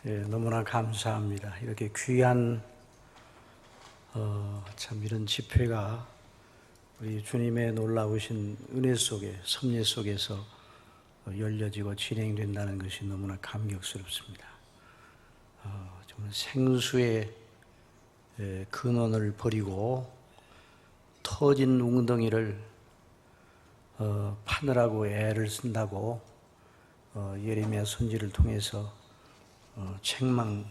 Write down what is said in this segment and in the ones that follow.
너무나 감사합니다. 이렇게 귀한 참 이런 집회가 우리 주님의 놀라우신 은혜 속에, 섭리 속에서 열려지고 진행된다는 것이 너무나 감격스럽습니다. 정말 생수의 근원을 버리고 터진 웅덩이를 파느라고 애를 쓴다고 예레미야 선지를 통해서 책망하던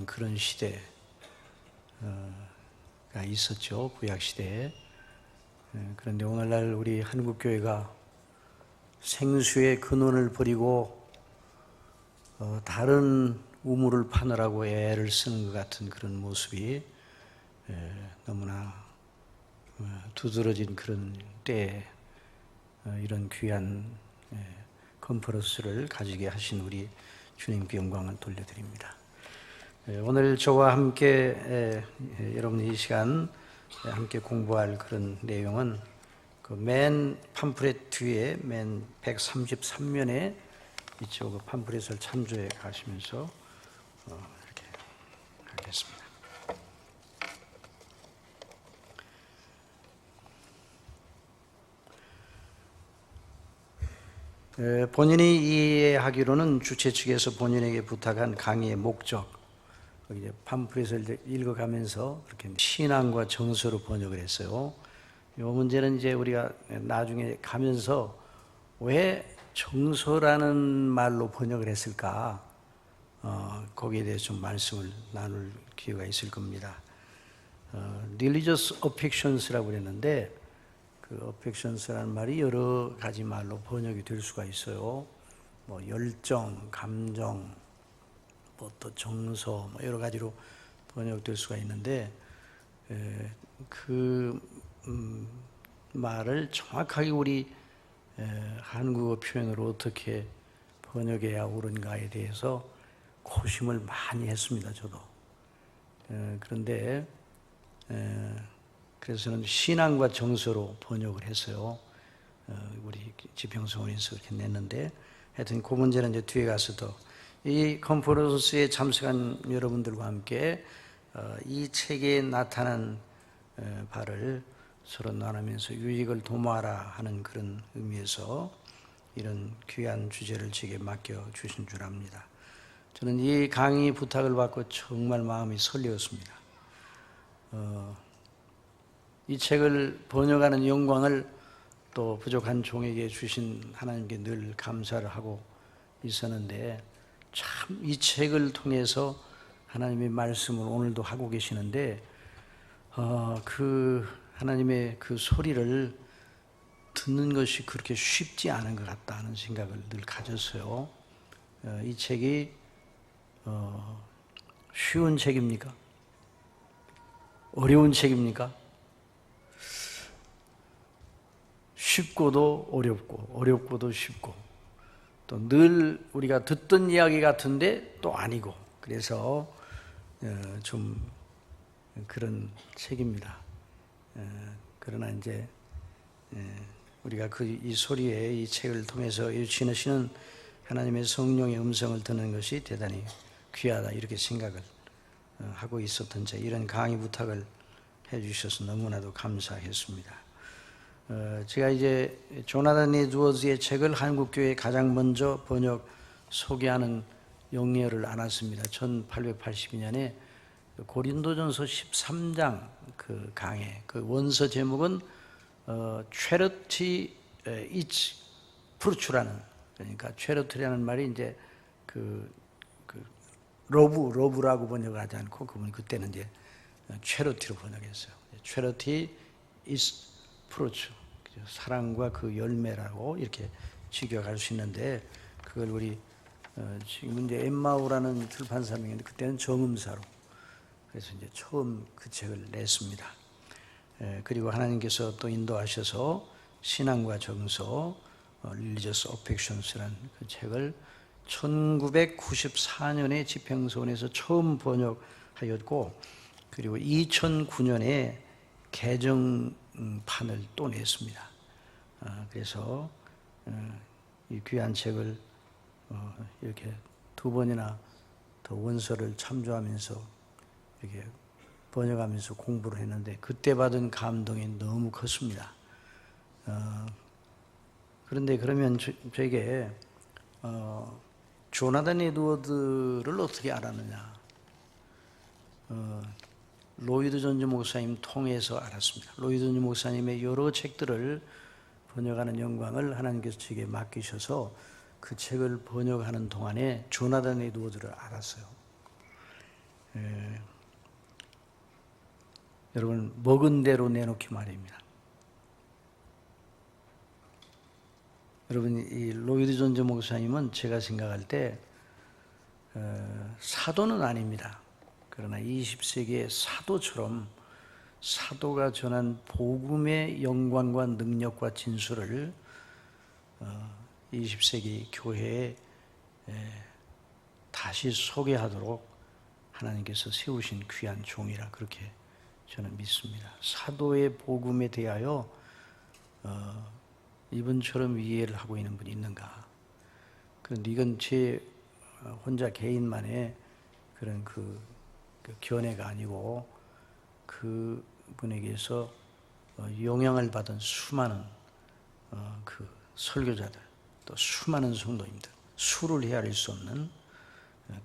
그런 시대가 있었죠. 구약 시대에. 그런데 오늘날 우리 한국교회가 생수의 근원을 버리고 다른 우물을 파느라고 애를 쓰는 것 같은 그런 모습이 너무나 두드러진 그런 때에 이런 귀한 컨퍼런스를 가지게 하신 우리 주님께 영광을 돌려드립니다. 오늘 저와 함께 여러분 이 시간 함께 공부할 그런 내용은 그 맨 팜플렛 뒤에 맨 133면에 있죠. 그 팜플렛을 참조해 가시면서 이렇게 하겠습니다. 본인이 이해하기로는 주최 측에서 본인에게 부탁한 강의의 목적, 이제 팜플렛을 읽어가면서 이렇게 신앙과 정서로 번역을 했어요. 이 문제는 이제 우리가 나중에 가면서 왜 정서라는 말로 번역을 했을까? 거기에 대해서 좀 말씀을 나눌 기회가 있을 겁니다. Religious affections라고 그랬는데 그 affections라는 말이 여러 가지 말로 번역이 될 수가 있어요. 뭐 열정, 감정, 뭐 또 정서, 뭐 여러 가지로 번역될 수가 있는데 그 말을 정확하게 우리 한국어 표현으로 어떻게 번역해야 옳은가에 대해서 고심을 많이 했습니다. 저도. 그런데 그래서는 신앙과 정서로 번역을 했어요. 우리 지평성원에서 그렇게 냈는데 하여튼 그 문제는 이제 뒤에 가서 더 이 컨퍼런스에 참석한 여러분들과 함께 이 책에 나타난 바를 서로 나누면서 유익을 도모하라 하는 그런 의미에서 이런 귀한 주제를 제게 맡겨주신 줄 압니다. 저는 이 강의 부탁을 받고 정말 마음이 설레었습니다. 이 책을 번역하는 영광을 또 부족한 종에게 주신 하나님께 늘 감사를 하고 있었는데 참 이 책을 통해서 하나님의 말씀을 오늘도 하고 계시는데 그 하나님의 그 소리를 듣는 것이 그렇게 쉽지 않은 것 같다는 생각을 늘 가졌어요. 이 책이 쉬운 책입니까? 어려운 책입니까? 쉽고도 어렵고 어렵고도 쉽고 또 늘 우리가 듣던 이야기 같은데 또 아니고 그래서 좀 그런 책입니다. 그러나 이제 우리가 이 소리에 이 책을 통해서 주시는 하나님의 성령의 음성을 듣는 것이 대단히 귀하다 이렇게 생각을 하고 있었던 제 이런 강의 부탁을 해주셔서 너무나도 감사했습니다. 제가 이제 조나단 에드워즈의 책을 한국교회에 가장 먼저 번역 소개하는 영예를 안았습니다. 1882년에 고린도전서 13장 그 강해 그 원서 제목은 Charity is Virtue라는, 그러니까 Charity라는 말이 이제 러브라고 번역하지 않고 그때는 이제 Charity로 번역했어요. Charity is 프로츠, 사랑과 그 열매라고 이렇게 직역할 수 있는데 그걸 우리 지금 이제 엠마오라는 출판사명인데 있는데 그때는 정음사로 그래서 이제 처음 그 책을 냈습니다. 그리고 하나님께서 또 인도하셔서 신앙과 정서 Religious Affections라는 그 책을 1994년에 지평소원에서 처음 번역하였고 그리고 2009년에 개정판을 또 냈습니다. 그래서 이 귀한 책을 이렇게 두 번이나 더 원서를 참조하면서 이렇게 번역하면서 공부를 했는데 그때 받은 감동이 너무 컸습니다. 그런데 그러면 저에게 조나단 에드워드를 어떻게 알았느냐? 로이드 존즈 목사님 통해서 알았습니다. 로이드 존즈 목사님의 여러 책들을 번역하는 영광을 하나님께서 제게 맡기셔서 그 책을 번역하는 동안에 조나단 에드워드를 알았어요. 여러분, 먹은 대로 내놓기 말입니다. 여러분, 이 로이드 존즈 목사님은 제가 생각할 때 사도는 아닙니다. 그러나 20세기의 사도처럼 사도가 전한 복음의 영광과 능력과 진수를 20세기 교회에 다시 소개하도록 하나님께서 세우신 귀한 종이라 그렇게 저는 믿습니다. 사도의 복음에 대하여 이분처럼 이해를 하고 있는 분이 있는가? 그런데 이건 제 혼자 개인만의 그런 그 견해가 아니고 그분에게서 영향을 받은 수많은 그 설교자들 또 수많은 성도님들 수를 헤아릴 수 없는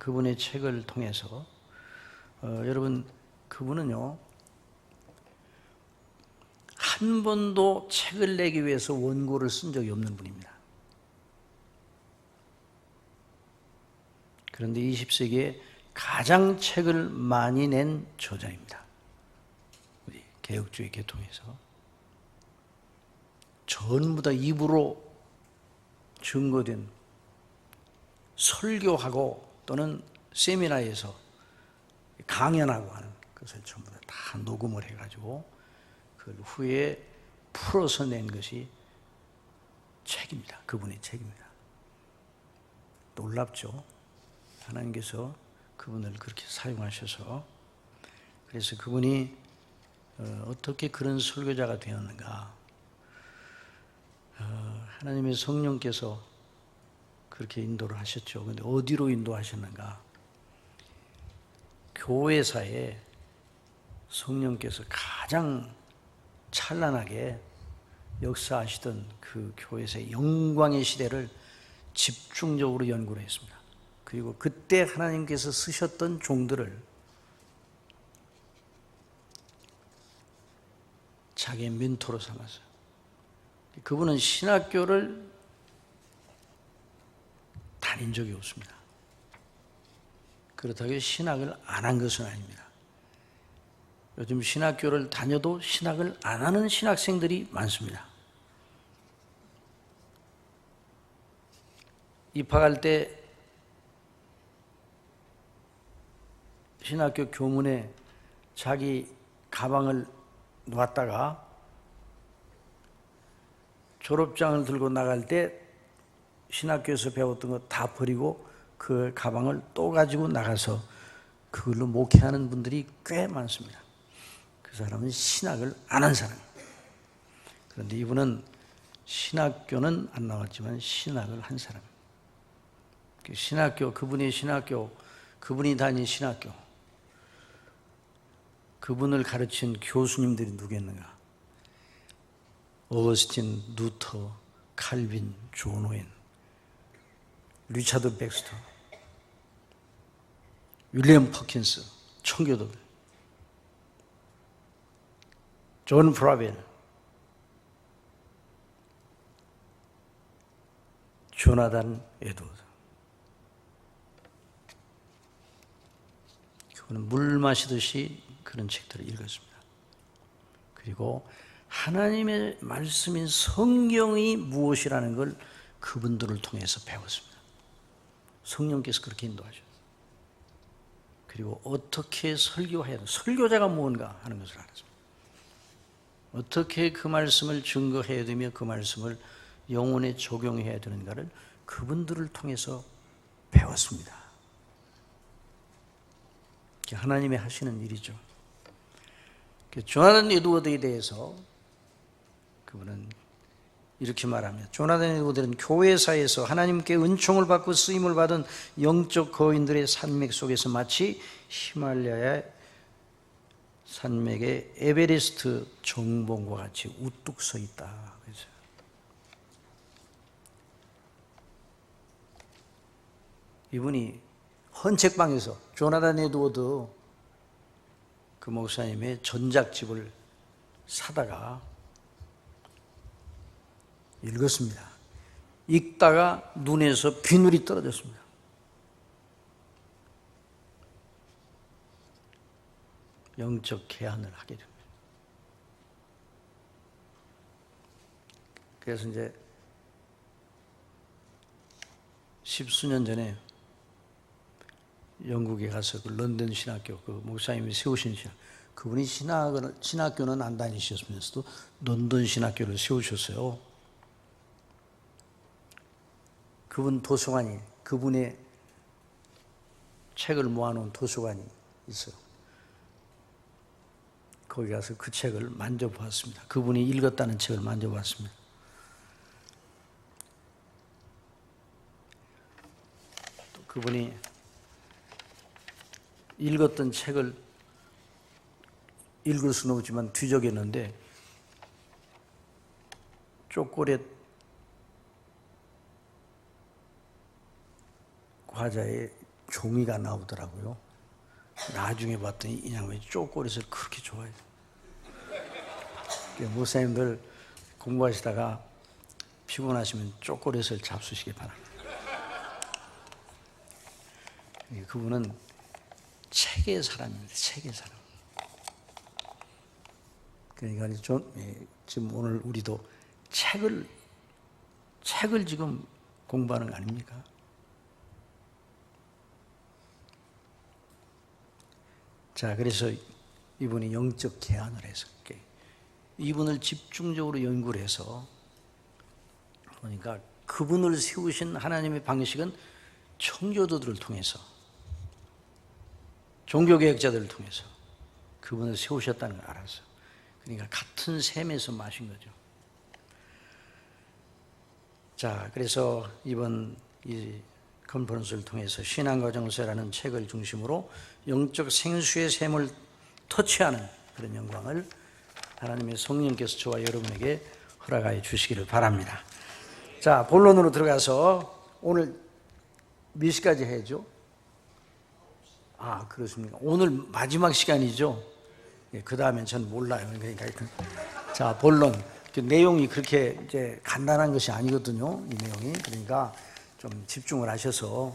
그분의 책을 통해서 여러분 그분은요 한 번도 책을 내기 위해서 원고를 쓴 적이 없는 분입니다. 그런데 20세기에 가장 책을 많이 낸 저자입니다. 우리 개혁주의 계통에서 전부 다 입으로 증거된 설교하고 또는 세미나에서 강연하고 하는 것을 전부 다 녹음을 해가지고 그 후에 풀어서 낸 것이 책입니다. 그분의 책입니다. 놀랍죠? 하나님께서 그분을 그렇게 사용하셔서 그래서 그분이 어떻게 그런 설교자가 되었는가? 하나님의 성령께서 그렇게 인도를 하셨죠. 그런데 어디로 인도하셨는가? 교회사에 성령께서 가장 찬란하게 역사하시던 그 교회사의 영광의 시대를 집중적으로 연구를 했습니다. 그리고 그때 하나님께서 쓰셨던 종들을 자기의 멘토로 삼았어요. 그분은 신학교를 다닌 적이 없습니다. 그렇다고 신학을 안 한 것은 아닙니다. 요즘 신학교를 다녀도 신학을 안 하는 신학생들이 많습니다. 입학할 때 신학교 교문에 자기 가방을 놨다가 졸업장을 들고 나갈 때 신학교에서 배웠던 거 다 버리고 그 가방을 또 가지고 나가서 그걸로 목회하는 분들이 꽤 많습니다. 그 사람은 신학을 안 한 사람입니다. 그런데 이분은 신학교는 안 나왔지만 신학을 한 사람입니다. 신학교, 그분의 신학교, 그분이 다닌 신학교, 그분을 가르친 교수님들이 누구였는가? 어거스틴, 루터, 칼빈, 존 오웬, 리차드 백스터, 윌리엄 퍼킨스, 청교도들, 존 프라벨, 조나단 에드워드. 그분은 물 마시듯이 그런 책들을 읽었습니다. 그리고 하나님의 말씀인 성경이 무엇이라는 걸 그분들을 통해서 배웠습니다. 성령께서 그렇게 인도하셨어요. 그리고 어떻게 설교해야 되나, 설교자가 무언가 하는 것을 알았습니다. 어떻게 그 말씀을 증거해야 되며 그 말씀을 영혼에 적용해야 되는가를 그분들을 통해서 배웠습니다. 하나님의 하시는 일이죠. 조나단 에드워드에 대해서 그분은 이렇게 말합니다. 조나단 에드워드는 교회사에서 하나님께 은총을 받고 쓰임을 받은 영적 거인들의 산맥 속에서 마치 히말라야의 산맥의 에베레스트 정봉과 같이 우뚝 서 있다. 그래서 이분이 헌책방에서 조나단 에드워드 그 목사님의 전작집을 사다가 읽었습니다. 읽다가 눈에서 비늘이 떨어졌습니다. 영적 개안을 하게 됩니다. 그래서 이제 10수년 전에 영국에 가서 그 런던 신학교 그 목사님이 세우신 그분이 신학교는 안 다니셨으면서도 런던 신학교를 세우셨어요. 그분 도서관이, 그분의 책을 모아놓은 도서관이 있어요. 거기 가서 그 책을 만져보았습니다. 그분이 읽었다는 책을 만져보았습니다. 그분이 읽었던 책을 읽을 수는 없지만 뒤적였는데 초콜릿 과자에 종이가 나오더라고요. 나중에 봤더니 이 양반이 초콜릿을 그렇게 좋아해요. 목사님들 공부하시다가 피곤하시면 초콜릿을 잡수시기 바랍니다. 그분은 책의 사람입니다. 책의 사람. 그러니까 지금 오늘 우리도 책을 지금 공부하는 거 아닙니까? 자, 그래서 이분이 영적 개안을 해서 이분을 집중적으로 연구를 해서 보니까 그분을 세우신 하나님의 방식은 청교도들을 통해서 종교개혁자들을 통해서 그분을 세우셨다는 걸 알았어요. 그러니까 같은 샘에서 마신 거죠. 자, 그래서 이번 이 컨퍼런스를 통해서 신앙과 정서라는 책을 중심으로 영적 생수의 샘을 터치하는 그런 영광을 하나님의 성령께서 저와 여러분에게 허락하여 주시기를 바랍니다. 자, 본론으로 들어가서 오늘 몇 시까지 해야죠? 아, 그렇습니까? 오늘 마지막 시간이죠? 예, 그 다음엔 전 몰라요. 그러니까 자, 본론. 그 내용이 그렇게 이제 간단한 것이 아니거든요. 이 내용이. 그러니까 좀 집중을 하셔서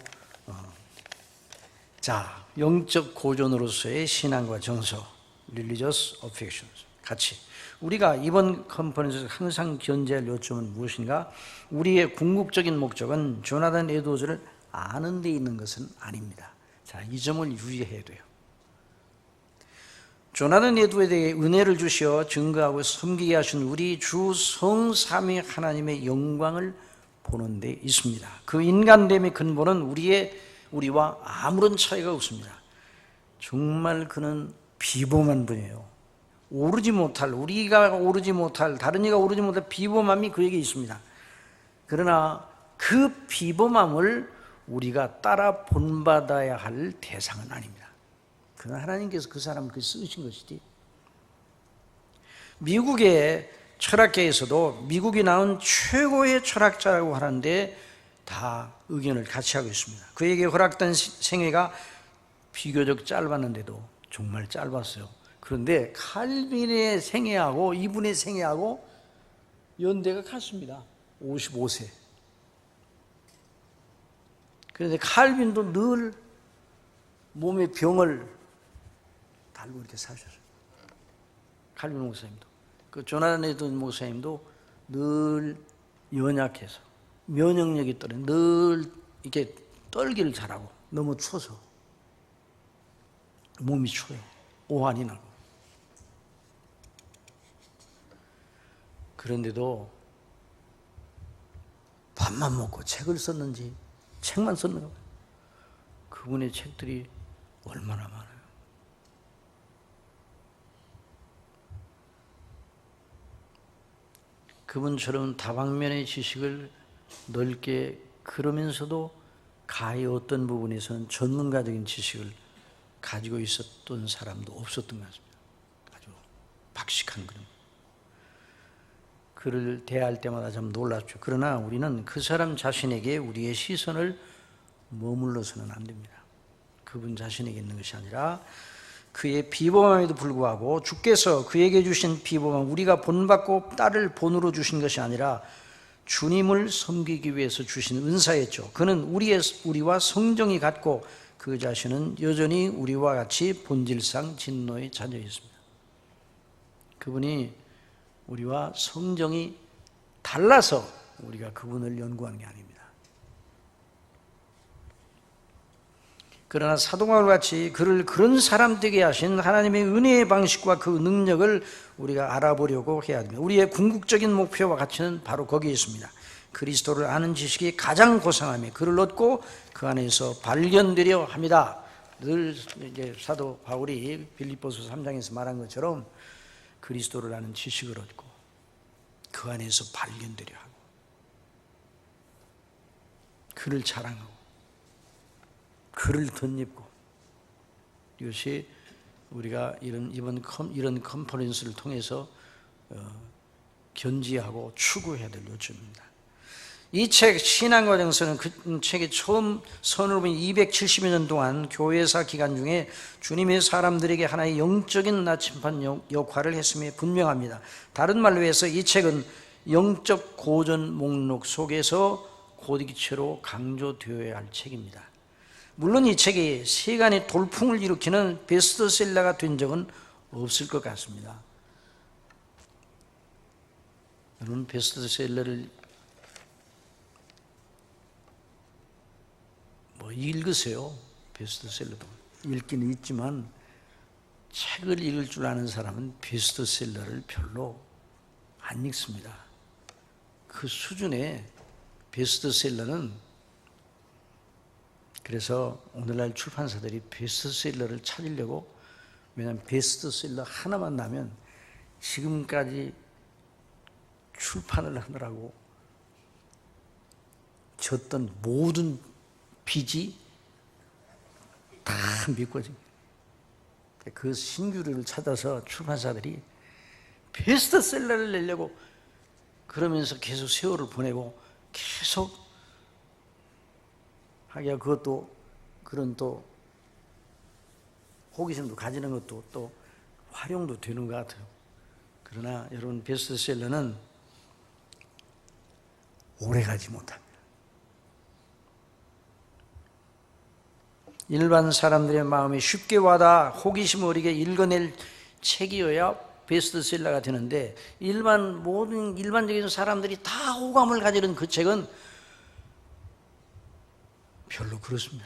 자, 영적 고전으로서의 신앙과 정서, Religious Affections 같이 우리가 이번 컨퍼런스에서 항상 견지할 요점은 무엇인가? 우리의 궁극적인 목적은 조나단 에드워즈를 아는 데 있는 것은 아닙니다. 자, 이 점을 유의해야 돼요. 조나단 에드워드에게 은혜를 주시어 증거하고 섬기게 하신 우리 주 성삼위 하나님의 영광을 보는 데 있습니다. 그 인간됨의 근본은 우리와 아무런 차이가 없습니다. 정말 그는 비범한 분이에요. 우리가 오르지 못할, 다른 이가 오르지 못할 비범함이 그에게 있습니다. 그러나 그 비범함을 우리가 따라 본받아야 할 대상은 아닙니다. 그러나 하나님께서 그 사람을 쓰신 것이지. 미국의 철학계에서도 미국이 낳은 최고의 철학자라고 하는데 다 의견을 같이 하고 있습니다. 그에게 허락된 생애가 비교적 짧았는데도 정말 짧았어요. 그런데 칼빈의 생애하고 이분의 생애하고 연대가 같습니다. 55세. 그런데 칼빈도 늘 몸의 병을 달고 이렇게 사셨어요. 칼빈 목사님도. 그 조나단 에드워드 목사님도 늘 연약해서 면역력이 떨어져 늘 이렇게 떨기를 잘하고 너무 추워서 몸이 추워요. 오한이 나고. 그런데도 밥만 먹고 책을 썼는지 책만 썼는가 봐요. 그분의 책들이 얼마나 많아요. 그분처럼 다방면의 지식을 넓게, 그러면서도 가히 어떤 부분에서는 전문가적인 지식을 가지고 있었던 사람도 없었던 것 같습니다. 아주 박식한 그런. 그를 대할 때마다 참 놀랍죠. 그러나 우리는 그 사람 자신에게 우리의 시선을 머물러서는 안 됩니다. 그분 자신에게 있는 것이 아니라 그의 비범함에도 불구하고 주께서 그에게 주신 비범함, 우리가 본받고 딸을 본으로 주신 것이 아니라 주님을 섬기기 위해서 주신 은사였죠. 그는 우리와 성정이 같고 그 자신은 여전히 우리와 같이 본질상 진노의 자녀였습니다. 그분이 우리와 성정이 달라서 우리가 그분을 연구하는 게 아닙니다. 그러나 사도 바울과 같이 그를 그런 사람 되게 하신 하나님의 은혜의 방식과 그 능력을 우리가 알아보려고 해야 됩니다. 우리의 궁극적인 목표와 가치는 바로 거기에 있습니다. 그리스도를 아는 지식이 가장 고상하며 그를 얻고 그 안에서 발견되려 합니다. 늘 이제 사도 바울이 빌립보서 3장에서 말한 것처럼 그리스도를 아는 지식을 얻고 그 안에서 발견되려 하고 그를 자랑하고 그를 덧입고, 이것이 우리가 이런 컨퍼런스를 통해서 견지하고 추구해야 될 요점입니다. 이 책 신앙과 정서는 그 책이 처음 선으로 보니 270여 년 동안 교회사 기간 중에 주님의 사람들에게 하나의 영적인 나침반 역할을 했음이 분명합니다. 다른 말로 해서 이 책은 영적 고전 목록 속에서 고딕체로 강조되어야 할 책입니다. 물론 이 책이 세간의 돌풍을 일으키는 베스트셀러가 된 적은 없을 것 같습니다. 여러분, 베스트셀러를 읽으세요. 베스트셀러도 읽기는 있지만 책을 읽을 줄 아는 사람은 베스트셀러를 별로 안 읽습니다. 그 수준의 베스트셀러는, 그래서 오늘날 출판사들이 베스트셀러를 찾으려고, 왜냐하면 베스트셀러 하나만 나면 지금까지 출판을 하느라고 졌던 모든 빚이 다 메꿔집니다. 그 신규를 찾아서 출판사들이 베스트셀러를 내려고 그러면서 계속 세월을 보내고 계속 하기야 그것도 그런 또 호기심도 가지는 것도 또 활용도 되는 것 같아요. 그러나 여러분, 베스트셀러는 오래가지 못합니다. 일반 사람들의 마음에 쉽게 와닿아 호기심 어리게 읽어낼 책이어야 베스트셀러가 되는데, 일반적인 사람들이 다 호감을 가지는 그 책은 별로 그렇습니다.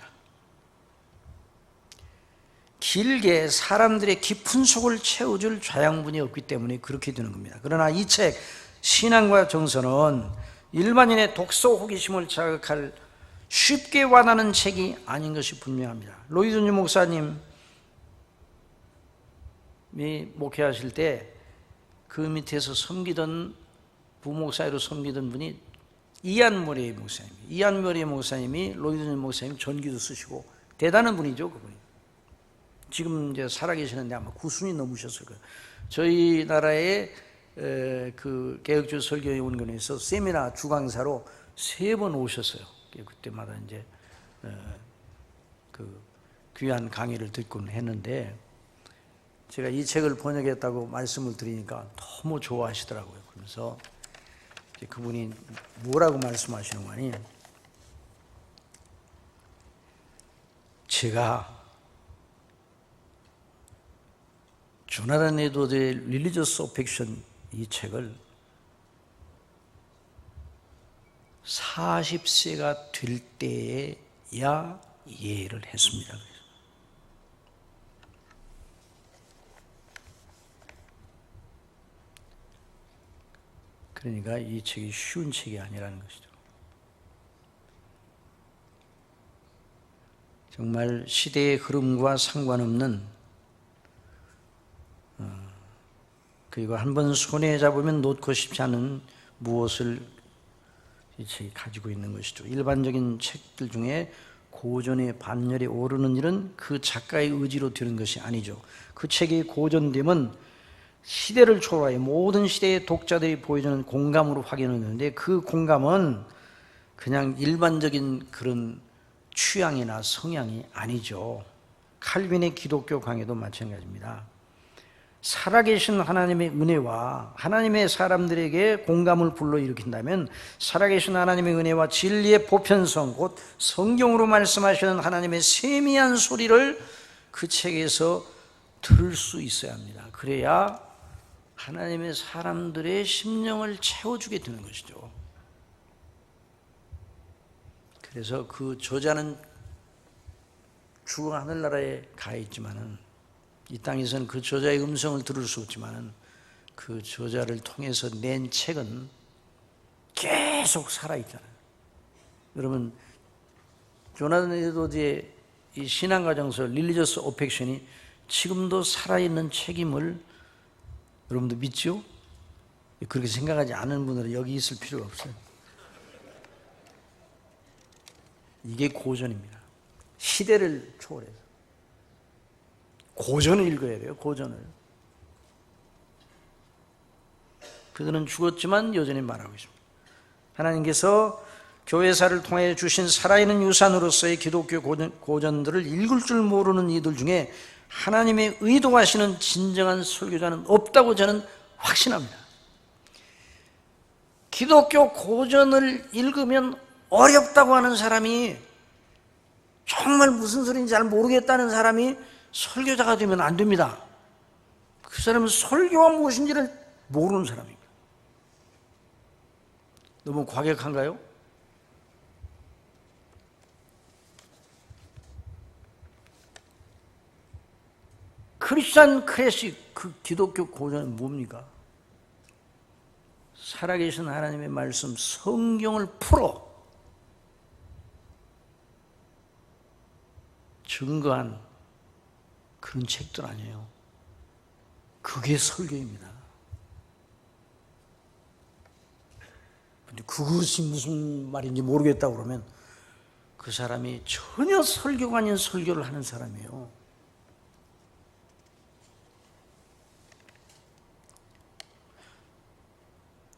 길게 사람들의 깊은 속을 채워줄 좌양분이 없기 때문에 그렇게 되는 겁니다. 그러나 이 책 신앙과 정서는 일반인의 독서 호기심을 자극할 쉽게 와닿는 책이 아닌 것이 분명합니다. 로이드 목사님이 목회하실 때 그 밑에서 섬기던 부목사로 섬기던 분이 이안 머레이 목사님입니다. 이안 머레이 목사님이 로이드 목사님 전기도 쓰시고 대단한 분이죠, 그분이. 지금 이제 살아계시는데 아마 90이 넘으셨을 거예요. 저희 나라의 그 개혁주의 설교연구원에서 세미나 주강사로 3번 오셨어요. 그때마다 이제 그 귀한 강의를 듣곤 했는데, 제가 이 책을 번역했다고 말씀을 드리니까 너무 좋아하시더라고요. 그러면서 그분이 뭐라고 말씀하시는 거니, 제가 조나단 에드워드의 릴리저스 어펙션 이 책을 40세가 될 때에야 이해를 했습니다. 그러니까 이 책이 쉬운 책이 아니라는 것이죠. 정말 시대의 흐름과 상관없는, 그리고 한번 손에 잡으면 놓고 싶지 않은 무엇을 이 책이 가지고 있는 것이죠. 일반적인 책들 중에 고전의 반열에 오르는 일은 그 작가의 의지로 되는 것이 아니죠. 그 책의 고전됨은 시대를 초월하여 모든 시대의 독자들이 보여주는 공감으로 확인했는데, 그 공감은 그냥 일반적인 그런 취향이나 성향이 아니죠. 칼빈의 기독교 강해도 마찬가지입니다. 살아계신 하나님의 은혜와 하나님의 사람들에게 공감을 불러일으킨다면, 살아계신 하나님의 은혜와 진리의 보편성, 곧 성경으로 말씀하시는 하나님의 세미한 소리를 그 책에서 들을 수 있어야 합니다. 그래야 하나님의 사람들의 심령을 채워주게 되는 것이죠. 그래서 그 저자는 주 하늘나라에 가 있지만은, 이 땅에서는 그 저자의 음성을 들을 수 없지만은, 그 저자를 통해서 낸 책은 계속 살아있잖아요. 여러분, 조나단 에드워즈의 이 신앙과정서 릴리저스 오펙션이 지금도 살아있는 책임을 여러분도 믿죠? 그렇게 생각하지 않은 분들은 여기 있을 필요가 없어요. 이게 고전입니다. 시대를 초월해서 고전을 읽어야 돼요. 고전을. 그들은 죽었지만 여전히 말하고 있습니다. 하나님께서 교회사를 통해 주신 살아있는 유산으로서의 기독교 고전들을 읽을 줄 모르는 이들 중에 하나님의 의도하시는 진정한 설교자는 없다고 저는 확신합니다. 기독교 고전을 읽으면 어렵다고 하는 사람이, 정말 무슨 소리인지 잘 모르겠다는 사람이 설교자가 되면 안 됩니다. 그 사람은 설교가 무엇인지를 모르는 사람입니다. 너무 과격한가요? 크리스천 클래식, 그 기독교 고전은 뭡니까? 살아계신 하나님의 말씀, 성경을 풀어 증거한 그런 책들 아니에요. 그게 설교입니다. 근데 그것이 무슨 말인지 모르겠다고 그러면 그 사람이 전혀 설교가 아닌 설교를 하는 사람이에요.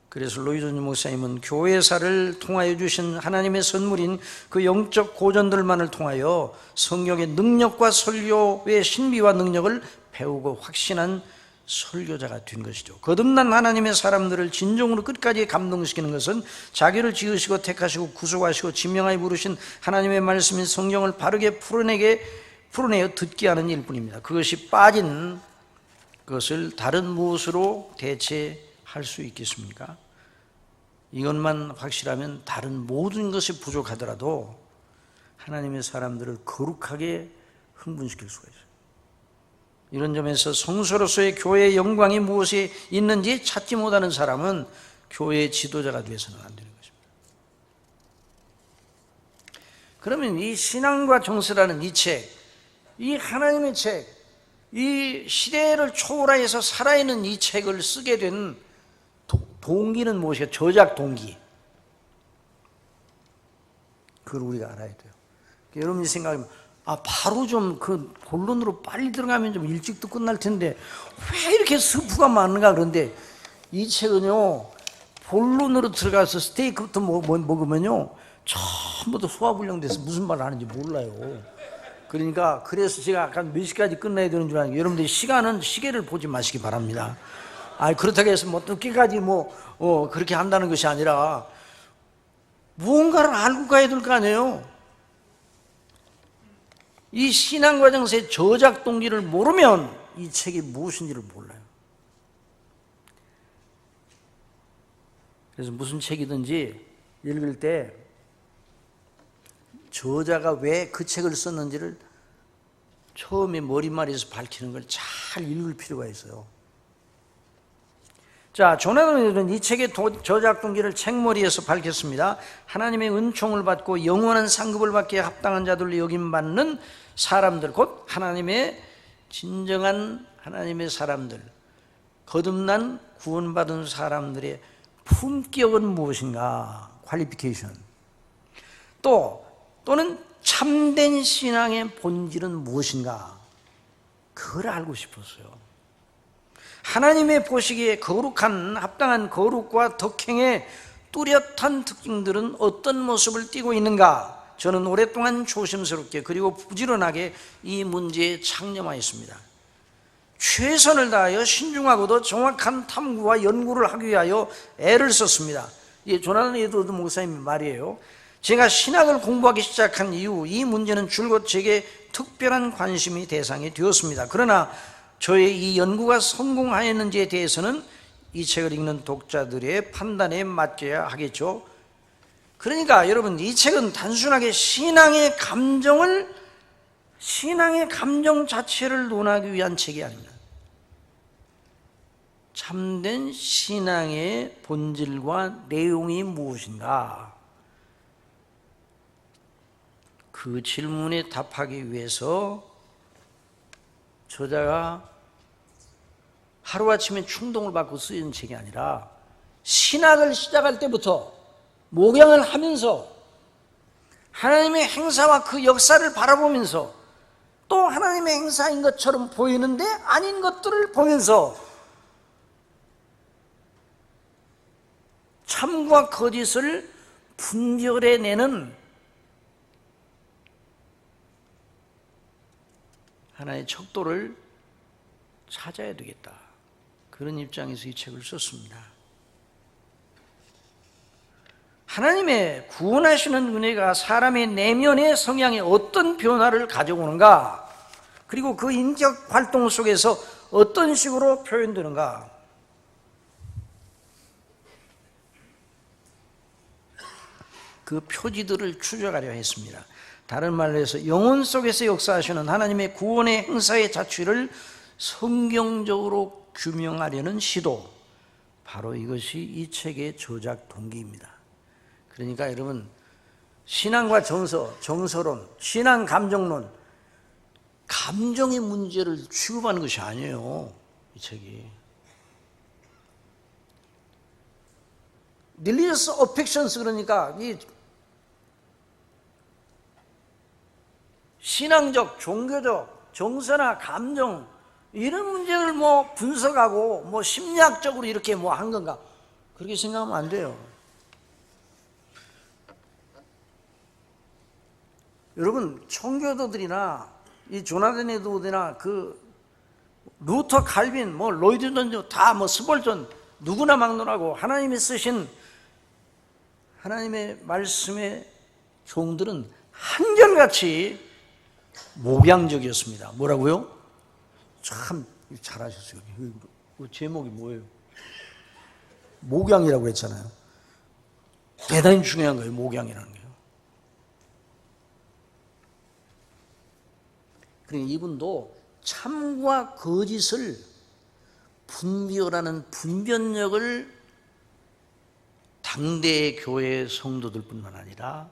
그래서 로이드 존스 목사님은 교회사를 통하여 주신 하나님의 선물인 그 영적 고전들만을 통하여 성경의 능력과 설교의 신비와 능력을 배우고 확신한 설교자가 된 것이죠. 거듭난 하나님의 사람들을 진정으로 끝까지 감동시키는 것은 자기를 지으시고 택하시고 구속하시고 지명하여 부르신 하나님의 말씀인 성경을 바르게 풀어내어 듣게 하는 일뿐입니다. 그것이 빠진 것을 다른 무엇으로 대체할 수 있겠습니까? 이것만 확실하면 다른 모든 것이 부족하더라도 하나님의 사람들을 거룩하게 흥분시킬 수가 있어요. 이런 점에서 성소로서의 교회의 영광이 무엇이 있는지 찾지 못하는 사람은 교회의 지도자가 되어서는 안 되는 것입니다. 그러면 이 신앙과 정서라는 이 책, 이 하나님의 책, 이 시대를 초월해서 살아있는 이 책을 쓰게 된 동기는 무엇이에요? 저작 동기. 그걸 우리가 알아야 돼요. 여러분이 생각하면, 바로 좀 그 본론으로 빨리 들어가면 좀 일찍도 끝날 텐데 왜 이렇게 스프가 많은가. 그런데 이 책은요, 본론으로 들어가서 스테이크부터 먹으면요 전부 다 소화불량돼서 무슨 말을 하는지 몰라요. 그러니까 그래서 제가 아까 몇 시까지 끝나야 되는 줄 아는데, 여러분들이 시계를 보지 마시기 바랍니다. 그렇다고 해서 늦게까지 그렇게 한다는 것이 아니라 무언가를 알고 가야 될 거 아니에요. 이 신앙과정서의 저작 동기를 모르면 이 책이 무엇인지를 몰라요. 그래서 무슨 책이든지 읽을 때 저자가 왜 그 책을 썼는지를 처음에 머릿말에서 밝히는 걸 잘 읽을 필요가 있어요. 자, 조나단 에드워즈는 이 책의 저작 동기를 책머리에서 밝혔습니다. 하나님의 은총을 받고 영원한 상급을 받기에 합당한 자들로 여김받는 사람들, 곧 하나님의 진정한 하나님의 사람들, 거듭난 구원받은 사람들의 품격은 무엇인가? 퀄리피케이션. 또는 참된 신앙의 본질은 무엇인가? 그걸 알고 싶었어요. 하나님의 보시기에 거룩한 합당한 거룩과 덕행의 뚜렷한 특징들은 어떤 모습을 띠고 있는가? 저는 오랫동안 조심스럽게 그리고 부지런하게 이 문제에 창념하였습니다. 최선을 다하여 신중하고도 정확한 탐구와 연구를 하기 위하여 애를 썼습니다. 이게 조나단 에드워드 목사님 말이에요. 제가 신학을 공부하기 시작한 이후 이 문제는 줄곧 제게 특별한 관심이 대상이 되었습니다. 그러나 저의 이 연구가 성공하였는지에 대해서는 이 책을 읽는 독자들의 판단에 맡겨야 하겠죠. 그러니까 여러분, 이 책은 단순하게 신앙의 감정 자체를 논하기 위한 책이 아닙니다. 참된 신앙의 본질과 내용이 무엇인가? 그 질문에 답하기 위해서 저자가 하루아침에 충동을 받고 쓰인 책이 아니라 신학을 시작할 때부터 목양을 하면서 하나님의 행사와 그 역사를 바라보면서 또 하나님의 행사인 것처럼 보이는데 아닌 것들을 보면서 참과 거짓을 분별해내는 하나의 척도를 찾아야 되겠다. 그런 입장에서 이 책을 썼습니다. 하나님의 구원하시는 은혜가 사람의 내면의 성향에 어떤 변화를 가져오는가, 그리고 그 인격 활동 속에서 어떤 식으로 표현되는가. 그 표지들을 추적하려 했습니다. 다른 말로 해서 영혼 속에서 역사하시는 하나님의 구원의 행사의 자취를 성경적으로 규명하려는 시도, 바로 이것이 이 책의 저작 동기입니다. 그러니까 여러분, 신앙과 정서론, 신앙 감정론, 감정의 문제를 취급하는 것이 아니에요, 이 책이. Religious affections, 그러니까 이 신앙적, 종교적, 정서나 감정, 이런 문제를 분석하고 심리학적으로 이렇게 한 건가? 그렇게 생각하면 안 돼요. 여러분, 청교도들이나 이 조나단 에드워드나 그 루터, 칼빈, 로이드 존즈, 다 스볼전, 누구나 막론하고 하나님이 쓰신 하나님의 말씀의 종들은 한결같이 목양적이었습니다. 뭐라고요? 참 잘하셨어요. 제목이 뭐예요? 목양이라고 했잖아요. 대단히 중요한 거예요, 목양이라는 게요. 그러니까 이분도 참과 거짓을 분별하는 분별력을 당대의 교회 성도들뿐만 아니라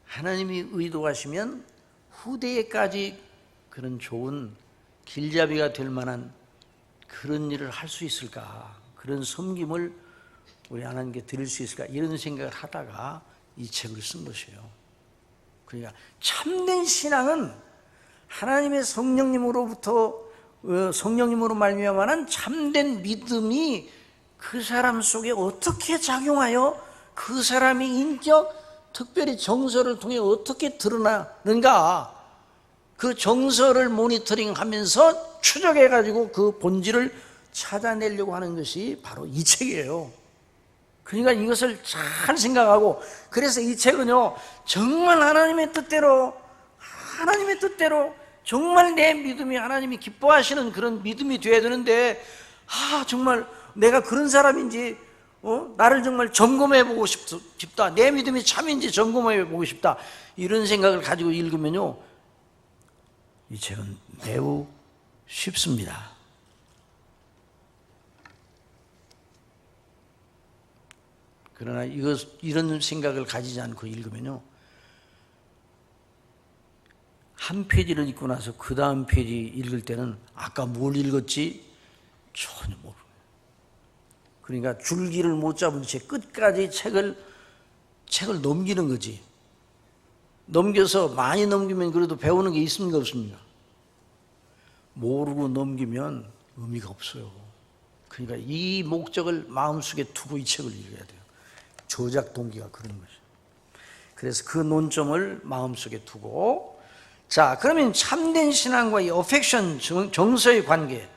하나님이 의도하시면 후대에까지 그런 좋은 길잡이가 될 만한 그런 일을 할 수 있을까, 그런 섬김을 우리 하나님께 드릴 수 있을까, 이런 생각을 하다가 이 책을 쓴 것이에요. 그러니까 참된 신앙은 하나님의 성령님으로 말미암아는 참된 믿음이 그 사람 속에 어떻게 작용하여 그 사람의 인격, 특별히 정서를 통해 어떻게 드러나는가, 그 정서를 모니터링하면서 추적해가지고 그 본질을 찾아내려고 하는 것이 바로 이 책이에요. 그러니까 이것을 잘 생각하고, 그래서 이 책은요, 정말 하나님의 뜻대로 정말 내 믿음이 하나님이 기뻐하시는 그런 믿음이 되어야 되는데, 정말 내가 그런 사람인지 나를 정말 점검해보고 싶다, 내 믿음이 참인지 점검해보고 싶다, 이런 생각을 가지고 읽으면요, 이 책은 매우 쉽습니다. 그러나 이런 생각을 가지지 않고 읽으면요, 한 페이지를 읽고 나서 그 다음 페이지 읽을 때는 아까 뭘 읽었지 전혀 모르고, 그러니까 줄기를 못 잡은 채 끝까지 책을 넘기는 거지. 넘겨서 많이 넘기면 그래도 배우는 게 있습니까, 없습니까? 모르고 넘기면 의미가 없어요. 그러니까 이 목적을 마음속에 두고 이 책을 읽어야 돼요. 저작 동기가 그런 것이죠. 그래서 그 논점을 마음속에 두고, 자, 그러면 참된 신앙과 이 어펙션, 정서의 관계,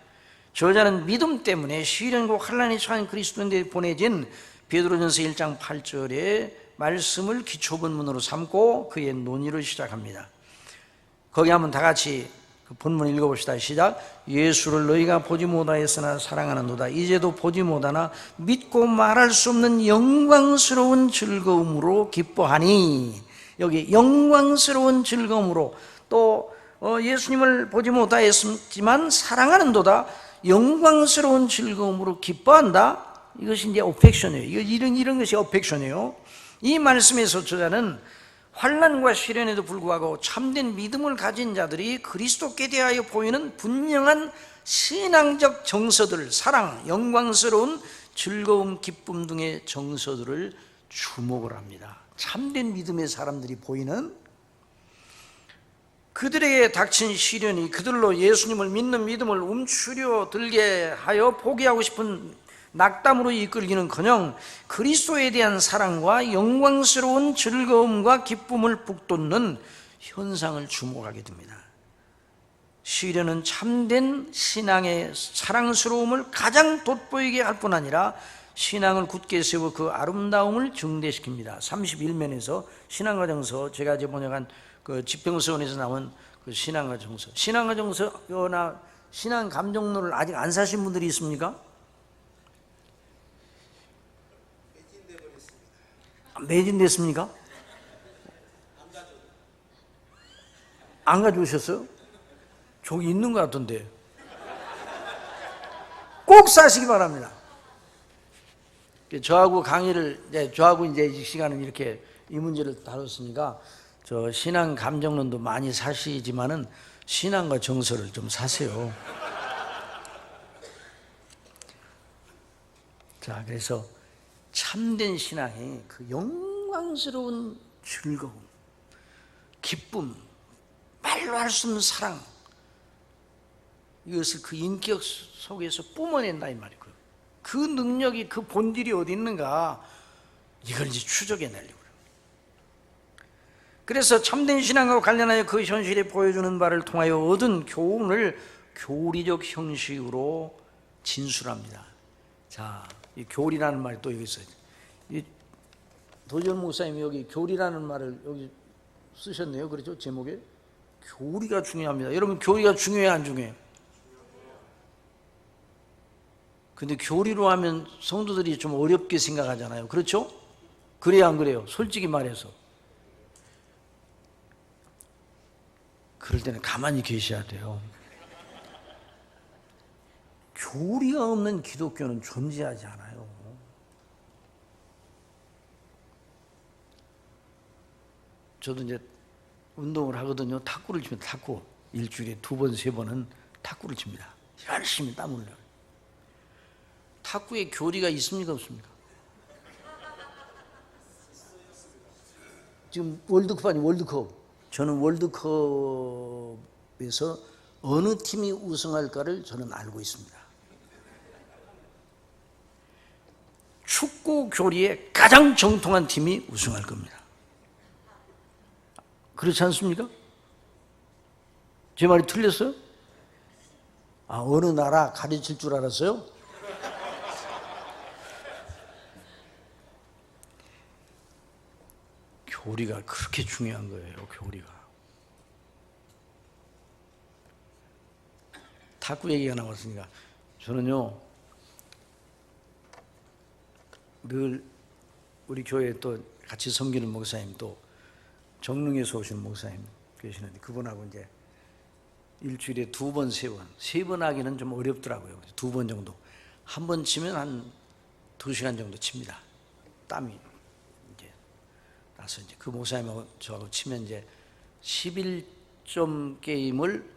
저자는 믿음 때문에 시련과 환난에 처한 그리스도인들에 보내진 베드로전서 1장 8절의 말씀을 기초본문으로 삼고 그의 논의를 시작합니다. 거기 한번 다 같이 그 본문 읽어봅시다. 시작. 예수를 너희가 보지 못하였으나 사랑하는도다. 이제도 보지 못하나 믿고 말할 수 없는 영광스러운 즐거움으로 기뻐하니. 여기 영광스러운 즐거움으로, 또 예수님을 보지 못하였지만 사랑하는도다. 영광스러운 즐거움으로 기뻐한다. 이것이 이제 어펙션이에요. 이런 것이 어펙션이에요. 이 말씀에서 저자는 환난과 시련에도 불구하고 참된 믿음을 가진 자들이 그리스도께 대하여 보이는 분명한 신앙적 정서들, 사랑, 영광스러운 즐거움, 기쁨 등의 정서들을 주목을 합니다. 참된 믿음의 사람들이 보이는, 그들에게 닥친 시련이 그들로 예수님을 믿는 믿음을 움츠려 들게 하여 포기하고 싶은 낙담으로 이끌기는커녕 그리스도에 대한 사랑과 영광스러운 즐거움과 기쁨을 북돋는 현상을 주목하게 됩니다. 시련은 참된 신앙의 사랑스러움을 가장 돋보이게 할 뿐 아니라 신앙을 굳게 세워 그 아름다움을 증대시킵니다. 31면에서 신앙과 정서, 제가 이제 번역한 그 지평서원에서 나온 그 신앙과 정서, 신앙과 정서나 신앙 감정론을 아직 안 사신 분들이 있습니까? 매진됐습니까? 안 가져오셨어요? 저기 있는 것 같던데. 꼭 사시기 바랍니다. 저하고 저하고 이제 이 시간은 이렇게 이 문제를 다뤘으니까 저 신앙 감정론도 많이 사시지만은 신앙과 정서를 좀 사세요. 자, 그래서 참된 신앙이 그 영광스러운 즐거움, 기쁨, 말로 할 수 없는 사랑, 이것을 그 인격 속에서 뿜어낸다 이 말이에요. 그 능력이, 그 본질이 어디 있는가, 이걸 이제 추적해내려고. 그래서 참된 신앙과 관련하여 그 현실에 보여주는 바를 통하여 얻은 교훈을 교리적 형식으로 진술합니다. 자, 이 교리라는 말이 또 여기 있어요. 이 도지원 목사님이 여기 교리라는 말을 여기 쓰셨네요. 그렇죠? 제목에. 교리가 중요합니다. 여러분, 교리가 중요해요, 안 중요해요? 근데 교리로 하면 성도들이 좀 어렵게 생각하잖아요. 그렇죠? 그래요, 안 그래요? 솔직히 말해서. 그럴 때는 가만히 계셔야 돼요. 교리가 없는 기독교는 존재하지 않아요. 저도 이제 운동을 하거든요. 탁구를 칩니다. 탁구. 일주일에 2번, 3번은 탁구를 칩니다. 열심히 땀 흘려요. 탁구에 교리가 있습니까, 없습니까? 지금 월드컵 아니 월드컵. 저는 월드컵에서 어느 팀이 우승할까를 저는 알고 있습니다. 축구 교리에 가장 정통한 팀이 우승할 겁니다. 그렇지 않습니까? 제 말이 틀렸어요? 아, 어느 나라 가르칠 줄 알았어요? 교리가 그렇게 중요한 거예요. 교리가. 탁구 얘기가 나왔으니까 저는요 늘 우리 교회에 또 같이 섬기는 목사님, 또 정릉에서 오시는 목사님 계시는데 그분하고 이제 일주일에 2번, 3번, 3번 하기는 좀 어렵더라고요. 2번 정도. 한 번 치면 한 2시간 정도 칩니다. 땀이 이제 나서 이제 그 목사님하고 저하고 치면 이제 11점 게임을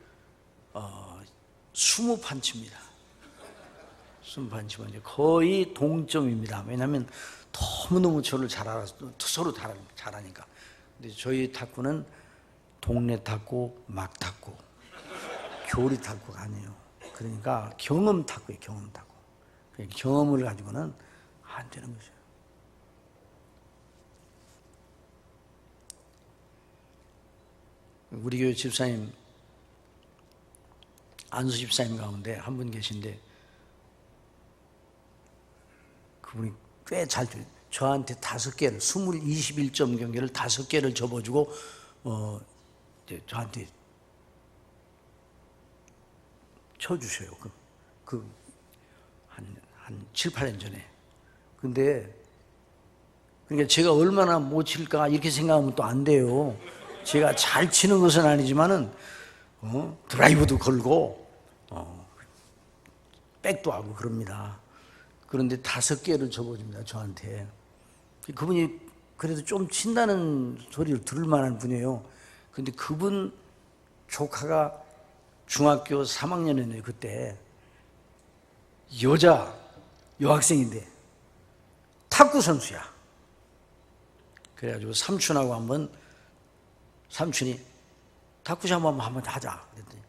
20판 칩니다. 순판치고 이제 거의 동점입니다. 왜냐하면 너무너무 저를 잘 알아서 서로 잘하니까. 근데 저희 탁구는 동네 탁구, 막 탁구, 교리 탁구가 아니에요. 그러니까 경험 탁구예요, 경험 탁구. 경험을 가지고는 안 되는 거죠. 우리 교회 집사님, 안수 집사님 가운데 한 분 계신데 그분이 꽤 잘 돼요. 저한테 5개를 21점 경기를 5개를 접어주고 이제 저한테 쳐주셔요. 한 7, 8년 전에. 근데 그러니까 제가 얼마나 못 칠까 이렇게 생각하면 또 안 돼요. 제가 잘 치는 것은 아니지만은 드라이브도 걸고 백도 하고 그럽니다. 그런데 5개를 접어줍니다, 저한테. 그분이 그래도 좀 친다는 소리를 들을 만한 분이에요. 근데 그분 조카가 중학교 3학년이네요, 그때. 여학생인데 탁구 선수야. 그래가지고 삼촌하고 삼촌이 탁구샷 한번 하자 그랬더니,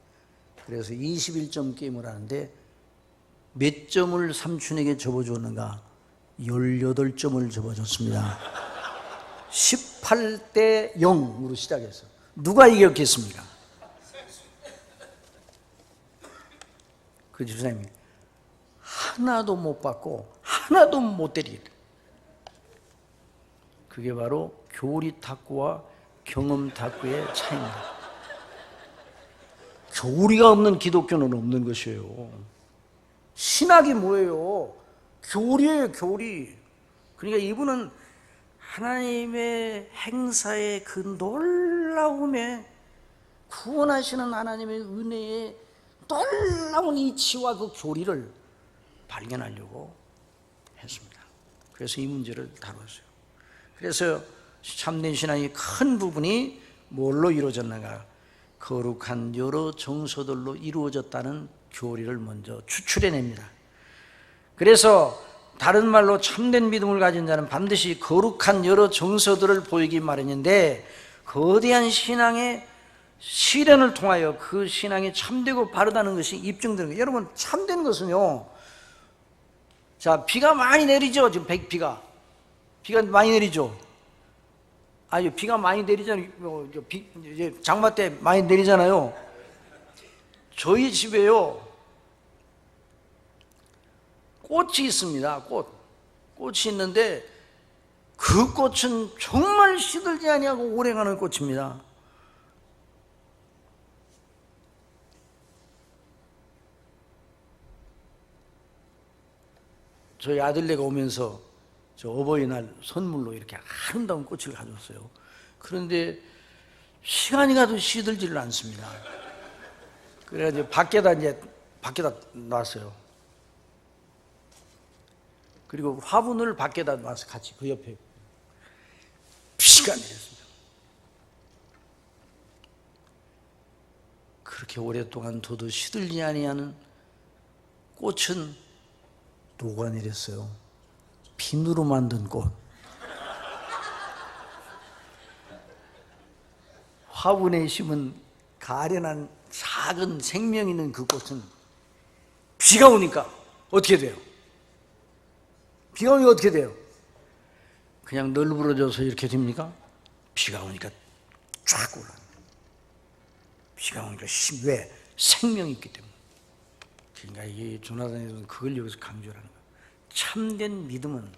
그래서 21점 게임을 하는데 몇 점을 삼촌에게 접어줬는가? 18점을 접어줬습니다. 18대 0으로 시작해서 누가 이겼겠습니까? 그 집사님이 하나도 못 받고 하나도 못 때리겠다. 그게 바로 교리 탁구와 경험 탁구의 차이입니다. 교리가 없는 기독교는 없는 것이에요. 신학이 뭐예요? 교리예요, 교리. 그러니까 이분은 하나님의 행사의 그 놀라움에, 구원하시는 하나님의 은혜의 놀라운 이치와 그 교리를 발견하려고 했습니다. 그래서 이 문제를 다뤘어요. 그래서 참된 신앙의 큰 부분이 뭘로 이루어졌는가? 거룩한 여러 정서들로 이루어졌다는 교리를 먼저 추출해냅니다. 그래서 다른 말로 참된 믿음을 가진 자는 반드시 거룩한 여러 정서들을 보이기 마련인데, 거대한 신앙의 실현을 통하여 그 신앙이 참되고 바르다는 것이 입증되는 거예요. 여러분, 참된 것은요, 자, 비가 많이 내리죠. 지금 비가 많이 내리죠. 아니, 비가 많이 내리잖아요. 이제 장마 때 많이 내리잖아요. 저희 집에요, 꽃이 있습니다. 꽃이 있는데 그 꽃은 정말 시들지 아니하고 오래가는 꽃입니다. 저희 아들네가 오면서 저 어버이날 선물로 이렇게 아름다운 꽃을 가져왔어요. 그런데 시간이 가도 시들지를 않습니다. 그래가지고 밖에다 놨어요. 그리고 화분을 밖에다 놔서 같이 그 옆에 비가 내렸습니다. 그렇게 오랫동안 둬도 시들지 아니하는 꽃은 녹아내렸어요. 비누로 만든 꽃. 화분에 심은 가련한 작은 생명 있는 그 꽃은 비가 오니까 어떻게 돼요? 비가 오니까 어떻게 돼요? 그냥 널브러져서 이렇게 됩니까? 비가 오니까 쫙 올라요. 비가 오니까 왜? 생명이 있기 때문에. 그러니까 이게 조나단에서는 그걸 여기서 강조하는 거예요. 참된 믿음은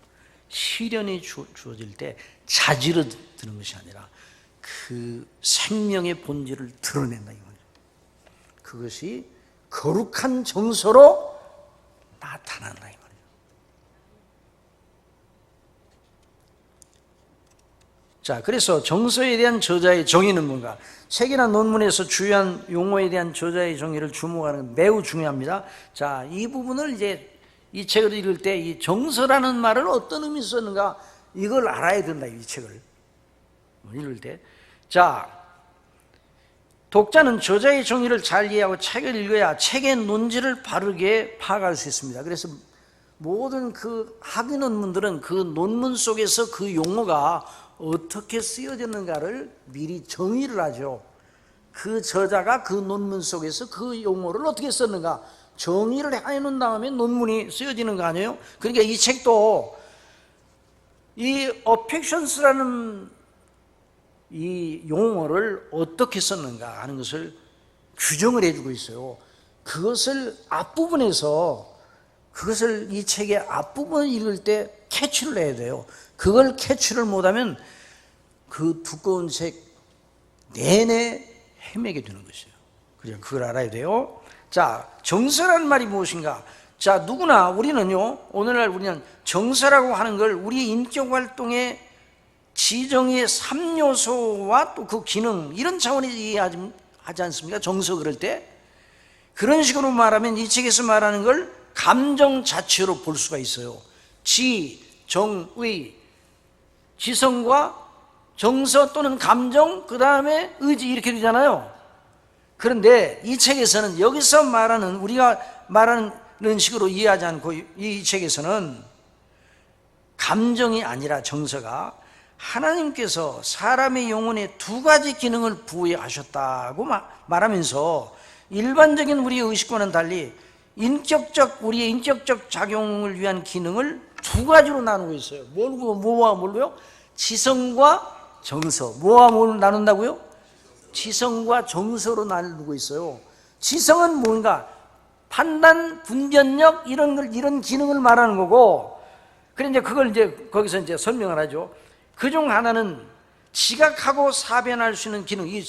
시련이 주어질 때 자지러 드는 것이 아니라 그 생명의 본질을 드러낸다 이거죠. 그것이 거룩한 정서로 나타난다 이 말이죠. 자, 그래서 정서에 대한 저자의 정의는 뭔가? 책이나 논문에서 주요한 용어에 대한 저자의 정의를 주목하는 건 매우 중요합니다. 자, 이 부분을 이제 이 책을 읽을 때 이 정서라는 말을 어떤 의미로 썼는가 이걸 알아야 된다. 이 책을 읽을 때. 자, 독자는 저자의 정의를 잘 이해하고 책을 읽어야 책의 논지를 바르게 파악할 수 있습니다. 그래서 모든 그 학위 논문들은 그 논문 속에서 그 용어가 어떻게 쓰여졌는가를 미리 정의를 하죠. 그 저자가 그 논문 속에서 그 용어를 어떻게 썼는가 정의를 해놓은 다음에 논문이 쓰여지는 거 아니에요? 그러니까 이 책도 이 affections라는 이 용어를 어떻게 썼는가 하는 것을 규정을 해주고 있어요. 그것을 앞부분에서 그것을 이 책의 앞부분을 읽을 때 캐치를 해야 돼요. 그걸 캐치를 못하면 그 두꺼운 책 내내 헤매게 되는 것이에요. 그래서 그걸 알아야 돼요. 자, 정서라는 말이 무엇인가? 자, 누구나 우리는요, 오늘날 우리는 정서라고 하는 걸 우리 인격 활동의 지정의 3요소와 또 그 기능 이런 차원에서 이해하지 않습니까? 정서 그럴 때 그런 식으로 말하면 이 책에서 말하는 걸 감정 자체로 볼 수가 있어요. 지, 정, 의, 지성과 정서 또는 감정, 그 다음에 의지 이렇게 되잖아요. 그런데 이 책에서는 여기서 말하는 우리가 말하는 식으로 이해하지 않고 이 책에서는 감정이 아니라 정서가 하나님께서 사람의 영혼에 두 가지 기능을 부여하셨다고 말하면서 일반적인 우리의 의식과는 달리 우리의 인격적 작용을 위한 기능을 두 가지로 나누고 있어요. 뭐와 뭘로요? 지성과 정서. 뭐와 뭘 나눈다고요? 지성과 정서로 나누고 있어요. 지성은 뭔가 판단, 분별력 이런 기능을 말하는 거고, 그래 이제 그걸 이제 거기서 이제 설명을 하죠. 그중 하나는 지각하고 사변할 수 있는 기능, 이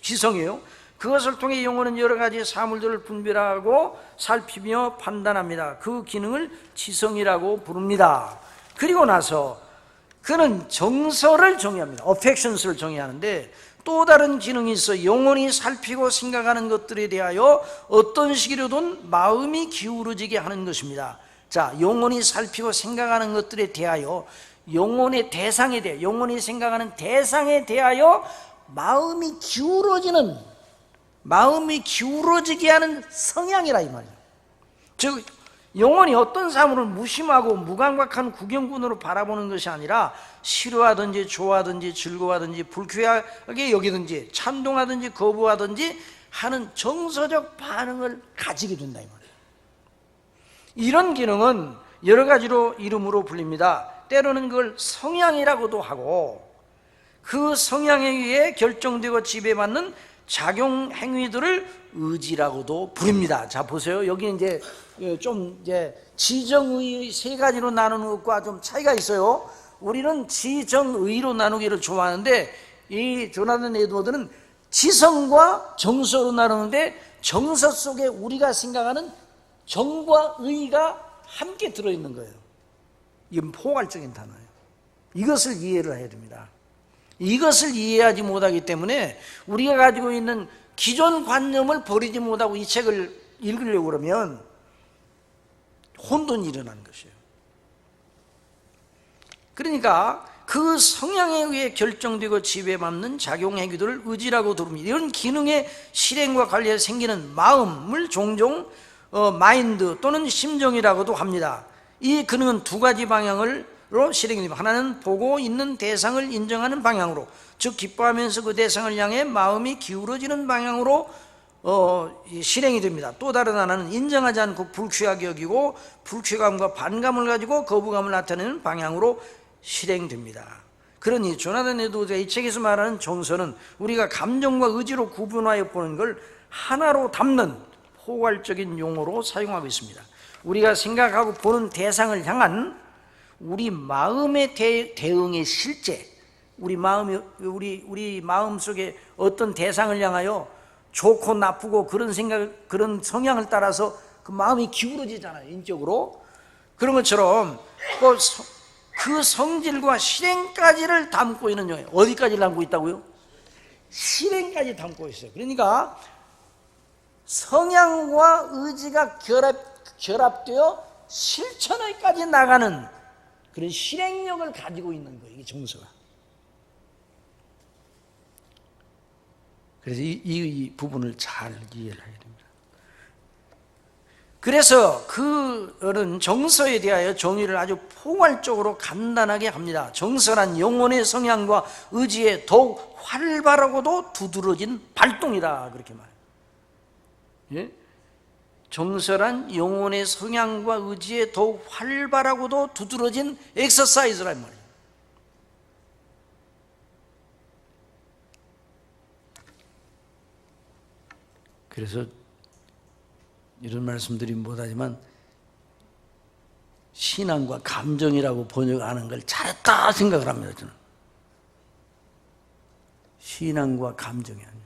지성이에요. 그것을 통해 영혼은 여러 가지 사물들을 분별하고 살피며 판단합니다. 그 기능을 지성이라고 부릅니다. 그리고 나서 그는 정서를 정의합니다. affections를 정의하는데 또 다른 기능이 있어 영혼이 살피고 생각하는 것들에 대하여 어떤 식으로든 마음이 기울어지게 하는 것입니다. 자, 영혼이 살피고 생각하는 것들에 대하여 영혼의 대상에 대해 영혼이 생각하는 대상에 대하여 마음이 기울어지게 하는 성향이라 이 말이에요. 즉 영혼이 어떤 사물을 무심하고 무감각한 구경꾼으로 바라보는 것이 아니라 싫어하든지 좋아하든지 즐거워하든지 불쾌하게 여기든지 찬동하든지 거부하든지 하는 정서적 반응을 가지게 된다 이 말이에요. 이런 기능은 여러 가지로 이름으로 불립니다. 때로는 그걸 성향이라고도 하고 그 성향에 의해 결정되고 지배받는 작용 행위들을 의지라고도 부릅니다. 자 보세요. 여기 이제 좀 이제 지정의 세 가지로 나누는 것과 좀 차이가 있어요. 우리는 지정의로 나누기를 좋아하는데 이 조나단 에드워드는 지성과 정서로 나누는데 정서 속에 우리가 생각하는 정과 의가 함께 들어있는 거예요. 이건 포괄적인 단어예요. 이것을 이해를 해야 됩니다. 이것을 이해하지 못하기 때문에 우리가 가지고 있는 기존 관념을 버리지 못하고 이 책을 읽으려고 그러면 혼돈이 일어나는 것이에요. 그러니까 그 성향에 의해 결정되고 지배받는 작용 행위들을 의지라고 부릅니다. 이런 기능의 실행과 관련해 생기는 마음을 종종 마인드 또는 심정이라고도 합니다. 이 기능은 두 가지 방향으로 실행이 됩니다. 하나는 보고 있는 대상을 인정하는 방향으로, 즉 기뻐하면서 그 대상을 향해 마음이 기울어지는 방향으로 실행이 됩니다. 또 다른 하나는 인정하지 않고 불쾌하게 여기고 불쾌감과 반감을 가지고 거부감을 나타내는 방향으로 실행됩니다. 그러니 조나단 에드워드가 이 책에서 말하는 정서는 우리가 감정과 의지로 구분하여 보는 걸 하나로 담는 포괄적인 용어로 사용하고 있습니다. 우리가 생각하고 보는 대상을 향한 우리 마음의 대응의 실제, 우리 마음 속에 어떤 대상을 향하여 좋고 나쁘고 그런 생각, 그런 성향을 따라서 그 마음이 기울어지잖아요, 인격으로. 그런 것처럼 그 성질과 실행까지를 담고 있는 용어예요. 어디까지 담고 있다고요? 실행까지 담고 있어요. 그러니까 성향과 의지가 결합되어 실천에까지 나가는 그런 실행력을 가지고 있는 거예요, 이게 정서가. 그래서 이 부분을 잘 이해를 해야 됩니다. 그래서 그는 정서에 대하여 정의를 아주 포괄적으로 간단하게 합니다. 정서란 영혼의 성향과 의지에 더욱 활발하고도 두드러진 발동이다, 그렇게 말해요. 예? 정서란 영혼의 성향과 의지에 더욱 활발하고도 두드러진 엑서사이즈란 말이에요. 그래서 이런 말씀드리면 못하지만 신앙과 감정이라고 번역하는 걸 잘했다 생각을 합니다. 저는 신앙과 감정이 아니에요.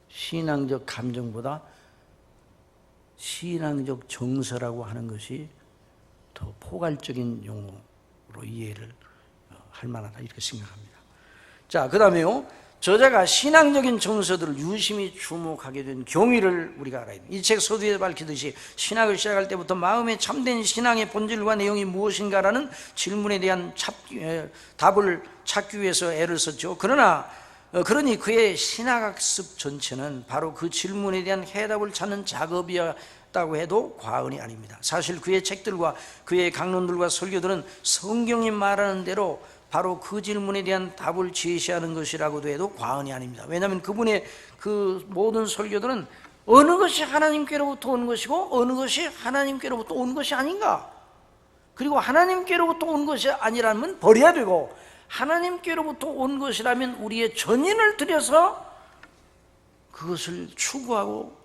신앙적 감정보다 신앙적 정서라고 하는 것이 더 포괄적인 용어로 이해를 할 만하다, 이렇게 생각합니다. 자, 그 다음에요, 저자가 신앙적인 정서들을 유심히 주목하게 된 경위를 우리가 알아야 됩니다. 이 책 서두에 밝히듯이 신학을 시작할 때부터 마음의 참된 신앙의 본질과 내용이 무엇인가라는 질문에 대한 답을 찾기 위해서 애를 썼죠. 그러니 그의 신학학습 전체는 바로 그 질문에 대한 해답을 찾는 작업이었다고 해도 과언이 아닙니다. 사실 그의 책들과 그의 강론들과 설교들은 성경이 말하는 대로 바로 그 질문에 대한 답을 제시하는 것이라고도 해도 과언이 아닙니다. 왜냐하면 그분의 그 모든 설교들은 어느 것이 하나님께로부터 온 것이고 어느 것이 하나님께로부터 온 것이 아닌가, 그리고 하나님께로부터 온 것이 아니라면 버려야 되고 하나님께로부터 온 것이라면 우리의 전인을 들여서 그것을 추구하고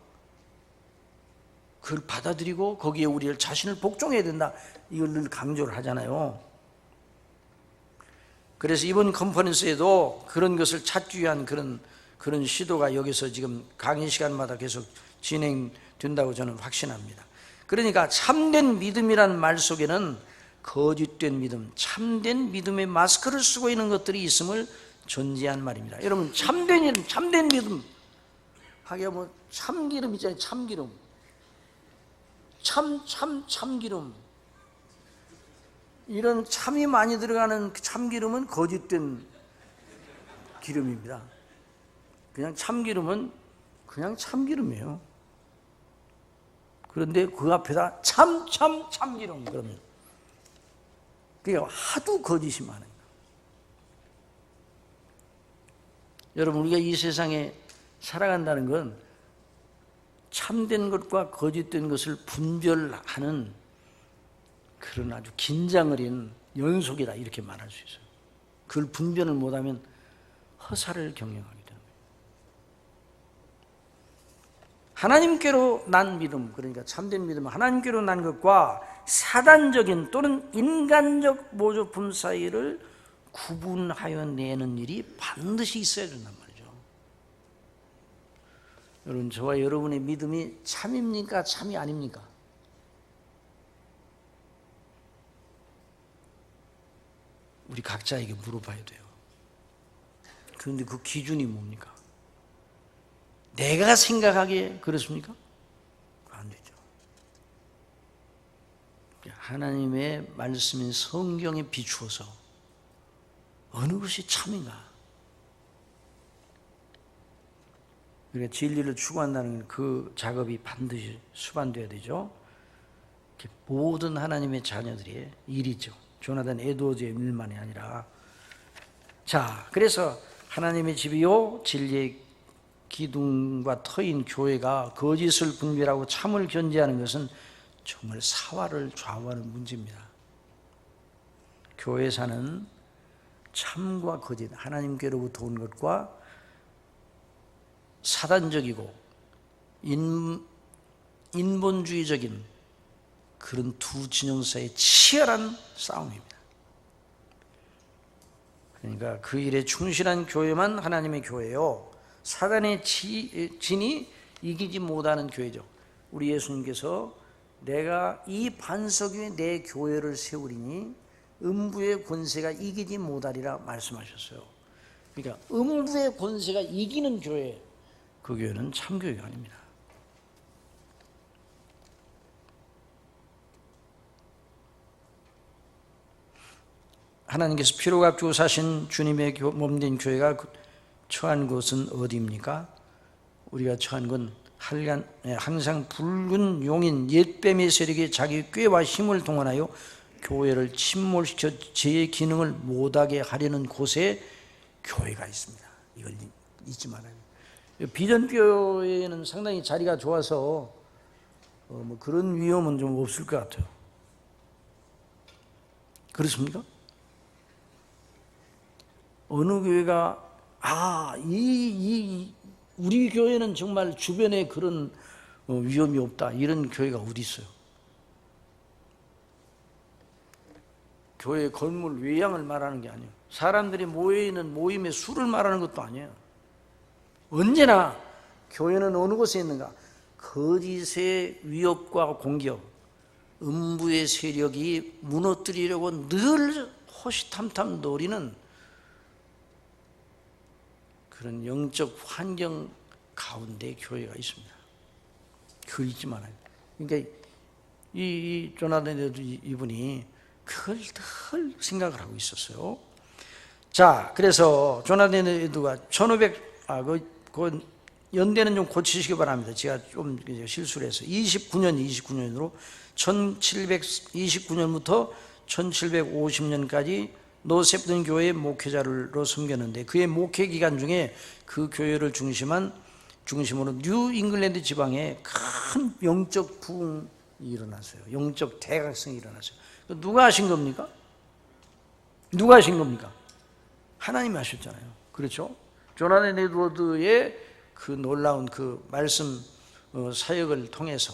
그걸 받아들이고 거기에 우리를 자신을 복종해야 된다, 이걸 늘 강조를 하잖아요. 그래서 이번 컨퍼런스에도 그런 것을 찾기 위한 그런 시도가 여기서 지금 강의 시간마다 계속 진행된다고 저는 확신합니다. 그러니까 참된 믿음이라는 말 속에는 거짓된 믿음, 참된 믿음의 마스크를 쓰고 있는 것들이 있음을 전제한 말입니다. 여러분, 참된 믿음 하기야 뭐 참기름 있잖아요. 참기름, 참기름, 이런 참이 많이 들어가는 참기름은 거짓된 기름입니다. 그냥 참기름은 그냥 참기름이에요. 그런데 그 앞에다 참기름 그러면 그게 하도 거짓이 많아요. 여러분, 우리가 이 세상에 살아간다는 건 참된 것과 거짓된 것을 분별하는 그런 아주 긴장 어린 연속이다, 이렇게 말할 수 있어요. 그걸 분별을 못하면 허사를 경영하게 되는 거예요. 하나님께로 난 믿음, 그러니까 참된 믿음은 하나님께로 난 것과 사단적인 또는 인간적 모조품 사이를 구분하여 내는 일이 반드시 있어야 된단 말이죠. 여러분, 저와 여러분의 믿음이 참입니까? 참이 아닙니까? 우리 각자에게 물어봐야 돼요. 그런데 그 기준이 뭡니까? 내가 생각하기에 그렇습니까? 안 되죠. 하나님의 말씀인 성경에 비추어서 어느 것이 참인가? 우리가 진리를 추구한다는 그 작업이 반드시 수반돼야 되죠. 모든 하나님의 자녀들의 일이죠. 조나단 에드워즈의 일만이 아니라. 자, 그래서 하나님의 집이요 진리의 기둥과 터인 교회가 거짓을 분별하고 참을 견지하는 것은 정말 사활을 좌우하는 문제입니다. 교회사는 참과 거짓, 하나님께로부터 온 것과 사단적이고 인본주의적인 그런 두 진영 사이의 치열한 싸움입니다. 그러니까 그 일에 충실한 교회만 하나님의 교회요, 사단의 진이 이기지 못하는 교회죠. 우리 예수님께서 내가 이 반석 위에 내 교회를 세우리니 음부의 권세가 이기지 못하리라 말씀하셨어요. 그러니까 음부의 권세가 이기는 교회, 그 교회는 참교회가 아닙니다. 하나님께서 피로 값주고 사신 주님의 몸된 교회가 처한 곳은 어디입니까? 우리가 처한 건 항상 붉은 용인 옛뱀의 세력이 자기 꾀와 힘을 동원하여 교회를 침몰시켜 제 기능을 못하게 하려는 곳에 교회가 있습니다. 이걸 잊지 말아요. 비전교회는 상당히 자리가 좋아서 뭐 그런 위험은 좀 없을 것 같아요. 그렇습니까? 어느 교회가 우리 교회는 정말 주변에 그런 위험이 없다, 이런 교회가 어디 있어요? 교회 건물 외양을 말하는 게 아니에요. 사람들이 모여있는 모임의 수를 말하는 것도 아니에요. 언제나 교회는 어느 곳에 있는가? 거짓의 위협과 공격, 음부의 세력이 무너뜨리려고 늘 호시탐탐 노리는 그런 영적 환경 가운데 교회가 있습니다. 그걸 잊지 말아요. 그러니까 이 조나단 에드 이분이 그걸 늘 생각을 하고 있었어요. 자, 그래서 조나단 에드가 그 연대는 좀 고치시기 바랍니다. 제가 좀 실수를 해서 29년으로 1729년부터 1750년까지 노세프든 교회의 목회자로 섬겼는데, 그의 목회 기간 중에 그 교회를 중심으로 뉴 잉글랜드 지방에 큰 영적 부흥이 일어났어요. 영적 대각성이 일어났어요. 누가 하신 겁니까? 누가 하신 겁니까? 하나님이 하셨잖아요. 그렇죠? 조나단 에드워드의 그 놀라운 그 말씀 사역을 통해서,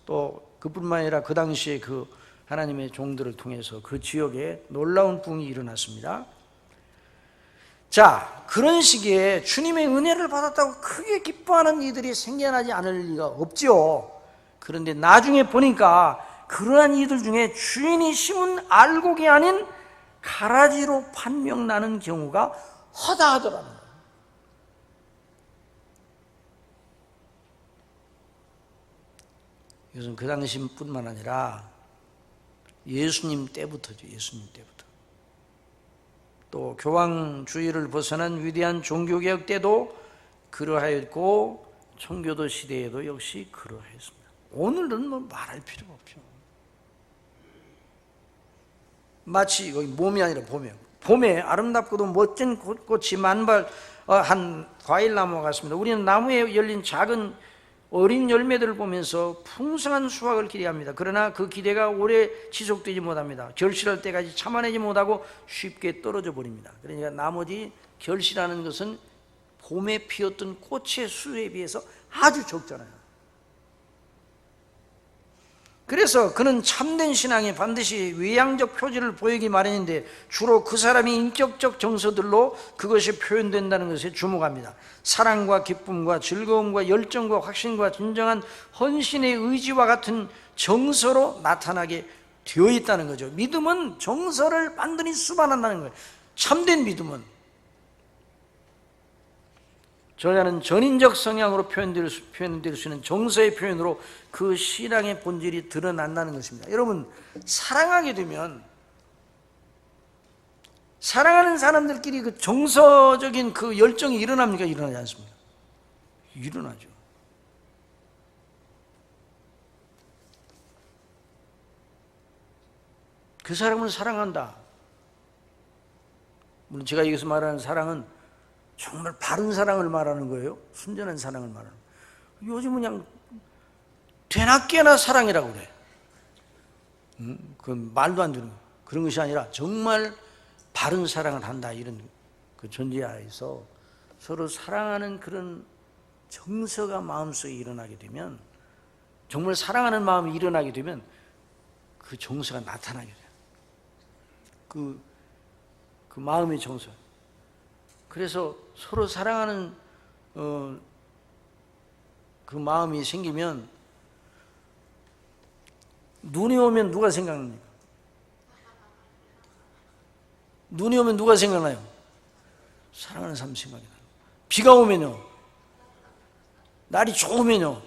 또 그뿐만 아니라 그 당시에 그 하나님의 종들을 통해서 그 지역에 놀라운 부흥이 일어났습니다. 자, 그런 시기에 주님의 은혜를 받았다고 크게 기뻐하는 이들이 생겨나지 않을 리가 없죠. 그런데 나중에 보니까 그러한 이들 중에 주인이 심은 알곡이 아닌 가라지로 판명나는 경우가 허다하더라는 거예요. 이것은 그 당시뿐만 아니라 예수님 때부터죠. 예수님 때부터. 또 교황주의를 벗어난 위대한 종교개혁 때도 그러하였고, 청교도 시대에도 역시 그러했습니다. 오늘은 뭐 말할 필요가 없죠. 마치 몸이 아니라 봄에 아름답고도 멋진 꽃이 만발한 과일나무와 같습니다. 우리는 나무에 열린 작은 어린 열매들을 보면서 풍성한 수확을 기대합니다. 그러나 그 기대가 오래 지속되지 못합니다. 결실할 때까지 참아내지 못하고 쉽게 떨어져 버립니다. 그러니까 나머지 결실하는 것은 봄에 피었던 꽃의 수에 비해서 아주 적잖아요. 그래서 그는 참된 신앙에 반드시 외향적 표지를 보이기 마련인데, 주로 그 사람이 인격적 정서들로 그것이 표현된다는 것에 주목합니다. 사랑과 기쁨과 즐거움과 열정과 확신과 진정한 헌신의 의지와 같은 정서로 나타나게 되어 있다는 거죠. 믿음은 정서를 반드시 수반한다는 거예요. 참된 믿음은 저자는 전인적 성향으로 표현될 수 있는 정서의 표현으로 그 신앙의 본질이 드러난다는 것입니다. 여러분, 사랑하게 되면 사랑하는 사람들끼리 그 정서적인 그 열정이 일어납니까? 일어나지 않습니까? 일어나죠. 그 사람을 사랑한다. 물론 제가 여기서 말하는 사랑은 정말 바른 사랑을 말하는 거예요. 순전한 사랑을 말하는 거예요. 요즘은 그냥 되나 깨나 사랑이라고 그래. 그건 말도 안 되는 거예요. 그런 것이 아니라 정말 바른 사랑을 한다, 이런 그 전제하에서 서로 사랑하는 그런 정서가 마음속에 일어나게 되면, 정말 사랑하는 마음이 일어나게 되면 그 정서가 나타나게 돼요. 그 마음의 정서. 그래서 서로 사랑하는 그 마음이 생기면, 눈이 오면 누가 생각납니까? 눈이 오면 누가 생각나요? 사랑하는 사람 생각이 나요. 비가 오면요, 날이 좋으면요.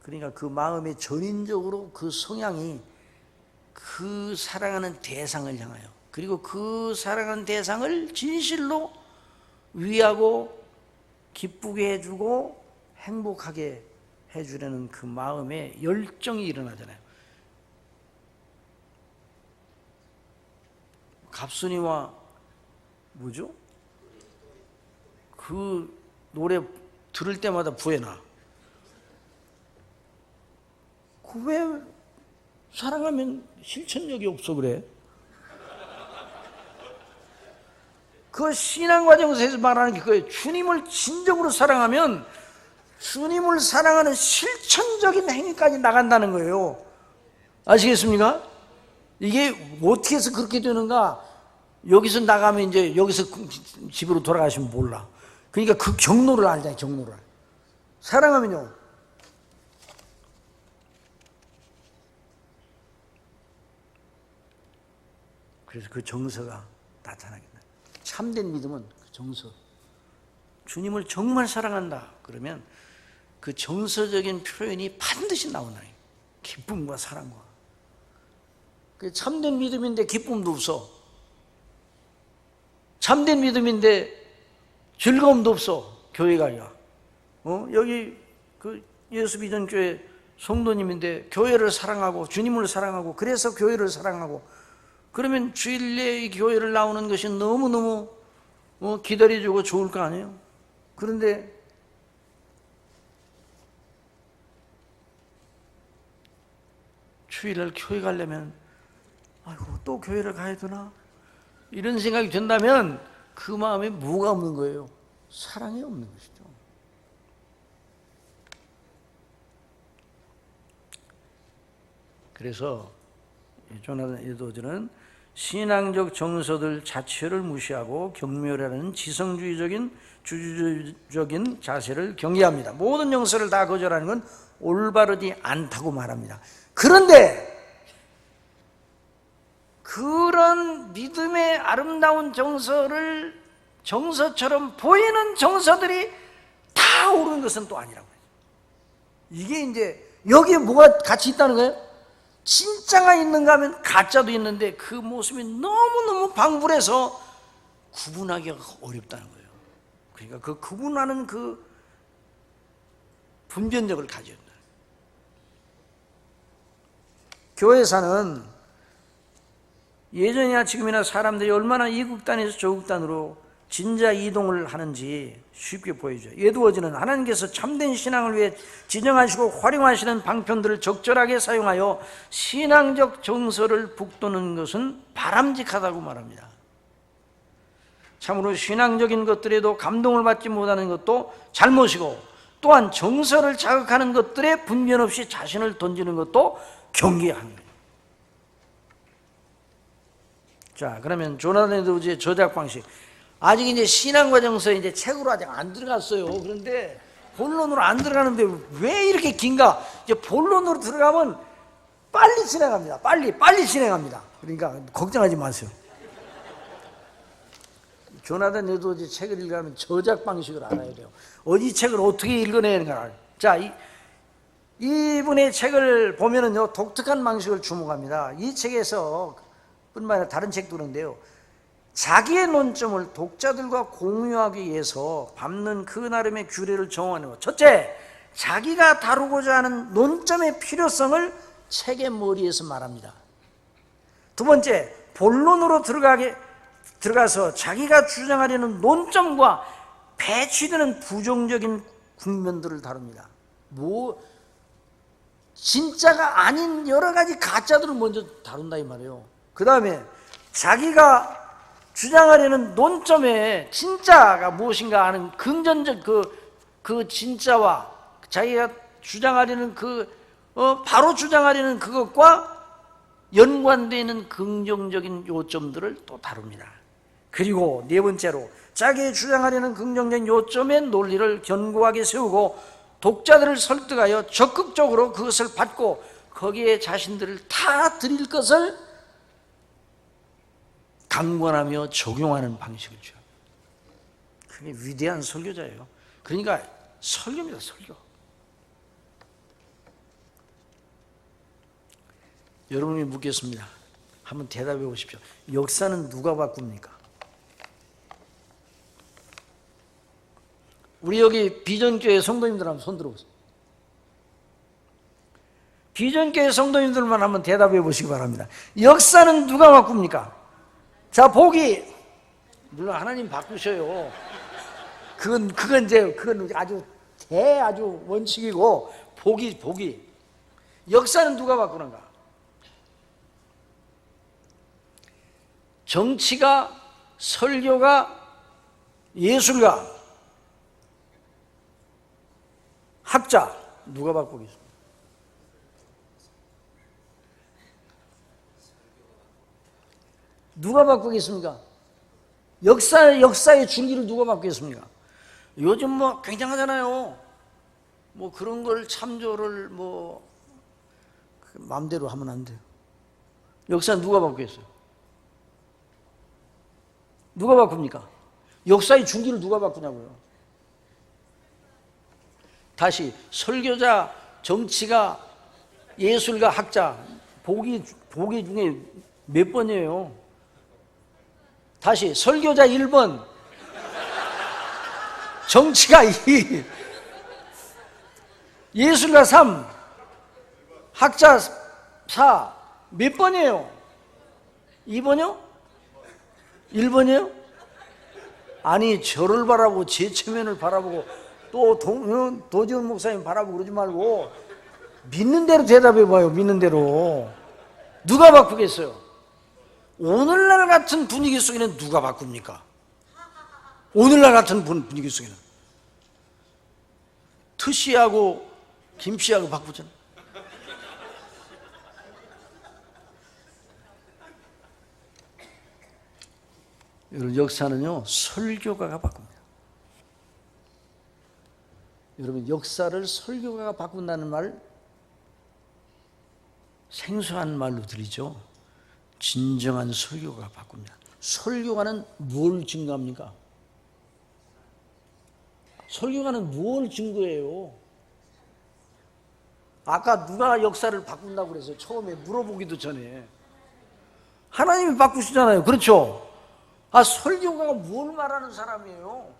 그러니까 그 마음의 전인적으로 그 성향이 그 사랑하는 대상을 향하여, 그리고 그 사랑하는 대상을 진실로 위하고 기쁘게 해주고 행복하게 해주려는 그 마음에 열정이 일어나잖아요. 갑순이와 뭐죠? 그 노래 들을 때마다 부해나. 그 왜 사랑하면 실천력이 없어 그래? 그 신앙과정에서 말하는 게 그거예요. 주님을 진정으로 사랑하면 주님을 사랑하는 실천적인 행위까지 나간다는 거예요. 아시겠습니까? 이게 어떻게 해서 그렇게 되는가? 여기서 나가면 이제 여기서 집으로 돌아가시면 몰라. 그러니까 그 경로를 알잖아요. 경로를. 사랑하면요. 그래서 그 정서가 나타나겠다. 참된 믿음은 그 정서. 주님을 정말 사랑한다 그러면 그 정서적인 표현이 반드시 나온다. 기쁨과 사랑과. 그 참된 믿음인데 기쁨도 없어. 참된 믿음인데 즐거움도 없어. 교회 가야. 여기 그 예수비전교회 성도님인데 교회를 사랑하고 주님을 사랑하고 그래서 교회를 사랑하고 그러면 주일에 이 교회를 나오는 것이 너무너무 기다려주고 좋을 거 아니에요? 그런데 주일날 교회 가려면 아이고 또 교회를 가야 되나? 이런 생각이 든다면 그 마음에 뭐가 없는 거예요? 사랑이 없는 것이죠. 그래서 조나단 에드워즈는 신앙적 정서들 자체를 무시하고 경멸하는 지성주의적인 주주적인 자세를 경계합니다. 모든 정서를 다 거절하는 건 올바르지 않다고 말합니다. 그런데 그런 믿음의 아름다운 정서를 정서처럼 보이는 정서들이 다 옳은 것은 또 아니라고 해요. 이게 이제 여기에 뭐가 같이 있다는 거예요? 진짜가 있는가 하면 가짜도 있는데 그 모습이 너무너무 방불해서 구분하기가 어렵다는 거예요. 그러니까 그 구분하는 그 분별력을 가져야 된다. 교회사는 예전이나 지금이나 사람들이 얼마나 이 극단에서 저 극단으로 진자 이동을 하는지 쉽게 보여줘요. 에드워즈는 하나님께서 참된 신앙을 위해 지정하시고 활용하시는 방편들을 적절하게 사용하여 신앙적 정서를 북돋는 것은 바람직하다고 말합니다. 참으로 신앙적인 것들에도 감동을 받지 못하는 것도 잘못이고 또한 정서를 자극하는 것들에 분별 없이 자신을 던지는 것도 경계하는 거예요. 자, 그러면 조나단 에드워즈의 저작 방식. 아직 이제 신앙과 정서 이제 책으로 아직 안 들어갔어요. 그런데 본론으로 안 들어가는데 왜 이렇게 긴가? 이제 본론으로 들어가면 빨리 진행합니다. 빨리 진행합니다. 그러니까 걱정하지 마세요. 조나단 에드워즈 책을 읽으면 저작 방식을 알아야 돼요. 어디 책을 어떻게 읽어내야 되는가. 자, 이분의 책을 보면은요, 독특한 방식을 주목합니다. 이 책에서 뿐만 아니라 다른 책도 그런데요. 자기의 논점을 독자들과 공유하기 위해서 밟는 그 나름의 규례를 정하는 것. 첫째, 자기가 다루고자 하는 논점의 필요성을 책의 머리에서 말합니다. 두 번째, 본론으로 들어가서 자기가 주장하려는 논점과 배치되는 부정적인 국면들을 다룹니다. 진짜가 아닌 여러 가지 가짜들을 먼저 다룬다 이 말이에요. 그 다음에 자기가 주장하려는 논점에 진짜가 무엇인가 하는 긍정적 그 진짜와 자기가 주장하려는 바로 주장하려는 그것과 연관되는 긍정적인 요점들을 또 다룹니다. 그리고 네 번째로 자기의 주장하려는 긍정적인 요점의 논리를 견고하게 세우고 독자들을 설득하여 적극적으로 그것을 받고 거기에 자신들을 다 드릴 것을 강권하며 적용하는 방식을 줘요. 그게 위대한 설교자예요. 그러니까 설교입니다. 설교. 여러분이 묻겠습니다. 한번 대답해 보십시오. 역사는 누가 바꿉니까? 우리 여기 비전교회 성도님들 한번 손 들어보세요. 비전교회 성도님들만 한번 대답해 보시기 바랍니다. 역사는 누가 바꿉니까? 자, 보기. 물론 하나님 바꾸셔요. 그건 아주 아주 원칙이고, 보기. 역사는 누가 바꾸는가? 정치가, 설교가, 예술가, 학자, 누가 바꾸겠습니까? 누가 바꾸겠습니까? 역사의 줄기를 누가 바꾸겠습니까? 요즘 뭐 굉장하잖아요. 뭐 그런 걸 참조를 마음대로 하면 안 돼요. 역사는 누가 바꾸겠어요? 누가 바꿉니까? 역사의 줄기를 누가 바꾸냐고요? 다시, 설교자, 정치가, 예술가, 학자, 보기 중에 몇 번이에요? 다시, 설교자 1번, 정치가 2, 예술가 3, 학자 4, 몇 번이에요? 2번이요? 1번이에요? 아니, 저를 바라보고 제 체면을 바라보고 또 도지훈 목사님 바라보고 그러지 말고 믿는 대로 대답해 봐요. 믿는 대로. 누가 바꾸겠어요? 오늘날 같은 분위기 속에는 누가 바꿉니까? 오늘날 같은 분위기 속에는 트씨하고 김씨하고 바꾸잖아요. 여러분, 역사는요 설교가가 바꿉니다. 여러분, 역사를 설교가가 바꾼다는 말 생소한 말로 들리죠. 진정한 설교가가 바꿉니다. 설교가는 뭘 증거합니까? 설교가는 뭘 증거해요? 아까 누가 역사를 바꾼다고 그래서 처음에 물어보기도 전에 하나님이 바꾸시잖아요. 그렇죠? 설교가가 뭘 말하는 사람이에요?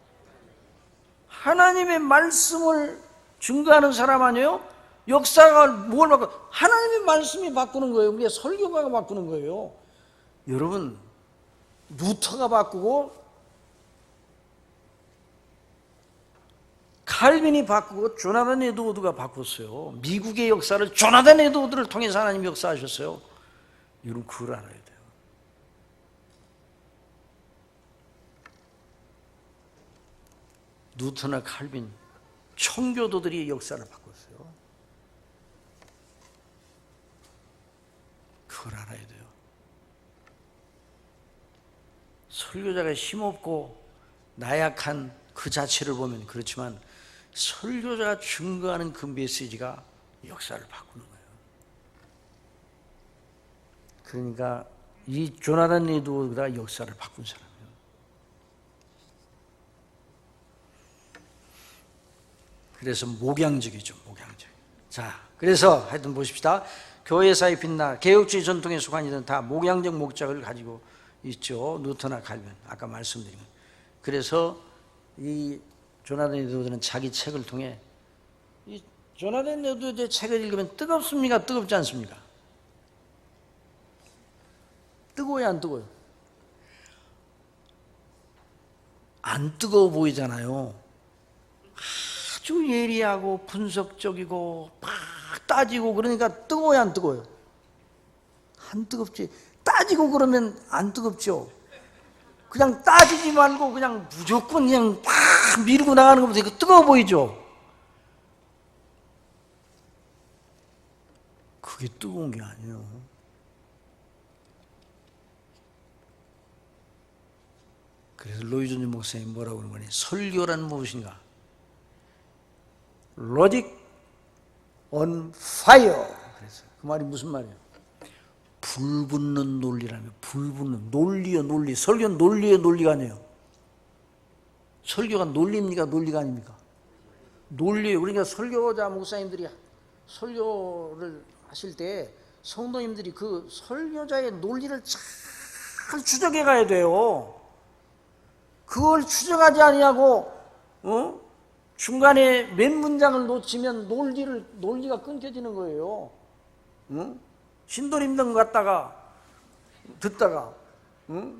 하나님의 말씀을 증거하는 사람 아니에요? 역사가 뭘 바꿔? 하나님의 말씀이 바꾸는 거예요. 그게 설교가가 바꾸는 거예요. 여러분, 루터가 바꾸고 칼빈이 바꾸고 조나단 에드워드가 바꿨어요. 미국의 역사를 조나단 에드워드를 통해서 하나님이 역사하셨어요. 여러분, 그걸 알아야 돼요. 루터나 칼빈, 청교도들이 역사를 바꿨어요. 그걸 알아야 돼요. 설교자가 힘없고 나약한 그 자체를 보면 그렇지만 설교자가 증거하는 그 메시지가 역사를 바꾸는 거예요. 그러니까 이 조나단 에드워드가 역사를 바꾼 사람이에요. 그래서 목양적이죠, 목양적. 자, 그래서 하여튼 보십시다. 교회사의 빛나, 개혁주의 전통의 수관이든 다 목양적 목적을 가지고 있죠. 루터나 칼빈, 아까 말씀드린 것. 그래서 이 조나단 에드워드는 자기 책을 통해, 이 조나단 에드워드의 책을 읽으면 뜨겁습니까? 뜨겁지 않습니까? 뜨거워요, 안 뜨거워요? 안 뜨거워 보이잖아요. 아주 예리하고 분석적이고 막 따지고 그러니까 뜨거워요, 안 뜨거워요? 안 뜨겁지. 따지고 그러면 안 뜨겁죠. 그냥 따지지 말고 그냥 무조건 그냥 막 밀고 나가는 것보다 뜨거워 보이죠. 그게 뜨거운 게 아니에요. 그래서 로이 존슨 목사님 뭐라고 그러는 거니? 설교란 무엇인가? 로직 on fire. 그래서 그 말이 무슨 말이에요? 불붙는 논리라며. 불붙는 논리요, 논리. 설교는 논리요, 논리가 아니에요. 설교가 논리입니까, 논리가 아닙니까? 논리예요. 그러니까 설교자 목사님들이 설교를 하실 때 성도님들이 그 설교자의 논리를 잘 추적해 가야 돼요. 그걸 추적하지 아니하고 중간에 몇 문장을 놓치면 논리가 끊겨지는 거예요. 응? 신도림당 갔다가 듣다가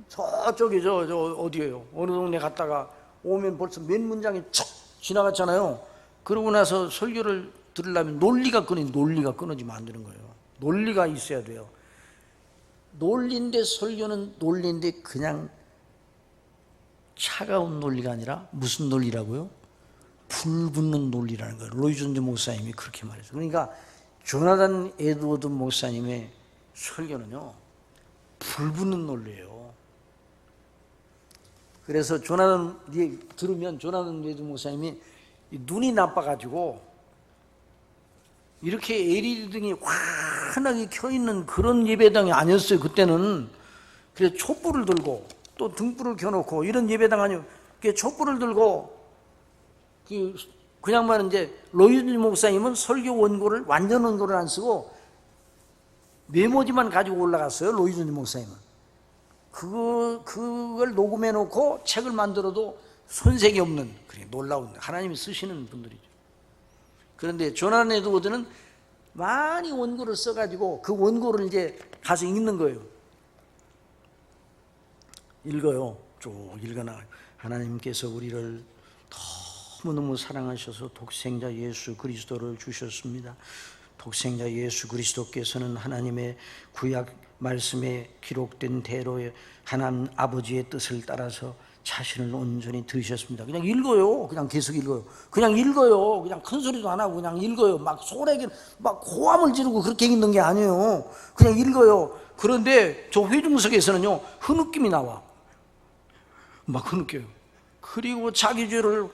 저쪽에 저 어디예요? 어느 동네 갔다가 오면 벌써 몇 문장이 척 지나갔잖아요. 그러고 나서 설교를 들으려면 논리가 끊어지면 안 되는 거예요. 논리가 있어야 돼요. 논리인데 설교는 논리인데 그냥 차가운 논리가 아니라 무슨 논리라고요? 불 붙는 논리라는 거예요. 로이 존즈 목사님이 그렇게 말했어요. 그러니까 조나단 에드워드 목사님의 설교는요, 불 붙는 논리예요. 그래서 들으면 조나단 에드워드 목사님이 눈이 나빠가지고 이렇게 LED 등이 환하게 켜있는 그런 예배당이 아니었어요. 그때는. 그래서 촛불을 들고 또 등불을 켜놓고 이런 예배당 아니고 촛불을 들고 그냥 말은 이제 로이드 목사님은 설교 원고를 완전 원고를 안 쓰고 메모지만 가지고 올라갔어요. 로이드 목사님은 그걸 녹음해 놓고 책을 만들어도 손색이 없는, 그게 놀라운 하나님이 쓰시는 분들이죠. 그런데 조나단 에드워드는 많이 원고를 써가지고 그 원고를 이제 가서 읽는 거예요. 읽어요. 쭉 읽어나. 하나님께서 우리를 너무너무 사랑하셔서 독생자 예수 그리스도를 주셨습니다. 독생자 예수 그리스도께서는 하나님의 구약 말씀에 기록된 대로의 하나님 아버지의 뜻을 따라서 자신을 온전히 들으셨습니다. 그냥 읽어요. 그냥 계속 읽어요. 그냥 읽어요. 그냥 큰 소리도 안 하고 그냥 읽어요. 막 소리를 막 고함을 지르고 그렇게 읽는 게 아니에요. 그냥 읽어요. 그런데 저 회중석에서는요, 흐느낌이 나와. 막 흐느껴요. 그리고 자기 죄를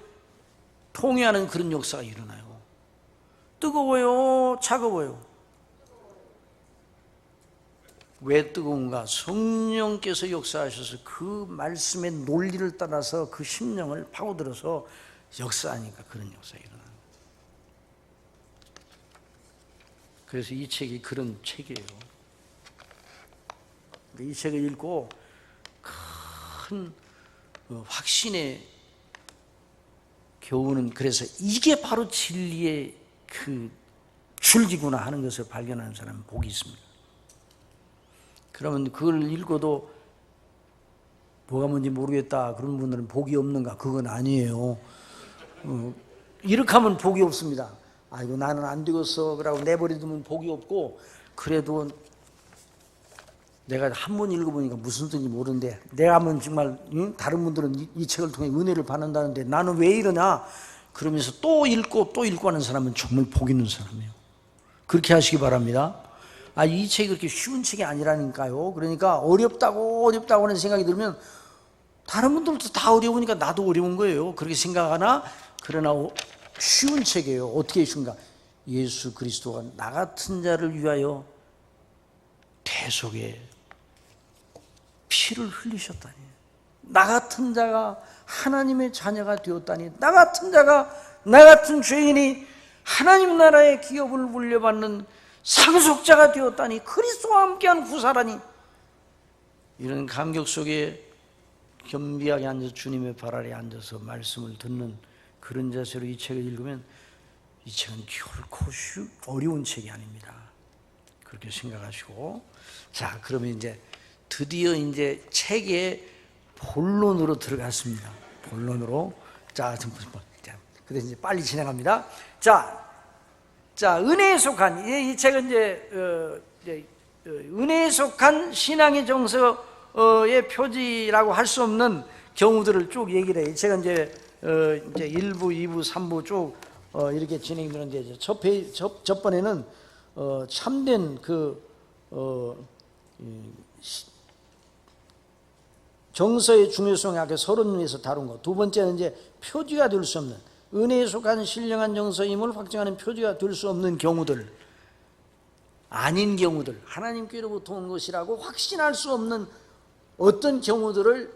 통회하는 그런 역사가 일어나요. 뜨거워요? 차가워요? 왜 뜨거운가? 성령께서 역사하셔서 그 말씀의 논리를 따라서 그 심령을 파고들어서 역사하니까 그런 역사가 일어나는 거예요. 그래서 이 책이 그런 책이에요. 이 책을 읽고 큰 확신의 교훈은, 그래서 이게 바로 진리의 그 줄기구나 하는 것을 발견하는 사람은 복이 있습니다. 그러면 그걸 읽어도 뭐가 뭔지 모르겠다 그런 분들은 복이 없는가? 그건 아니에요. 이렇게 하면 복이 없습니다. 아이고 나는 안 되겠어 그러고 내버려두면 복이 없고, 그래도 내가 한 번 읽어보니까 무슨 뜻인지 모르는데 내가 하면 정말 다른 분들은 이 책을 통해 은혜를 받는다는데 나는 왜 이러냐? 그러면서 또 읽고 또 읽고 하는 사람은 정말 복 있는 사람이에요. 그렇게 하시기 바랍니다. 이 책이 그렇게 쉬운 책이 아니라니까요. 그러니까 어렵다고 하는 생각이 들면 다른 분들도 다 어려우니까 나도 어려운 거예요. 그렇게 생각하나, 그러나 쉬운 책이에요. 어떻게 쉬운가? 예수 그리스도가 나 같은 자를 위하여 대속에 피를 흘리셨다니, 나 같은 자가 하나님의 자녀가 되었다니, 나 같은 자가, 나 같은 죄인이 하나님 나라의 기업을 물려받는 상속자가 되었다니, 그리스도와 함께한 후사라니, 이런 감격 속에 겸비하게 앉아서 주님의 발 아래에 앉아서 말씀을 듣는 그런 자세로 이 책을 읽으면 이 책은 결코 어려운 책이 아닙니다. 그렇게 생각하시고, 자, 그러면 이제 드디어 이제 책의 본론으로 들어갔습니다. 본론으로. 자, 근데 이제 빨리 진행합니다. 자, 은혜에 속한, 이 책은 이제 은혜에 속한 신앙의 정서의 표지라고 할 수 없는 경우들을 쭉 얘기를 해요. 이 책은 이제 1부, 2부, 3부 쭉 이렇게 진행되는데, 첫 번에는 참된 정서의 중요성에 앞에 서론을 위해서 다룬 것. 두 번째는 이제 표지가 될 수 없는, 은혜에 속한 신령한 정서임을 확증하는 표지가 될 수 없는 경우들, 아닌 경우들, 하나님께로부터 온 것이라고 확신할 수 없는 어떤 경우들을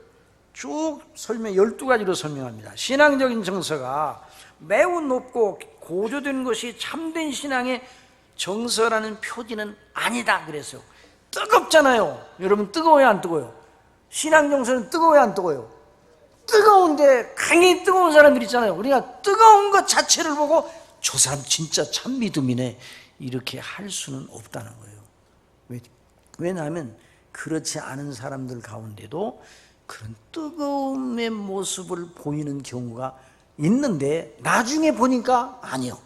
쭉 12가지로 설명합니다. 신앙적인 정서가 매우 높고 고조된 것이 참된 신앙의 정서라는 표지는 아니다 그랬어요. 뜨겁잖아요. 여러분 뜨거워요 안 뜨거워요? 신앙 정서는 뜨거워요 안 뜨거워요? 뜨거운데 강이 뜨거운 사람들 있잖아요. 우리가 뜨거운 것 자체를 보고 저 사람 진짜 참 믿음이네 이렇게 할 수는 없다는 거예요. 왜냐하면 그렇지 않은 사람들 가운데도 그런 뜨거움의 모습을 보이는 경우가 있는데 나중에 보니까 아니요,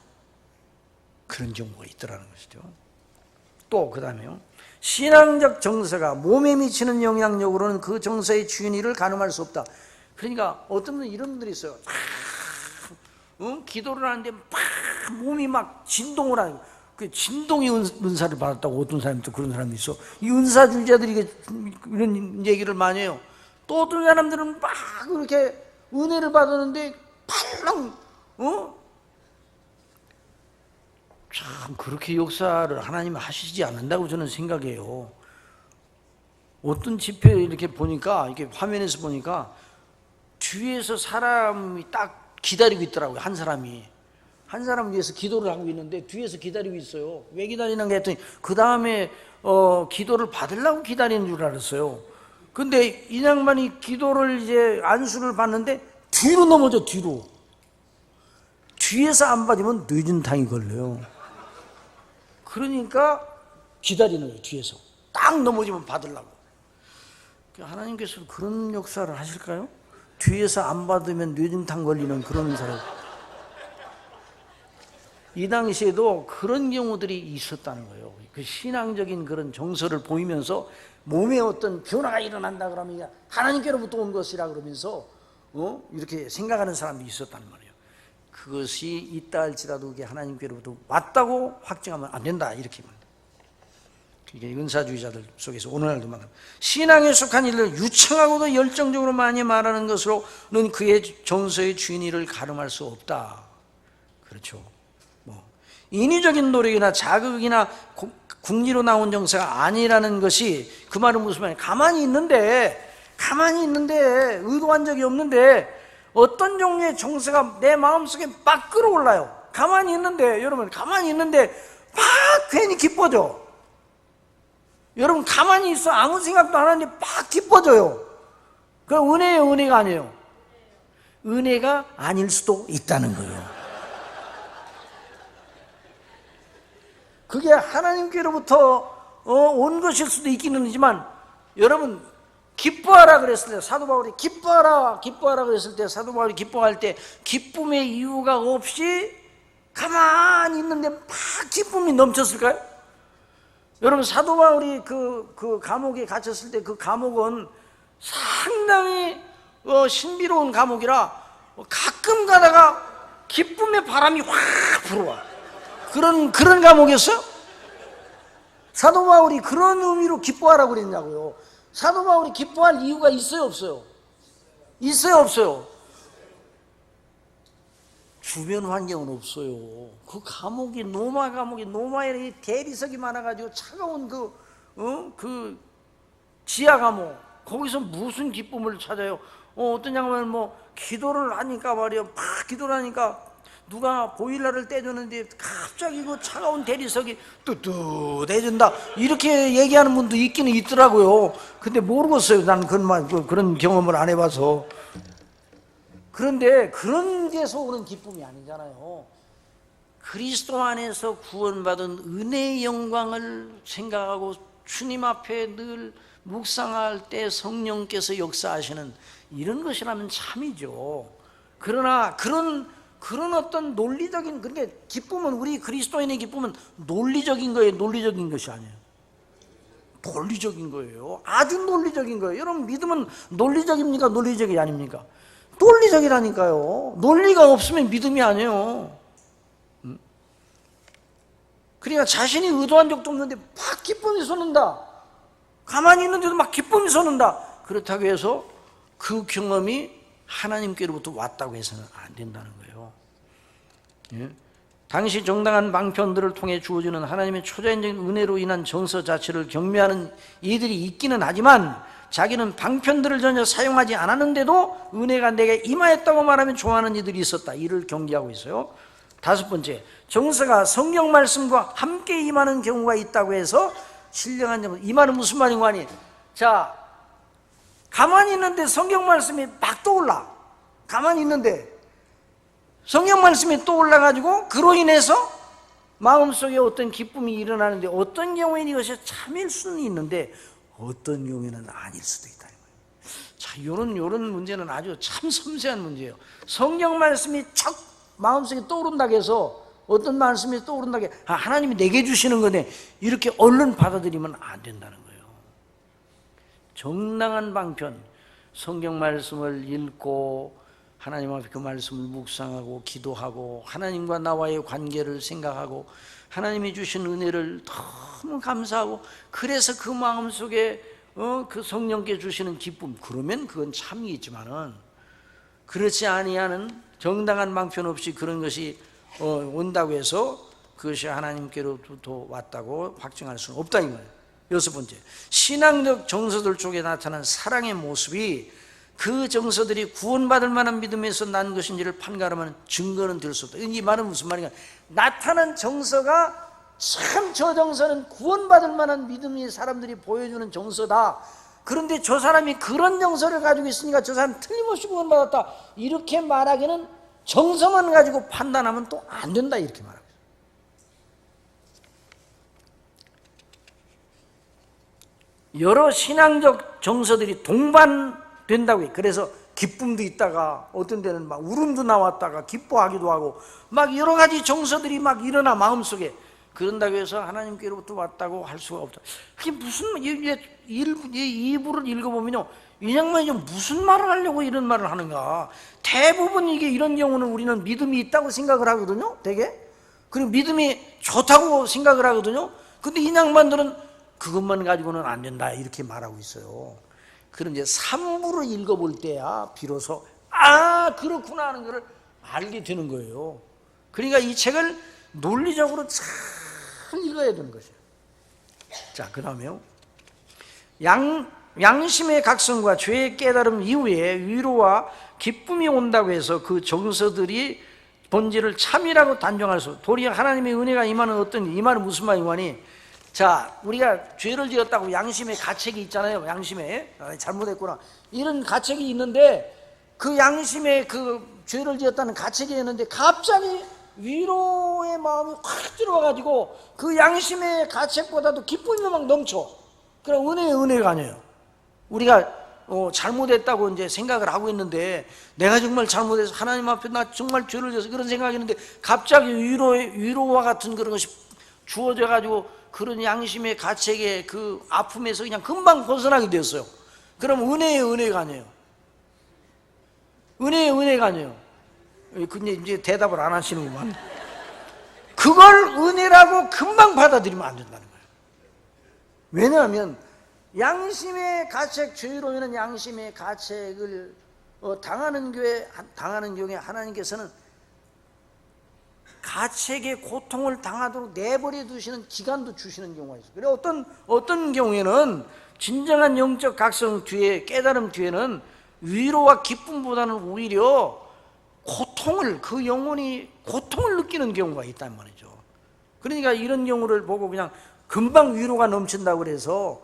그런 경우가 있더라는 것이죠. 또 그 다음에요, 신앙적 정서가 몸에 미치는 영향력으로는 그 정서의 주인이를 가늠할 수 없다. 그러니까 어떤 분은 이런 분들이 있어요. 기도를 하는데 막 몸이 막 진동을 하는, 그 진동의 은사를 받았다고 어떤 사람이 또 그런 사람이 있어. 이 은사주의자들이 이런 얘기를 많이 해요. 또 어떤 사람들은 막 그렇게 은혜를 받았는데 팔랑 참 그렇게 역사를 하나님은 하시지 않는다고 저는 생각해요. 어떤 집회 이렇게 보니까, 이렇게 화면에서 보니까 뒤에서 사람이 딱 기다리고 있더라고요. 한 사람을 위해서 기도를 하고 있는데 뒤에서 기다리고 있어요. 왜 기다리는가 했더니 그 다음에 기도를 받으려고 기다리는 줄 알았어요. 근데 이 양반이 기도를 이제 안수를 받는데 뒤로 넘어져. 뒤에서 안 받으면 늦은 탕이 걸려요. 그러니까 기다리는 거예요. 뒤에서 딱 넘어지면 받으려고. 하나님께서 그런 역사를 하실까요? 뒤에서 안 받으면 뇌진탕 걸리는 그런 사람. 이 당시에도 그런 경우들이 있었다는 거예요. 그 신앙적인 그런 정서를 보이면서 몸에 어떤 변화가 일어난다 그러면 하나님께로부터 온 것이라 그러면서 이렇게 생각하는 사람이 있었다는 말이에요. 그것이 있다 할지라도 그게 하나님께로부터 왔다고 확증하면 안 된다, 이렇게 말합니다. 이게 은사주의자들 속에서 오늘날도 말합니다. 신앙에 속한 일을 유창하고도 열정적으로 많이 말하는 것으로는 그의 정서의 주인이를 가늠할 수 없다. 그렇죠. 인위적인 노력이나 자극이나 궁리로 나온 정서가 아니라는 것이, 그 말은 무슨 말이에요? 가만히 있는데 의도한 적이 없는데 어떤 종류의 정서가 내 마음속에 막 끌어올라요. 가만히 있는데, 여러분 가만히 있는데 막 괜히 기뻐져. 여러분 가만히 있어 아무 생각도 안 하는데 막 기뻐져요. 그 은혜예요, 은혜가 아니에요? 은혜가 아닐 수도 있다는 거예요. 그게 하나님께로부터 온 것일 수도 있기는 하지만, 여러분 기뻐하라 그랬을 때, 사도 바울이 기뻐하라 그랬을 때, 사도 바울이 기뻐할 때 기쁨의 이유가 없이 가만히 있는데 막 기쁨이 넘쳤을까요? 여러분 사도 바울이 그 감옥에 갇혔을 때 그 감옥은 상당히 신비로운 감옥이라 가끔 가다가 기쁨의 바람이 확 불어와. 그런 감옥이었어요? 사도 바울이 그런 의미로 기뻐하라고 그랬냐고요. 사도 바울이 기뻐할 이유가 있어요, 없어요? 있어요, 없어요? 주변 환경은 없어요. 그 감옥이 노마에 대리석이 많아가지고 차가운 그 지하 감옥, 거기서 무슨 기쁨을 찾아요? 어떤 양반은 기도를 하니까 말이에요, 막 기도를 하니까 누가 보일러를 떼줬는데 갑자기 그 차가운 대리석이 뜨뜻해진다, 이렇게 얘기하는 분도 있기는 있더라고요. 근데 모르겠어요. 나는 그런 경험을 안 해봐서. 그런데 그런 데서 오는 기쁨이 아니잖아요. 그리스도 안에서 구원받은 은혜의 영광을 생각하고 주님 앞에 늘 묵상할 때 성령께서 역사하시는 이런 것이라면 참이죠. 그러나 그런 어떤 논리적인, 그러니까 기쁨은, 우리 그리스도인의 기쁨은 논리적인 거예요, 논리적인 것이 아니에요. 논리적인 거예요. 아주 논리적인 거예요. 여러분 믿음은 논리적입니까, 논리적이 아닙니까? 논리적이라니까요. 논리가 없으면 믿음이 아니에요. 그러니까 자신이 의도한 적도 없는데 막 기쁨이 솟는다. 가만히 있는데도 막 기쁨이 솟는다. 그렇다고 해서 그 경험이 하나님께로부터 왔다고 해서는 안 된다는 거예요. 예? 당시 정당한 방편들을 통해 주어지는 하나님의 초자연적인 은혜로 인한 정서 자체를 경배하는 이들이 있기는 하지만, 자기는 방편들을 전혀 사용하지 않았는데도 은혜가 내게 임하였다고 말하면 좋아하는 이들이 있었다. 이를 경계하고 있어요. 다섯 번째, 정서가 성경 말씀과 함께 임하는 경우가 있다고 해서 신령한 점. 이 말은 무슨 말인 거 아니에요? 자, 가만히 있는데 성경 말씀이 막 떠올라. 가만히 있는데 성경 말씀이 떠올라가지고 그로 인해서 마음속에 어떤 기쁨이 일어나는데, 어떤 경우에는 이것이 참일 수는 있는데 어떤 경우에는 아닐 수도 있다. 자, 요런 문제는 아주 참 섬세한 문제예요. 성경 말씀이 척 마음속에 떠오른다고 해서, 어떤 말씀이 떠오른다고 해서 하나님이 내게 주시는 거네, 이렇게 얼른 받아들이면 안 된다는 거예요. 정당한 방편, 성경 말씀을 읽고 하나님 앞에 그 말씀을 묵상하고 기도하고 하나님과 나와의 관계를 생각하고 하나님이 주신 은혜를 너무 감사하고, 그래서 그 마음속에 그 성령께 주시는 기쁨, 그러면 그건 참이겠지만은, 그렇지 아니하는 정당한 방편 없이 그런 것이 온다고 해서 그것이 하나님께로부터 왔다고 확증할 수는 없다, 이 말이에요. 여섯 번째, 신앙적 정서들 쪽에 나타난 사랑의 모습이 그 정서들이 구원받을 만한 믿음에서 난 것인지를 판가름하는 증거는 될 수 없다. 이 말은 무슨 말인가? 나타난 정서가 참 저 정서는 구원받을 만한 믿음이 사람들이 보여주는 정서다. 그런데 저 사람이 그런 정서를 가지고 있으니까 저 사람 틀림없이 구원받았다, 이렇게 말하기는, 정서만 가지고 판단하면 또 안 된다, 이렇게 말합니다. 여러 신앙적 정서들이 동반된다고 해요. 그래서 기쁨도 있다가 어떤 데는 막 울음도 나왔다가 기뻐하기도 하고, 막 여러 가지 정서들이 막 일어나 마음속에. 그런다고 해서 하나님께로부터 왔다고 할 수가 없다. 그게 무슨, 이 부를 읽어보면요, 이 양반이 무슨 말을 하려고 이런 말을 하는가. 대부분 이게 이런 경우는 우리는 믿음이 있다고 생각을 하거든요, 되게. 그리고 믿음이 좋다고 생각을 하거든요. 근데 이 양반들은 그것만 가지고는 안 된다, 이렇게 말하고 있어요. 그럼 이제 3부를 읽어볼 때야 비로소 그렇구나 하는 것을 알게 되는 거예요. 그러니까 이 책을 논리적으로 잘 읽어야 되는 것이에요. 자, 그 다음에요, 양심의 각성과 죄의 깨달음 이후에 위로와 기쁨이 온다고 해서 그 정서들이 본질을 참이라고 단정할 수, 도리어 하나님의 은혜가 임하는 이 말은 무슨 말이니? 자, 우리가 죄를 지었다고 양심의 가책이 있잖아요. 양심에 잘못했구나, 이런 가책이 있는데, 그 양심에 그 죄를 지었다는 가책이 있는데 갑자기 위로의 마음이 확 들어와가지고 그 양심의 가책보다도 기쁨이 막 넘쳐. 그럼 은혜의 은혜가 아니에요. 우리가 잘못했다고 이제 생각을 하고 있는데, 내가 정말 잘못해서 하나님 앞에 나 정말 죄를 지어서 그런 생각이 있는데, 갑자기 위로와 같은 그런 것이 주어져 가지고 그런 양심의 가책의 그 아픔에서 그냥 금방 벗어나게 되었어요. 그럼 은혜의 은혜가 아니에요. 은혜의 은혜가 아니에요. 근데 이제 대답을 안 하시는구만. 그걸 은혜라고 금방 받아들이면 안 된다는 거예요. 왜냐하면 양심의 가책, 죄로 인한 양심의 가책을 당하는 경우에 하나님께서는 가책의 고통을 당하도록 내버려 두시는 기간도 주시는 경우가 있어요. 그래 어떤 경우에는 진정한 영적 각성 뒤에, 깨달음 뒤에는 위로와 기쁨보다는 오히려 그 영혼이 고통을 느끼는 경우가 있단 말이죠. 그러니까 이런 경우를 보고 그냥 금방 위로가 넘친다고 그래서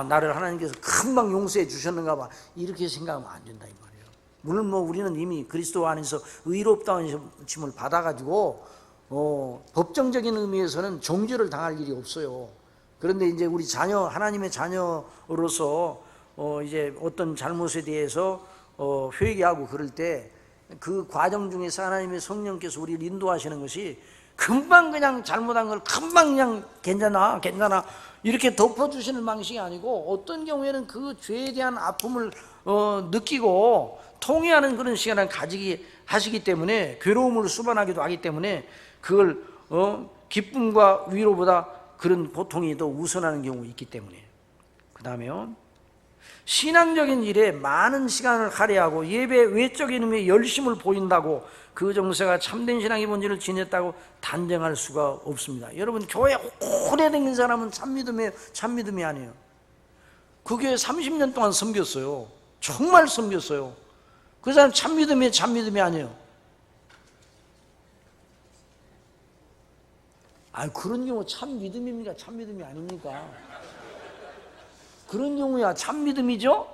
나를 하나님께서 금방 용서해 주셨는가 봐, 이렇게 생각하면 안 된다, 이 말이에요. 물론 우리는 이미 그리스도 안에서 의롭다는 짐을 받아가지고 법정적인 의미에서는 정죄를 당할 일이 없어요. 그런데 이제 우리 하나님의 자녀로서 이제 어떤 잘못에 대해서 회개하고 그럴 때 그 과정 중에서 하나님의 성령께서 우리를 인도하시는 것이 금방 그냥 잘못한 걸 금방 그냥 괜찮아 이렇게 덮어주시는 방식이 아니고, 어떤 경우에는 그 죄에 대한 아픔을 느끼고 통회하는 그런 시간을 하시기 때문에, 괴로움을 수반하기도 하기 때문에 그걸 기쁨과 위로보다 그런 고통이 더 우선하는 경우가 있기 때문에. 그 다음에요, 신앙적인 일에 많은 시간을 할애하고 예배 외적인 의미에 열심을 보인다고 그 정서가 참된 신앙의 본질을 지녔다고 단정할 수가 없습니다. 여러분, 교회 오래 다닌 사람은 참믿음이 아니에요. 그 교회 30년 동안 섬겼어요. 정말 섬겼어요. 그 사람 참믿음이 아니에요. 그런 경우 참믿음입니까? 참믿음이 아닙니까? 그런 경우야 참믿음이죠?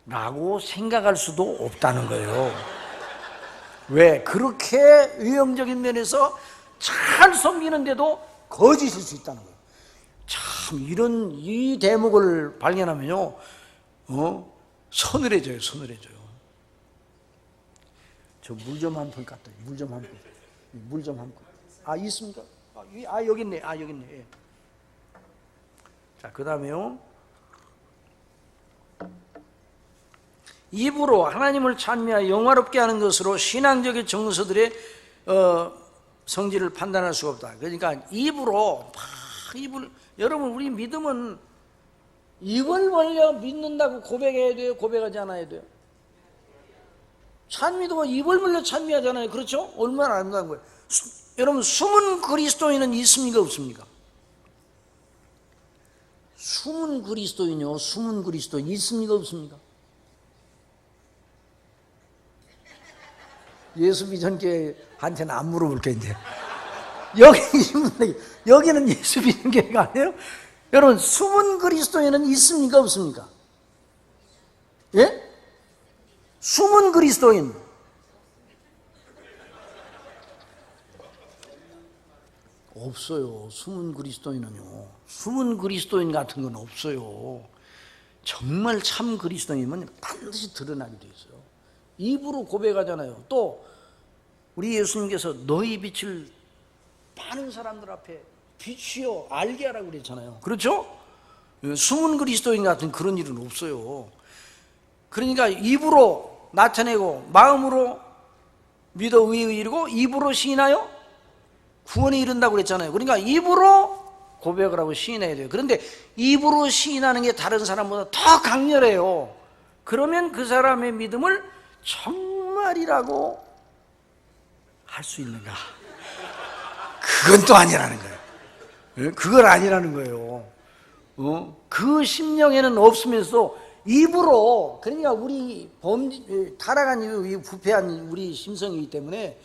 라고 생각할 수도 없다는 거예요. 왜? 그렇게 외형적인 면에서 잘 섬기는데도 거짓일 수 있다는 거예요. 참 이런 이 대목을 발견하면요, 서늘해져요. 서늘해져요. 저 물 좀 한 푼 갖다. 물 좀 한 푼. 물 좀 한 푼. 아, 있습니까? 여기 있네. 여기 있네. 예. 자, 그 다음에요. 입으로 하나님을 찬미하여 영화롭게 하는 것으로 신앙적인 정서들의 성질을 판단할 수가 없다. 그러니까 입으로 여러분, 우리 믿음은 입을 벌려 믿는다고 고백해야 돼요? 고백하지 않아야 돼요? 찬미도 입을 벌려 찬미하잖아요. 그렇죠? 얼마나 아름다운 거예요. 여러분, 숨은 그리스도인은 있습니까? 없습니까? 숨은 그리스도인요, 숨은 그리스도인 있습니까? 없습니까? 예수 믿은교회한테는 안 물어볼게 이제. 여기는 예수 믿은교회가 아니에요? 여러분, 숨은 그리스도인은 있습니까? 없습니까? 예? 숨은 그리스도인. 없어요. 숨은 그리스도인은요. 숨은 그리스도인 같은 건 없어요. 정말 참 그리스도인은 반드시 드러나게 돼 있어요. 입으로 고백하잖아요. 또 우리 예수님께서 너희 빛을 많은 사람들 앞에 빛이요 알게 하라고 그랬잖아요. 그렇죠? 숨은 그리스도인 같은 그런 일은 없어요. 그러니까 입으로 나타내고 마음으로 믿어 의에 이르고 입으로 시인하여 구원에 이른다고 그랬잖아요. 그러니까 입으로 고백을 하고 시인해야 돼요. 그런데 입으로 시인하는 게 다른 사람보다 더 강렬해요. 그러면 그 사람의 믿음을 정말이라고 할 수 있는가? 그건 또 아니라는 거예요. 그걸 아니라는 거예요. 그 심령에는 없으면서 입으로, 그러니까 우리 타락한 이유, 부패한 우리 심성이기 때문에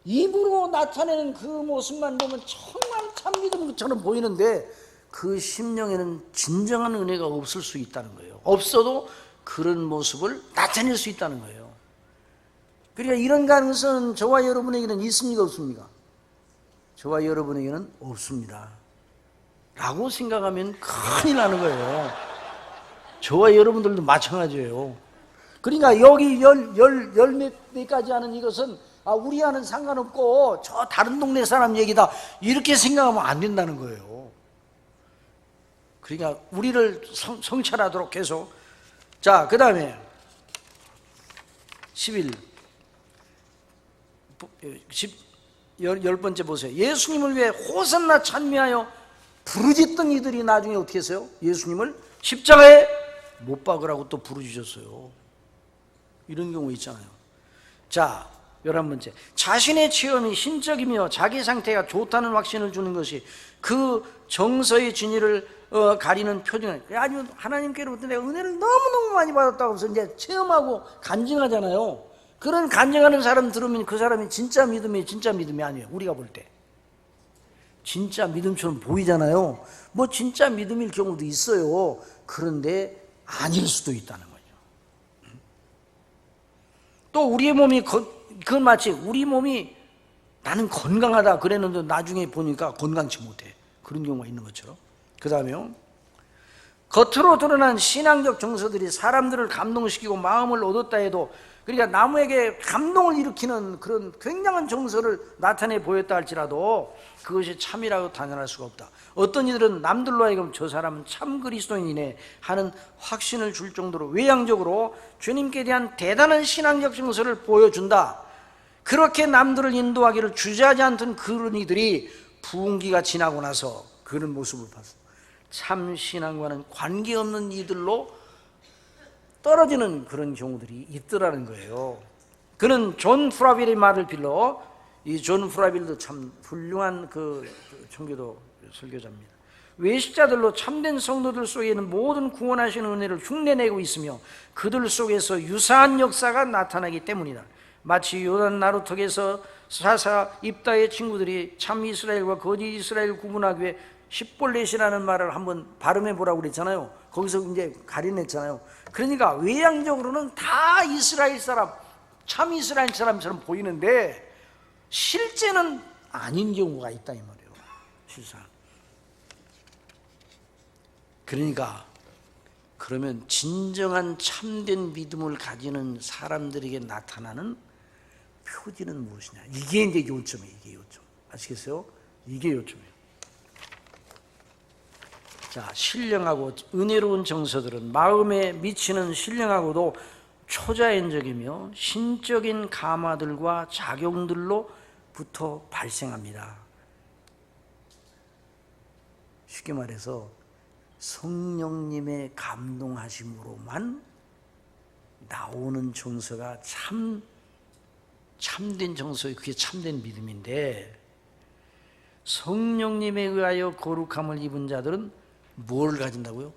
입으로 나타내는 그 모습만 보면 정말 참 믿음처럼 보이는데 그 심령에는 진정한 은혜가 없을 수 있다는 거예요. 없어도 그런 모습을 나타낼 수 있다는 거예요. 그러니까 이런 가능성은 저와 여러분에게는 있습니까? 없습니까? 저와 여러분에게는 없습니다 라고 생각하면 큰일 나는 거예요. 저와 여러분들도 마찬가지예요. 그러니까 여기 열 몇 가지 하는 이것은 우리와는 상관없고 저 다른 동네 사람 얘기다 이렇게 생각하면 안 된다는 거예요. 그러니까 우리를 성찰하도록 해서, 자, 그 다음에 10번째 보세요. 예수님을 위해 호산나 찬미하여 부르짖던 이들이 나중에 어떻게 했어요? 예수님을 십자가에 못 박으라고 또 부르짖었어요. 이런 경우 있잖아요. 자, 11번째, 자신의 체험이 신적이며 자기 상태가 좋다는 확신을 주는 것이 그 정서의 진위를 가리는 표징을, 아주 하나님께로부터 내가 은혜를 너무너무 많이 받았다고 해서 이제 체험하고 간증하잖아요. 그런 간증하는 사람 들으면 그 사람이 진짜 믿음이 아니에요. 우리가 볼 때 진짜 믿음처럼 보이잖아요. 뭐 진짜 믿음일 경우도 있어요. 그런데 아닐 수도 있다는 거죠. 또 우리의 몸이 그건 마치 우리 몸이 나는 건강하다 그랬는데 나중에 보니까 건강치 못해. 그런 경우가 있는 것처럼. 그 다음에요, 겉으로 드러난 신앙적 정서들이 사람들을 감동시키고 마음을 얻었다 해도, 그러니까 나무에게 감동을 일으키는 그런 굉장한 정서를 나타내 보였다 할지라도 그것이 참이라고 단언할 수가 없다. 어떤 이들은 남들로 하여금 저 사람은 참 그리스도인이네 하는 확신을 줄 정도로 외향적으로 주님께 대한 대단한 신앙적 정서를 보여준다. 그렇게 남들을 인도하기를 주저하지 않던 그런 이들이 부흥기가 지나고 나서 그런 모습을 봤어. 참 신앙과는 관계없는 이들로 떨어지는 그런 경우들이 있더라는 거예요. 그는 존 프라빌의 말을 빌러, 이 존 프라빌도 참 훌륭한 그 청교도 설교자입니다. 외식자들로 참된 성도들 속에는 모든 구원하시는 은혜를 흉내내고 있으며 그들 속에서 유사한 역사가 나타나기 때문이다. 마치 요단 나루턱에서 사사 입다의 친구들이 참 이스라엘과 거짓 이스라엘을 구분하기 위해 십볼렛이라는 말을 한번 발음해 보라고 그랬잖아요. 거기서 이제 가려냈잖아요. 그러니까 외향적으로는 다 이스라엘 사람, 참 이스라엘 사람처럼 보이는데 실제는 아닌 경우가 있다 이 말이에요. 실상. 그러니까 그러면 진정한 참된 믿음을 가지는 사람들에게 나타나는 표지는 무엇이냐? 이게 이제 요점이에요. 이게 요점. 아시겠어요? 이게 요점이에요. 자, 신령하고 은혜로운 정서들은 마음에 미치는 신령하고도 초자연적이며 신적인 감화들과 작용들로부터 발생합니다. 쉽게 말해서 성령님의 감동하심으로만 나오는 정서가 참된 정서예요. 그게 참된 믿음인데, 성령님에 의하여 거룩함을 입은 자들은 뭘 가진다고요?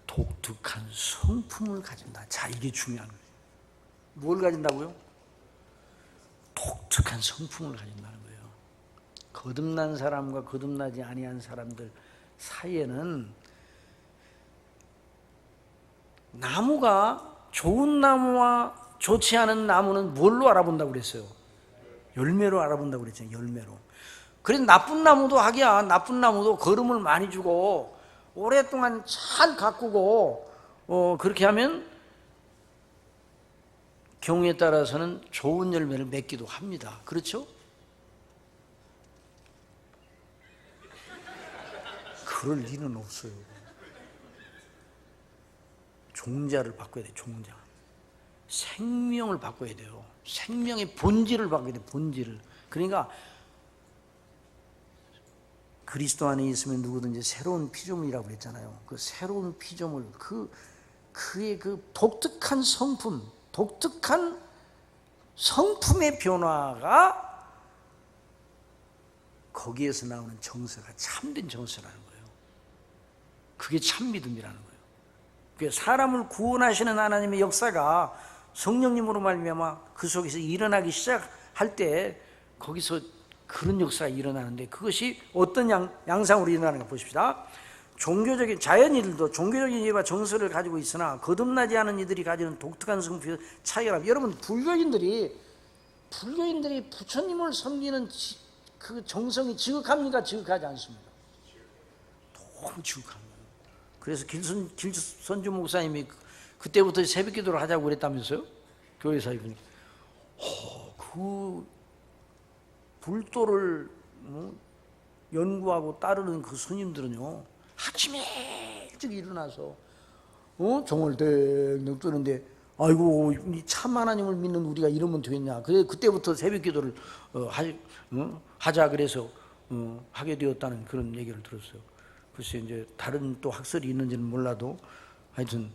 독특한 성품을 가진다. 자, 이게 중요한 거예요. 뭘 가진다고요? 독특한 성품을 가진다는 거예요. 거듭난 사람과 거듭나지 아니한 사람들 사이에는 나무가 좋은 나무와 좋지 않은 나무는 뭘로 알아본다고 그랬어요? 열매로 알아본다고 그랬잖아요. 열매로. 그래서 나쁜 나무도 하기야, 나쁜 나무도 거름을 많이 주고 오랫동안 잘 가꾸고 그렇게 하면 경우에 따라서는 좋은 열매를 맺기도 합니다. 그렇죠? 그럴 일은 없어요. 종자를 바꿔야 돼요. 종자. 생명을 바꿔야 돼요. 생명의 본질을 바꿔야 돼요. 본질을. 그러니까 그리스도 안에 있으면 누구든지 새로운 피조물이라고 그랬잖아요. 그 새로운 피조물, 그의 그 독특한 성품, 독특한 성품의 변화가 거기에서 나오는 정서가 참된 정서라는 거예요. 그게 참 믿음이라는 거예요. 그 사람을 구원하시는 하나님의 역사가 성령님으로 말미암아 그 속에서 일어나기 시작할 때 거기서 그런 역사가 일어나는데, 그것이 어떤 양상으로 일어나는가 보십시다. 종교적인 자연인들도 종교적인 이해와 정서를 가지고 있으나 거듭나지 않은 이들이 가지는 독특한 성품의 차이가 납니다. 여러분, 불교인들이 부처님을 섬기는 그 정성이 지극합니까? 지극하지 않습니다. 너무 지극한 거예요. 그래서 길선주 목사님이 그때부터 새벽 기도를 하자고 그랬다면서요? 교회에서 이분이. 그 불도를 연구하고 따르는 그 스님들은요, 아침에 일찍 일어나서 종을 댕댕 뜨는데, 아이고 참 하나님을 믿는 우리가 이러면 되겠냐. 그때부터 새벽 기도를 하자 그래서 하게 되었다는 그런 얘기를 들었어요. 글쎄 이제 다른 또 학설이 있는지는 몰라도 하여튼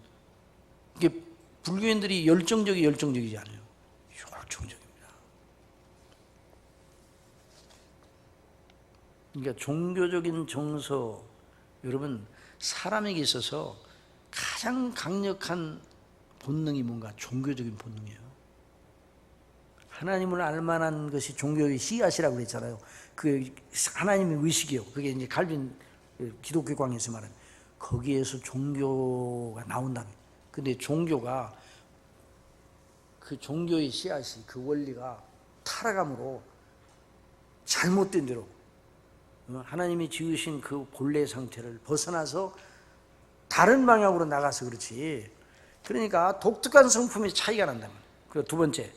이게 불교인들이 열정적이지 않아요. 열정적입니다. 그러니까 종교적인 정서, 여러분, 사람에게 있어서 가장 강력한 본능이 뭔가? 종교적인 본능이에요. 하나님을 알만한 것이 종교의 씨앗이라고 그랬잖아요. 그 하나님의 의식이요. 그게 이제 갈빈 기독교 광에서 말하는, 거기에서 종교가 나온다는. 근데 종교가, 그 종교의 씨앗이, 그 원리가 타락함으로 잘못된 대로 하나님이 지으신 그 본래 상태를 벗어나서 다른 방향으로 나가서 그렇지. 그러니까 독특한 성품의 차이가 난다는 거예요. 그리고 두 번째,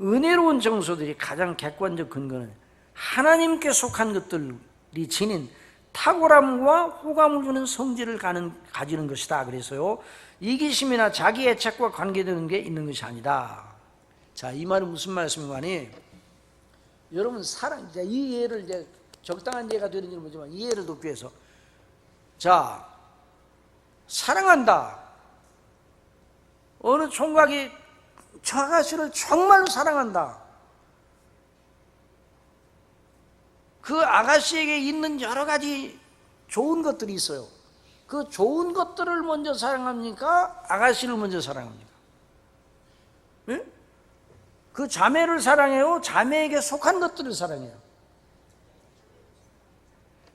은혜로운 정서들이 가장 객관적 근거는 하나님께 속한 것들이 지닌 탁월함과 호감을 주는 성질을 가지는 것이다. 그래서요, 이기심이나 자기 애착과 관계되는 게 있는 것이 아니다. 자, 이 말은 무슨 말씀인가니, 여러분 사랑, 이제 이 예를 이제 적당한 예가 되는지는 모르지만 이 예를 돕기 위해서, 자, 사랑한다. 어느 총각이 저 아가씨를 정말로 사랑한다. 그 아가씨에게 있는 여러 가지 좋은 것들이 있어요. 그 좋은 것들을 먼저 사랑합니까? 아가씨를 먼저 사랑합니까? 네? 그 자매를 사랑해요? 자매에게 속한 것들을 사랑해요?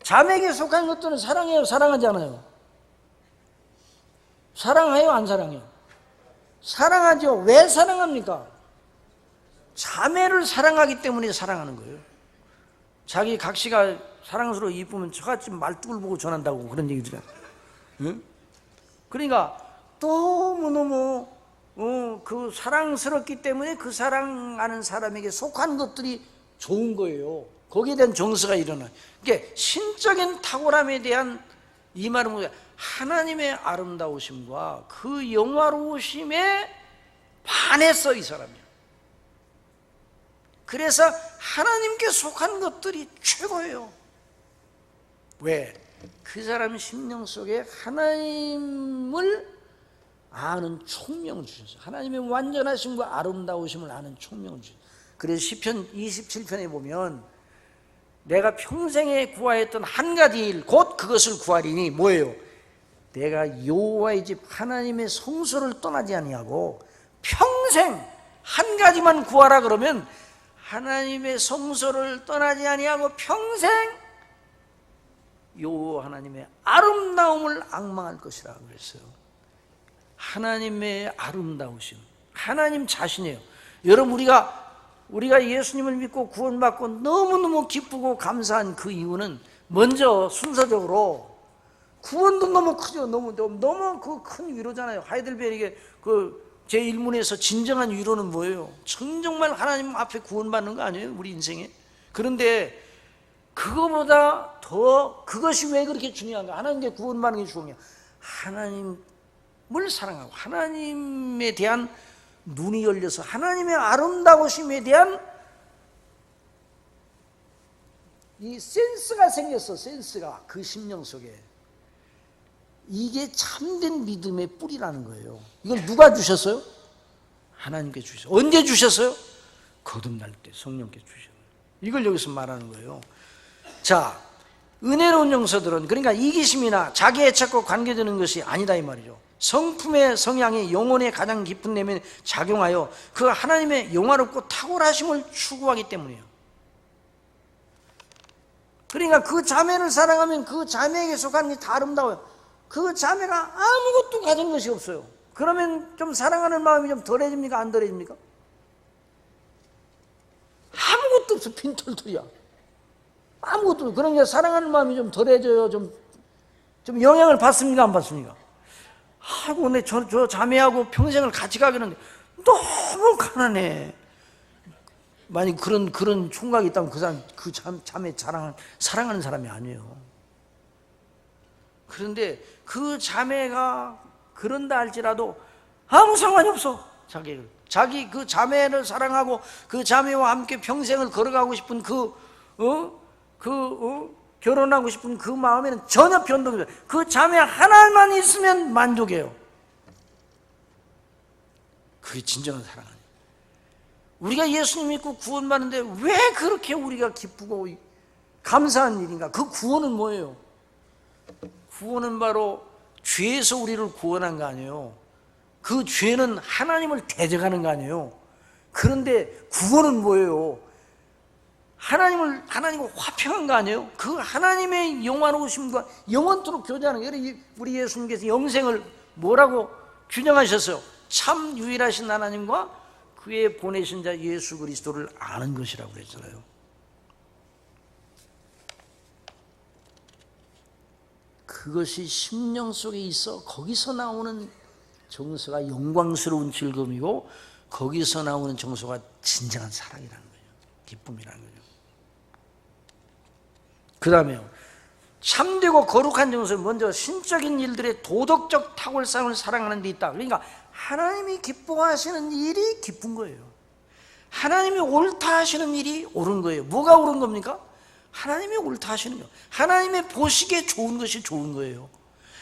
자매에게 속한 것들은 사랑해요, 사랑하지 않아요? 사랑해요, 안 사랑해요? 사랑하죠. 왜 사랑합니까? 자매를 사랑하기 때문에 사랑하는 거예요. 자기 각시가 사랑스러워 이쁘면 저같이 말뚝을 보고 전한다고 그런 얘기잖아요. 응? 그러니까 너무너무 그 사랑스럽기 때문에 그 사랑하는 사람에게 속한 것들이 좋은 거예요. 거기에 대한 정서가 일어나요. 그러니까 신적인 탁월함에 대한 이 말은 뭐야? 하나님의 아름다우심과 그 영화로우심에 반했어 이 사람이야. 그래서 하나님께 속한 것들이 최고예요. 왜? 그 사람 심령 속에 하나님을 아는 총명을 주셨어요. 하나님의 완전하심과 아름다우심을 아는 총명을 주셨어요. 그래서 시편 27편에 보면 내가 평생에 구하였던 한 가지 일 곧 그것을 구하리니 뭐예요? 내가 여호와의 집 하나님의 성소를 떠나지 아니하고 평생 한 가지만 구하라 그러면 하나님의 성소를 떠나지 아니하고 평생 여호와 하나님의 아름다움을 앙망할 것이라 그랬어요. 하나님의 아름다우심, 하나님 자신이에요. 여러분 우리가 예수님을 믿고 구원받고 너무너무 기쁘고 감사한 그 이유는 먼저 순서적으로 구원도 너무 크죠. 너무 그 큰 위로잖아요. 하이델베르의 그 제1문에서 진정한 위로는 뭐예요? 정말 하나님 앞에 구원받는 거 아니에요? 우리 인생에. 그런데 그거보다 더 그것이 왜 그렇게 중요한가? 하나님께 구원받는 게 중요해요. 하나님을 사랑하고 하나님에 대한 눈이 열려서 하나님의 아름다우심에 대한 이 센스가 생겼어. 센스가 그 심령 속에. 이게 참된 믿음의 뿌리라는 거예요. 이걸 누가 주셨어요? 하나님께 주셨어요. 언제 주셨어요? 거듭날 때 성령께 주셨어요. 이걸 여기서 말하는 거예요. 자, 은혜로운 용서들은 그러니까 이기심이나 자기 애착과 관계되는 것이 아니다 이 말이죠. 성품의 성향이 영혼의 가장 깊은 내면에 작용하여 그 하나님의 영화롭고 탁월하심을 추구하기 때문이에요. 그러니까 그 자매를 사랑하면 그 자매에게 속한 게 다 아름다워요. 그 자매가 아무것도 가진 것이 없어요. 그러면 좀 사랑하는 마음이 좀 덜해집니까? 안 덜해집니까? 아무것도 없어. 빈털털이야. 아무것도 없어. 그러니까 사랑하는 마음이 좀 덜해져요. 좀 영향을 받습니까? 안 받습니까? 아이고, 근데 저 자매하고 평생을 같이 가겠는데 너무 가난해. 만약 그런 총각이 있다면 그 사람, 그 자매 사랑하는 사람이 아니에요. 그런데 그 자매가 그런다 할지라도 아무 상관이 없어. 자기 그 자매를 사랑하고 그 자매와 함께 평생을 걸어가고 싶은 결혼하고 싶은 그 마음에는 전혀 변동이 없어요. 그 자매 하나만 있으면 만족해요. 그게 진정한 사랑 아니에요. 우리가 예수님 믿고 구원받는데 왜 그렇게 우리가 기쁘고 감사한 일인가? 그 구원은 뭐예요? 구원은 바로 죄에서 우리를 구원한 거 아니에요. 그 죄는 하나님을 대적하는 거 아니에요. 그런데 구원은 뭐예요? 하나님과 화평한 거 아니에요? 그 하나님의 영원하심과 영원토록 교제하는 거예요. 우리 예수님께서 영생을 뭐라고 규정하셨어요? 참 유일하신 하나님과 그의 보내신 자 예수 그리스도를 아는 것이라고 그랬잖아요. 그것이 심령 속에 있어 거기서 나오는 정서가 영광스러운 즐거움이고 거기서 나오는 정서가 진정한 사랑이라는 거예요. 기쁨이라는 거죠. 그 다음에요, 참되고 거룩한 정서는 먼저 신적인 일들의 도덕적 탁월성을 사랑하는 데 있다. 그러니까 하나님이 기뻐하시는 일이 기쁜 거예요. 하나님이 옳다 하시는 일이 옳은 거예요. 뭐가 옳은 겁니까? 하나님이 옳다 하시는 거예요. 하나님의 보시기에 좋은 것이 좋은 거예요.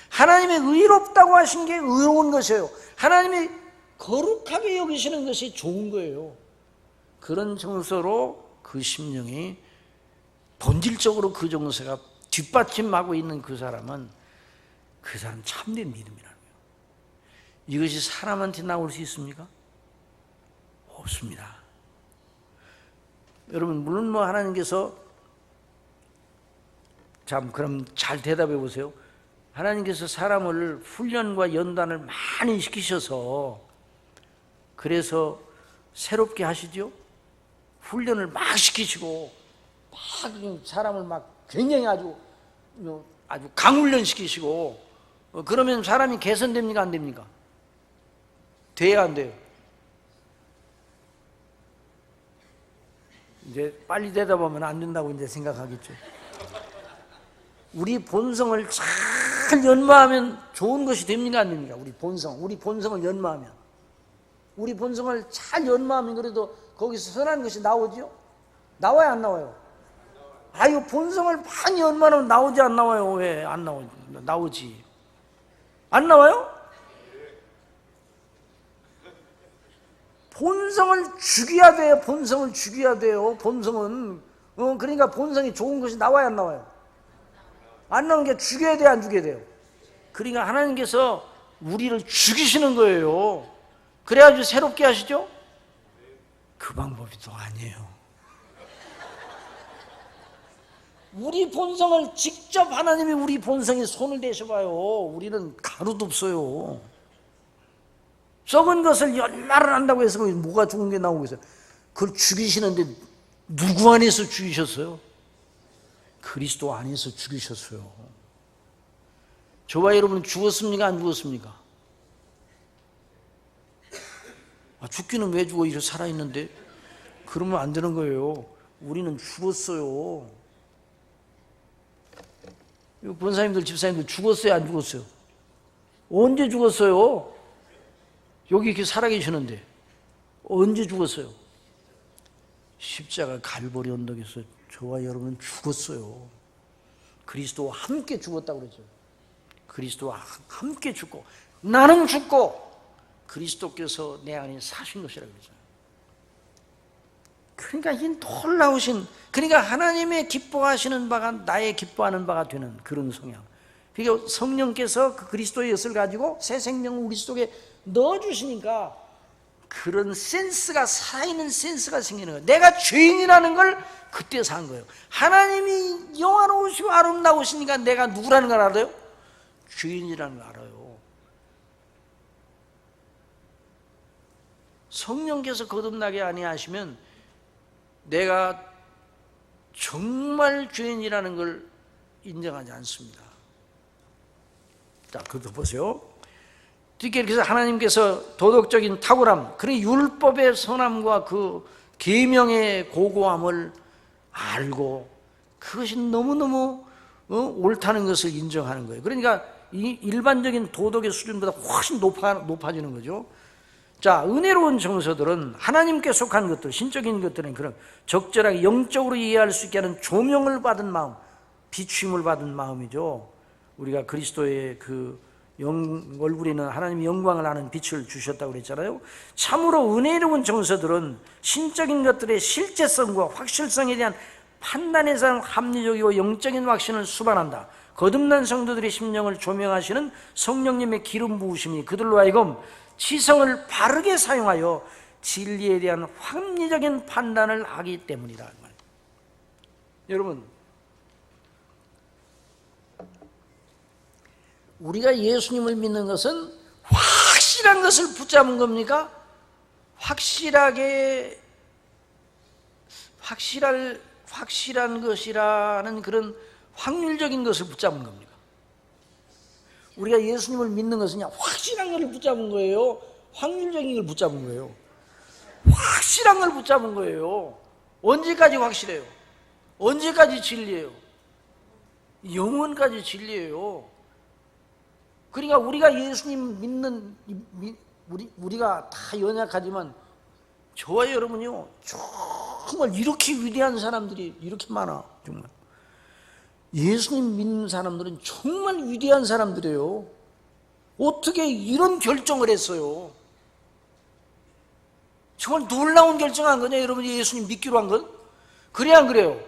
하나님의 의롭다고 하신 게 의로운 것이에요. 하나님이 거룩하게 여기시는 것이 좋은 거예요. 그런 정서로 그 심령이 본질적으로 그 정서가 뒷받침하고 있는 그 사람은 그 사람 참된 믿음이라는 거예요. 이것이 사람한테 나올 수 있습니까? 없습니다. 여러분, 물론 하나님께서 참, 그럼 잘 대답해 보세요. 하나님께서 사람을 훈련과 연단을 많이 시키셔서 그래서 새롭게 하시죠? 훈련을 막 시키시고 막 사람을 막 굉장히 아주 강훈련 시키시고 그러면 사람이 개선됩니까? 안 됩니까? 돼야 안 돼요? 이제 빨리 대답하면 안 된다고 이제 생각하겠죠. 우리 본성을 잘 연마하면 좋은 것이 됩니까? 안 됩니까? 우리 본성을 연마하면, 우리 본성을 잘 연마하면 그래도 거기서 선한 것이 나오죠? 나와요, 안 나와요? 아유, 본성을 많이 연마하면 나오지 안 나와요? 왜 안 나오지? 나오지. 안 나와요? 본성을 죽여야 돼요. 본성을 죽여야 돼요. 본성은 그러니까 본성이 좋은 것이 나와요, 안 나와요? 안 나오는 게 죽여야 돼요, 안 죽여야 돼요? 그러니까 하나님께서 우리를 죽이시는 거예요. 그래야지 새롭게 하시죠? 그 방법이 또 아니에요. 우리 본성을 직접 하나님이 우리 본성에 손을 대셔봐요. 우리는 가루도 없어요. 썩은 것을 연말을 한다고 해서 뭐가 좋은 게 나오고 있어요? 그걸 죽이시는데 누구 안에서 죽이셨어요? 그리스도 안에서 죽이셨어요. 저와 여러분은 죽었습니까? 안 죽었습니까? 죽기는 왜 죽어? 이렇게 살아있는데? 그러면 안 되는 거예요. 우리는 죽었어요. 권사님들, 집사님들 죽었어요? 안 죽었어요? 언제 죽었어요? 여기 이렇게 살아계시는데 언제 죽었어요? 십자가 갈보리 언덕에서 저와 여러분은 죽었어요. 그리스도와 함께 죽었다고 그러죠. 그리스도와 함께 죽고 나는 죽고 그리스도께서 내 안에 사신 것이라고 그러죠. 그러니까 이 놀라우신, 그러니까 하나님의 기뻐하시는 바가 나의 기뻐하는 바가 되는 그런 성향. 그러니까 성령께서 그 그리스도의 엿을 가지고 새 생명을 우리 속에 넣어주시니까 그런 센스가, 살아있는 센스가 생기는 거예요. 내가 죄인이라는 걸 그때 산 거예요. 하나님이 영화로우시고 아름다우시니까 내가 누구라는 걸 알아요? 죄인이라는 걸 알아요. 성령께서 거듭나게 아니하시면 내가 정말 죄인이라는 걸 인정하지 않습니다. 자, 그것도 보세요. 특히 그래서 하나님께서 도덕적인 탁월함, 그런 율법의 선함과 그 계명의 고고함을 알고 그것이 너무너무 옳다는 것을 인정하는 거예요. 그러니까 이 일반적인 도덕의 수준보다 훨씬 높아지는 거죠. 자, 은혜로운 정서들은 하나님께 속한 것들, 신적인 것들은 그런 적절하게 영적으로 이해할 수 있게 하는 조명을 받은 마음, 비추임을 받은 마음이죠. 우리가 그리스도의 그 얼굴에 있는 하나님의 영광을 아는 빛을 주셨다고 그랬잖아요. 참으로 은혜로운 정서들은 신적인 것들의 실제성과 확실성에 대한 판단에서 합리적이고 영적인 확신을 수반한다. 거듭난 성도들의 심령을 조명하시는 성령님의 기름 부으심이 그들로 하여금 지성을 바르게 사용하여 진리에 대한 합리적인 판단을 하기 때문이다. 여러분, 우리가 예수님을 믿는 것은 확실한 것을 붙잡은 겁니까? 확실한 것이라는 그런 확률적인 것을 붙잡은 겁니까? 우리가 예수님을 믿는 것은 그냥 확실한 것을 붙잡은 거예요? 확률적인 걸 붙잡은 거예요? 확실한 걸 붙잡은 거예요. 언제까지 확실해요? 언제까지 진리예요? 영원까지 진리예요. 그러니까 우리가 예수님 믿는 우리가 다 연약하지만 저와 여러분이요 정말 이렇게 위대한 사람들이 이렇게 많아. 정말 예수님 믿는 사람들은 정말 위대한 사람들이에요. 어떻게 이런 결정을 했어요? 정말 놀라운 결정한 거냐 여러분이 예수님 믿기로 한 건? 그래 안 그래요?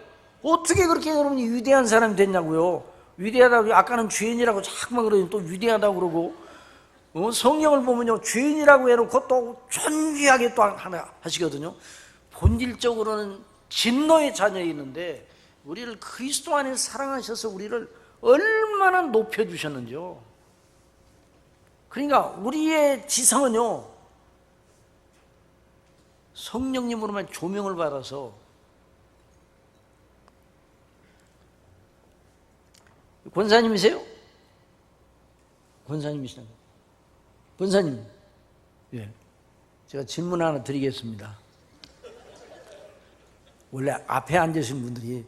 어떻게 그렇게 여러분이 위대한 사람이 됐냐고요? 위대하다고, 아까는 죄인이라고 자꾸만 그러니 또 위대하다고 그러고, 성경을 보면요, 죄인이라고 해놓고 또 존귀하게 또 하나 하시거든요. 본질적으로는 진노의 자녀에 있는데, 우리를 그리스도 안에 사랑하셔서 우리를 얼마나 높여주셨는지요. 그러니까 우리의 지성은요, 성령님으로만 조명을 받아서, 권사님이세요? 권사님이시나요? 권사님, 예. 제가 질문 하나 드리겠습니다. 원래 앞에 앉으신 분들이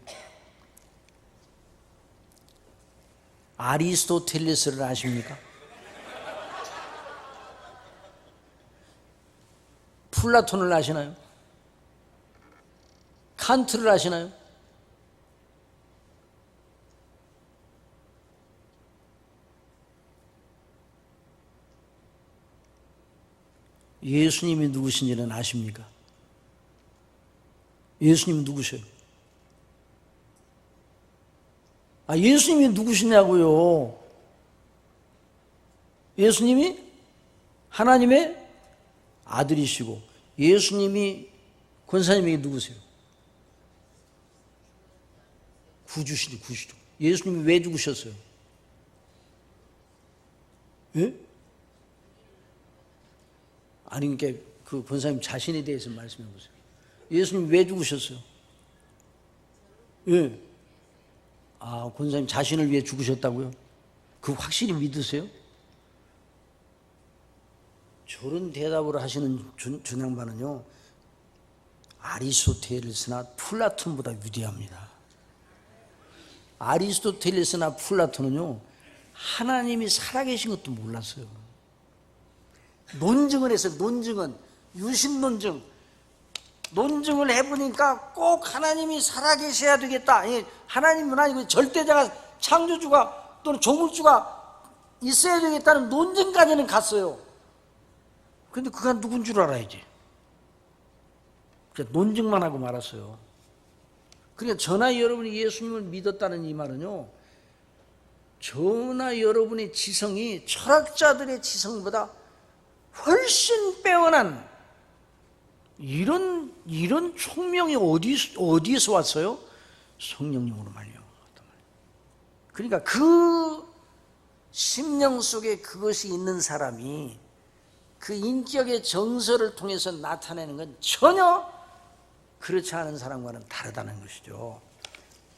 아리스토텔레스를 아십니까? 플라톤을 아시나요? 칸트를 아시나요? 예수님이 누구신지는 아십니까? 예수님은 누구세요? 예수님이 누구시냐고요? 예수님이 하나님의 아들이시고, 예수님이, 권사님이 누구세요? 구주시죠, 구주죠. 예수님이 왜 죽으셨어요? 예? 아니, 그러니까 그 권사님 자신에 대해서 말씀해 보세요. 예수님 왜 죽으셨어요? 예. 권사님 자신을 위해 죽으셨다고요? 그 확실히 믿으세요? 저런 대답을 하시는 준양반은요, 아리스토텔레스나 플라톤보다 위대합니다. 아리스토텔레스나 플라톤은요, 하나님이 살아계신 것도 몰랐어요. 논증을 해서, 유심논증, 논증을 해보니까 꼭 하나님이 살아계셔야 되겠다. 하나님은 아니고 절대자가, 창조주가 또는 조물주가 있어야 되겠다는 논증까지는 갔어요. 근데 그가 누군 줄 알아야지. 그냥 논증만 하고 말았어요. 그러니까 저나 여러분이 예수님을 믿었다는 이 말은요, 저나 여러분의 지성이 철학자들의 지성보다 훨씬 빼어난 이런 총명이 어디에서 왔어요? 성령님으로 말이에요. 그러니까 그 심령 속에 그것이 있는 사람이 그 인격의 정서를 통해서 나타내는 건 전혀 그렇지 않은 사람과는 다르다는 것이죠.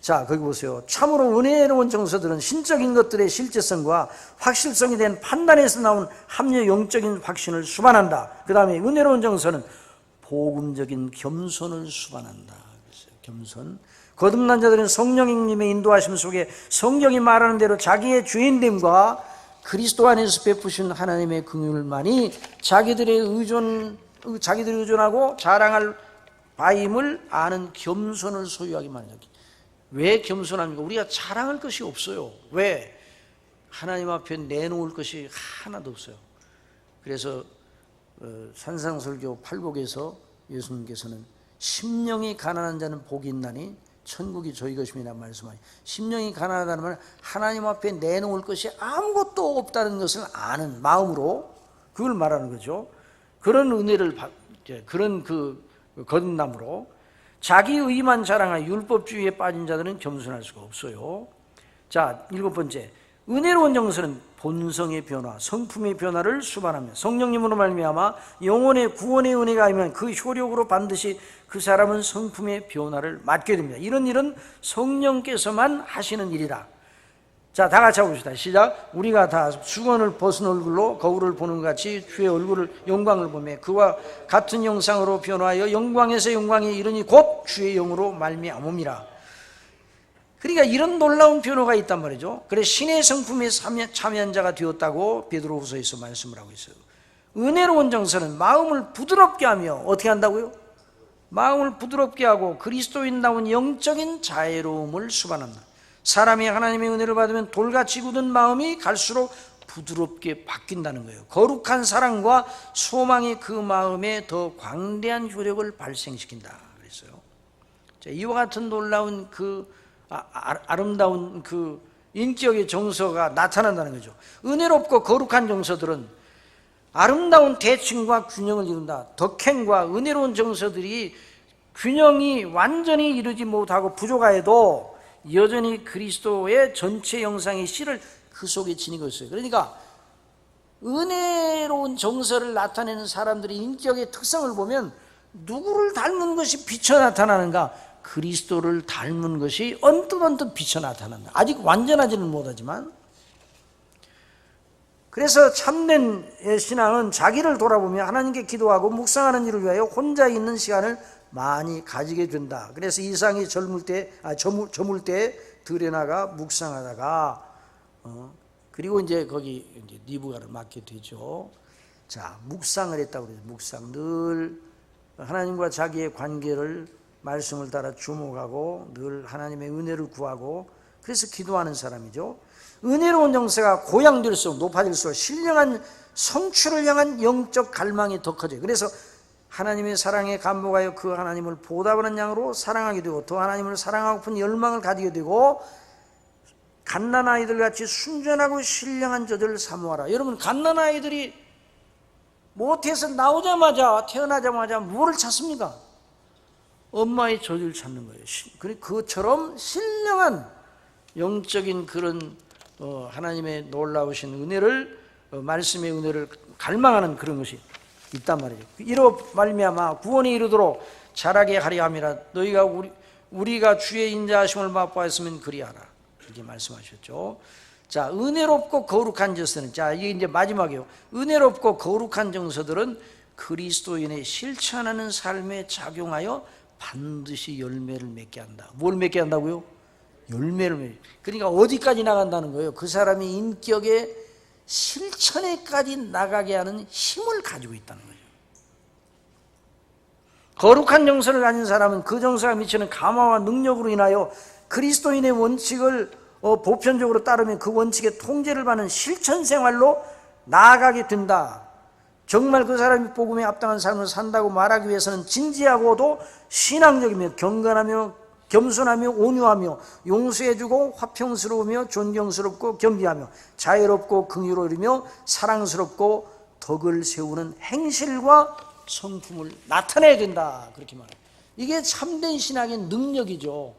자, 거기 보세요. 참으로 은혜로운 정서들은 신적인 것들의 실제성과 확실성이 된 판단에서 나온 합리적 영적인 확신을 수반한다. 그 다음에 은혜로운 정서는 복음적인 겸손을 수반한다. 겸손. 거듭난 자들은 성령님의 인도하심 속에 성경이 말하는 대로 자기의 주인됨과 그리스도 안에서 베푸신 하나님의 긍휼만이 자기들이 의존하고 자랑할 바임을 아는 겸손을 소유하게 만든다. 왜 겸손합니까? 우리가 자랑할 것이 없어요. 왜? 하나님 앞에 내놓을 것이 하나도 없어요. 그래서 산상설교 팔복에서 예수님께서는 심령이 가난한 자는 복이 있나니 천국이 저희 것임이라 말씀하니, 심령이 가난하다는 말은 하나님 앞에 내놓을 것이 아무것도 없다는 것을 아는 마음으로 그걸 말하는 거죠. 그런 은혜를 그런 그 거듭남으로 자기 의만 자랑하여 율법주의에 빠진 자들은 겸손할 수가 없어요. 자, 7번째, 은혜로운 정서는 본성의 변화, 성품의 변화를 수반하며 성령님으로 말미암아 영혼의 구원의 은혜가 아니면 그 효력으로 반드시 그 사람은 성품의 변화를 맞게 됩니다. 이런 일은 성령께서만 하시는 일이다. 자, 다 같이 해봅시다. 시작. 우리가 다 수건을 벗은 얼굴로 거울을 보는 것 같이 주의 영광을 보며 그와 같은 형상으로 변화하여 영광에서 영광에 이르니 곧 주의 영으로 말미암음이라. 그러니까 이런 놀라운 변화가 있단 말이죠. 그래서 신의 성품에 참여한 자가 되었다고 베드로후서에서 말씀을 하고 있어요. 은혜로운 정서는 마음을 부드럽게 하며 어떻게 한다고요? 마음을 부드럽게 하고 그리스도인다운 영적인 자애로움을 수반한다. 사람이 하나님의 은혜를 받으면 돌같이 굳은 마음이 갈수록 부드럽게 바뀐다는 거예요. 거룩한 사랑과 소망이 그 마음에 더 광대한 효력을 발생시킨다 그랬어요. 자, 이와 같은 놀라운 아름다운 그 인격의 정서가 나타난다는 거죠. 은혜롭고 거룩한 정서들은 아름다운 대칭과 균형을 이룬다. 덕행과 은혜로운 정서들이 균형이 완전히 이루지 못하고 부족하여도 여전히 그리스도의 전체 영상의 씨를 그 속에 지니고 있어요. 그러니까 은혜로운 정서를 나타내는 사람들의 인격의 특성을 보면 누구를 닮은 것이 비쳐 나타나는가? 그리스도를 닮은 것이 언뜻 비쳐 나타난다. 아직 완전하지는 못하지만. 그래서 참된 신앙은 자기를 돌아보며 하나님께 기도하고 묵상하는 일을 위하여 혼자 있는 시간을 많이 가지게 된다. 그래서 이상이 저물 때 들여나가 묵상하다가 그리고 이제 거기 이제 니부가를 맡게 되죠. 자, 묵상을 했다고 그래요. 묵상, 늘 하나님과 자기의 관계를 말씀을 따라 주목하고 늘 하나님의 은혜를 구하고 그래서 기도하는 사람이죠. 은혜로운 정서가 고양될수록 높아질수록 신령한 성취를 향한 영적 갈망이 더 커져요. 그래서 하나님의 사랑에 감복하여 그 하나님을 보답하는 양으로 사랑하게 되고 더 하나님을 사랑하고픈 열망을 가지게 되고 갓난아이들 같이 순전하고 신령한 저들을 사모하라. 여러분, 갓난아이들이 모태에서 태어나자마자 뭐를 찾습니까? 엄마의 젖을 찾는 거예요. 그처럼 신령한 영적인 그런 하나님의 놀라우신 은혜를 말씀의 은혜를 갈망하는 그런 것이 있단 말이죠. 이로 말미암아 구원에 이르도록 자라게 하려 함이라. 너희가 우리가 주의 인자하심을 맛보았으면 그리하라. 이렇게 말씀하셨죠. 자, 은혜롭고 거룩한 정서는, 자, 이게 이제 마지막이에요. 은혜롭고 거룩한 정서들은 그리스도인의 실천하는 삶에 작용하여 반드시 열매를 맺게 한다. 뭘 맺게 한다고요? 열매를 맺게. 그러니까 어디까지 나간다는 거예요? 그 사람이 인격의 실천에까지 나가게 하는 힘을 가지고 있다는 거죠. 거룩한 정서를 가진 사람은 그 정서가 미치는 감화와 능력으로 인하여 그리스도인의 원칙을 보편적으로 따르면 그 원칙의 통제를 받는 실천 생활로 나아가게 된다. 정말 그 사람이 복음에 합당한 삶을 산다고 말하기 위해서는 진지하고도 신앙적이며 경건하며 겸손하며 온유하며 용서해주고 화평스러우며 존경스럽고 겸비하며 자애롭고 긍휼하며 사랑스럽고 덕을 세우는 행실과 성품을 나타내야 된다. 그렇게 말해요. 이게 참된 신앙의 능력이죠.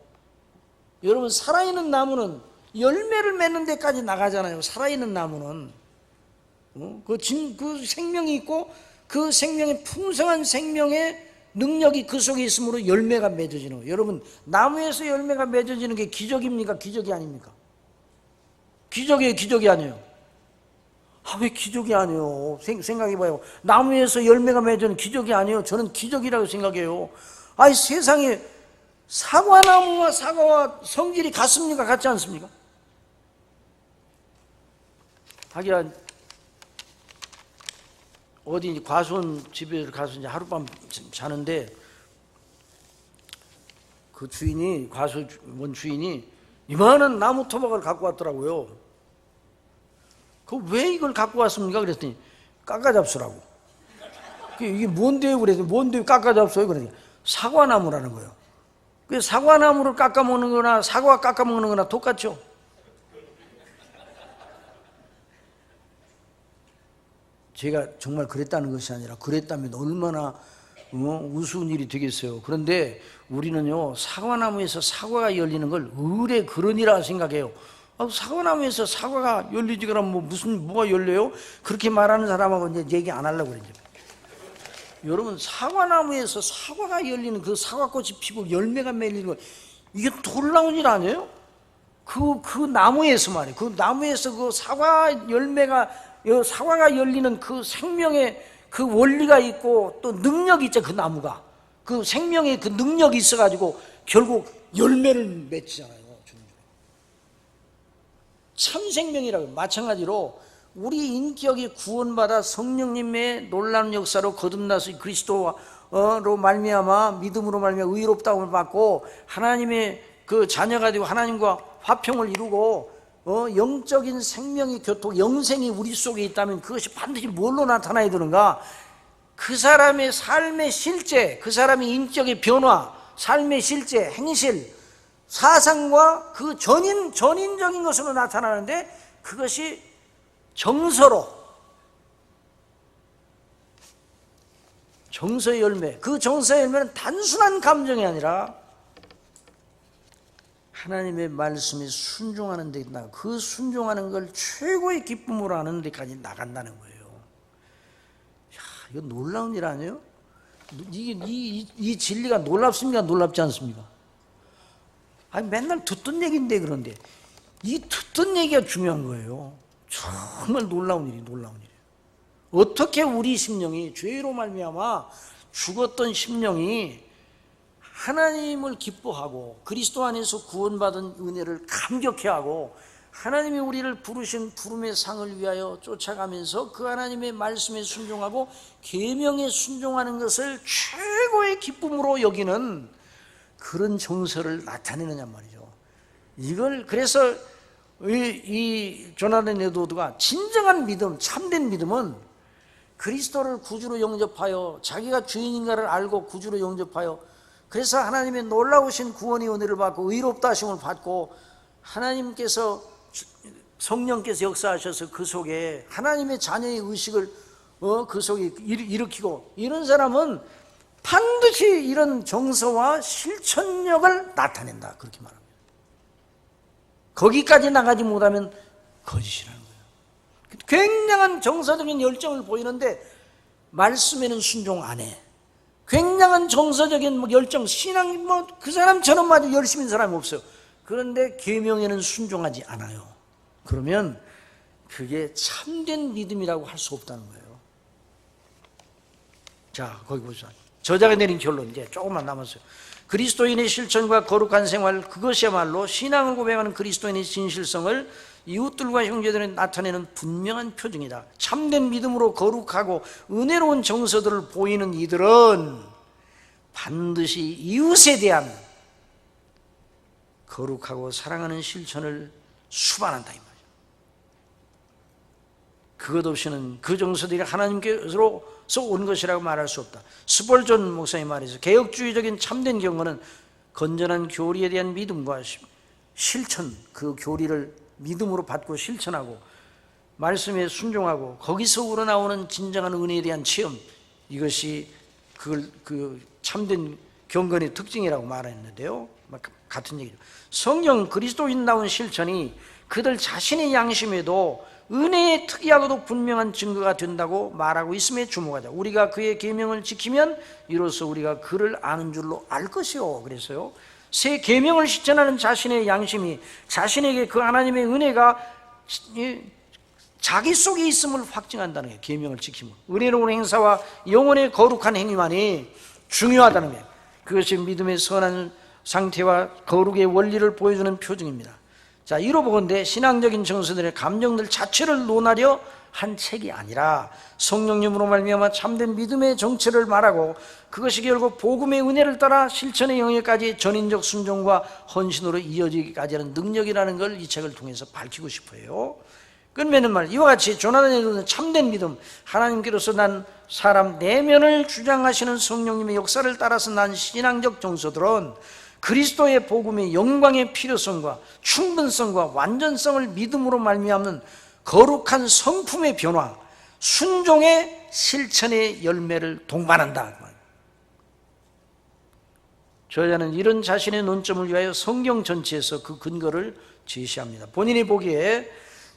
여러분, 살아있는 나무는 열매를 맺는 데까지 나가잖아요. 살아있는 나무는 그 생명이 있고 그 생명의 풍성한 생명의 능력이 그 속에 있으므로 열매가 맺어지는 거예요. 여러분, 나무에서 열매가 맺어지는 게 기적입니까? 기적이 아닙니까? 기적이에요? 기적이 아니에요? 왜 기적이 아니에요? 생각해봐요. 나무에서 열매가 맺어지는 기적이 아니에요? 저는 기적이라고 생각해요. 세상에 사과나무와 사과와 성질이 같습니까? 같지 않습니까? 하기야 어디 과수원 집에 가서 이제 하룻밤 자는데 그 주인이, 과수원 주인이 이만한 나무 토막을 갖고 왔더라고요. 왜 이걸 갖고 왔습니까? 그랬더니 깎아잡수라고. 이게 뭔데요? 그랬더니 뭔데요? 깎아잡수요? 그러더니 사과나무라는 거예요. 그 사과나무를 깎아먹는 거나 사과 깎아먹는 거나 똑같죠? 제가 정말 그랬다는 것이 아니라 그랬다면 얼마나 우스운 일이 되겠어요. 그런데 우리는요, 사과나무에서 사과가 열리는 걸 의례 그러니라 생각해요. 사과나무에서 사과가 열리지 그러면 뭐가 열려요? 그렇게 말하는 사람하고 이제 얘기 안 하려고 그러죠. 여러분, 사과나무에서 사과가 열리는 그 사과꽃이 피고 열매가 맺리는 거, 이게 놀라운 일 아니에요? 그 나무에서 말이에요. 그 나무에서 그 사과가 열리는 그 생명의 그 원리가 있고 또 능력이 있죠. 그 나무가 그 생명의 그 능력이 있어가지고 결국 열매를 맺잖아요. 참 생명이라고. 마찬가지로 우리 인격이 구원받아 성령님의 놀라운 역사로 거듭나서 그리스도로 말미암아 믿음으로 말미암아 의롭다움을 받고 하나님의 그 자녀가 되고 하나님과 화평을 이루고 영적인 생명이 교통, 영생이 우리 속에 있다면 그것이 반드시 뭘로 나타나야 되는가? 그 사람의 삶의 실제, 그 사람의 인격의 변화, 삶의 실제, 행실, 사상과 그 전인적인 것으로 나타나는데 그것이 정서의 열매. 그 정서의 열매는 단순한 감정이 아니라 하나님의 말씀에 순종하는 데 있다. 그 순종하는 걸 최고의 기쁨으로 하는 데까지 나간다는 거예요. 야, 이거 놀라운 일 아니에요? 이 진리가 놀랍습니까? 놀랍지 않습니까? 아니, 맨날 듣던 얘기인데, 그런데 이 듣던 얘기가 중요한 거예요. 정말 놀라운 일이 놀라운 일이에요. 어떻게 우리 심령이 죄로 말미암아 죽었던 심령이 하나님을 기뻐하고 그리스도 안에서 구원받은 은혜를 감격해하고 하나님이 우리를 부르신 부름의 상을 위하여 쫓아가면서 그 하나님의 말씀에 순종하고 계명에 순종하는 것을 최고의 기쁨으로 여기는 그런 정서를 나타내느냐 말이죠. 이걸 그래서 이 조나단 에드워드가 진정한 믿음, 참된 믿음은 그리스도를 구주로 영접하여 자기가 주인인가를 알고 구주로 영접하여 그래서 하나님의 놀라우신 구원의 은혜를 받고 의롭다 하심을 받고 하나님께서 성령께서 역사하셔서 그 속에 하나님의 자녀의 의식을 그 속에 일으키고 이런 사람은 반드시 이런 정서와 실천력을 나타낸다 그렇게 말합니다. 거기까지 나가지 못하면 거짓이라는 거예요. 굉장한 정서적인 열정을 보이는데 말씀에는 순종 안 해. 굉장한 정서적인 열정, 신앙이 그 사람처럼 아주 열심인 사람이 없어요. 그런데 계명에는 순종하지 않아요. 그러면 그게 참된 믿음이라고 할 수 없다는 거예요. 자, 거기 보시죠. 저자가 내린 결론 이제 조금만 남았어요. 그리스도인의 실천과 거룩한 생활, 그것이야말로 신앙을 고백하는 그리스도인의 진실성을 이웃들과 형제들에 나타내는 분명한 표징이다. 참된 믿음으로 거룩하고 은혜로운 정서들을 보이는 이들은 반드시 이웃에 대한 거룩하고 사랑하는 실천을 수반한다 이 말이에요. 그것 없이는 그 정서들이 하나님께로서 온 것이라고 말할 수 없다. 스폴전 목사님 말에서 개혁주의적인 참된 경건은 건전한 교리에 대한 믿음과 실천, 그 교리를 믿음으로 받고 실천하고 말씀에 순종하고 거기서 우러나오는 진정한 은혜에 대한 체험, 이것이 그 참된 경건의 특징이라고 말했는데요. 같은 얘기죠. 성경 그리스도인다운 실천이 그들 자신의 양심에도 은혜의 특이하고도 분명한 증거가 된다고 말하고 있음에 주목하자. 우리가 그의 계명을 지키면 이로써 우리가 그를 아는 줄로 알 것이요. 그래서요, 새 계명을 실천하는 자신의 양심이 자신에게 그 하나님의 은혜가 자기 속에 있음을 확증한다는 거예요. 계명을 지키면 은혜로운 행사와 영혼의 거룩한 행위만이 중요하다는 거예요. 그것이 믿음의 선한 상태와 거룩의 원리를 보여주는 표징입니다. 자, 이로 보건대 신앙적인 정서들의 감정들 자체를 논하려 한 책이 아니라 성령님으로 말미암아 참된 믿음의 정체를 말하고 그것이 결국 복음의 은혜를 따라 실천의 영역까지 전인적 순종과 헌신으로 이어지기까지 하는 능력이라는 걸 이 책을 통해서 밝히고 싶어요. 끝맺는 말, 이와 같이 조나단 에드워드는 참된 믿음, 하나님께로서 난 사람 내면을 주장하시는 성령님의 역사를 따라서 난 신앙적 정서들은 그리스도의 복음의 영광의 필요성과 충분성과 완전성을 믿음으로 말미암는 거룩한 성품의 변화, 순종의 실천의 열매를 동반한다. 저자는 이런 자신의 논점을 위하여 성경 전체에서 그 근거를 제시합니다. 본인이 보기에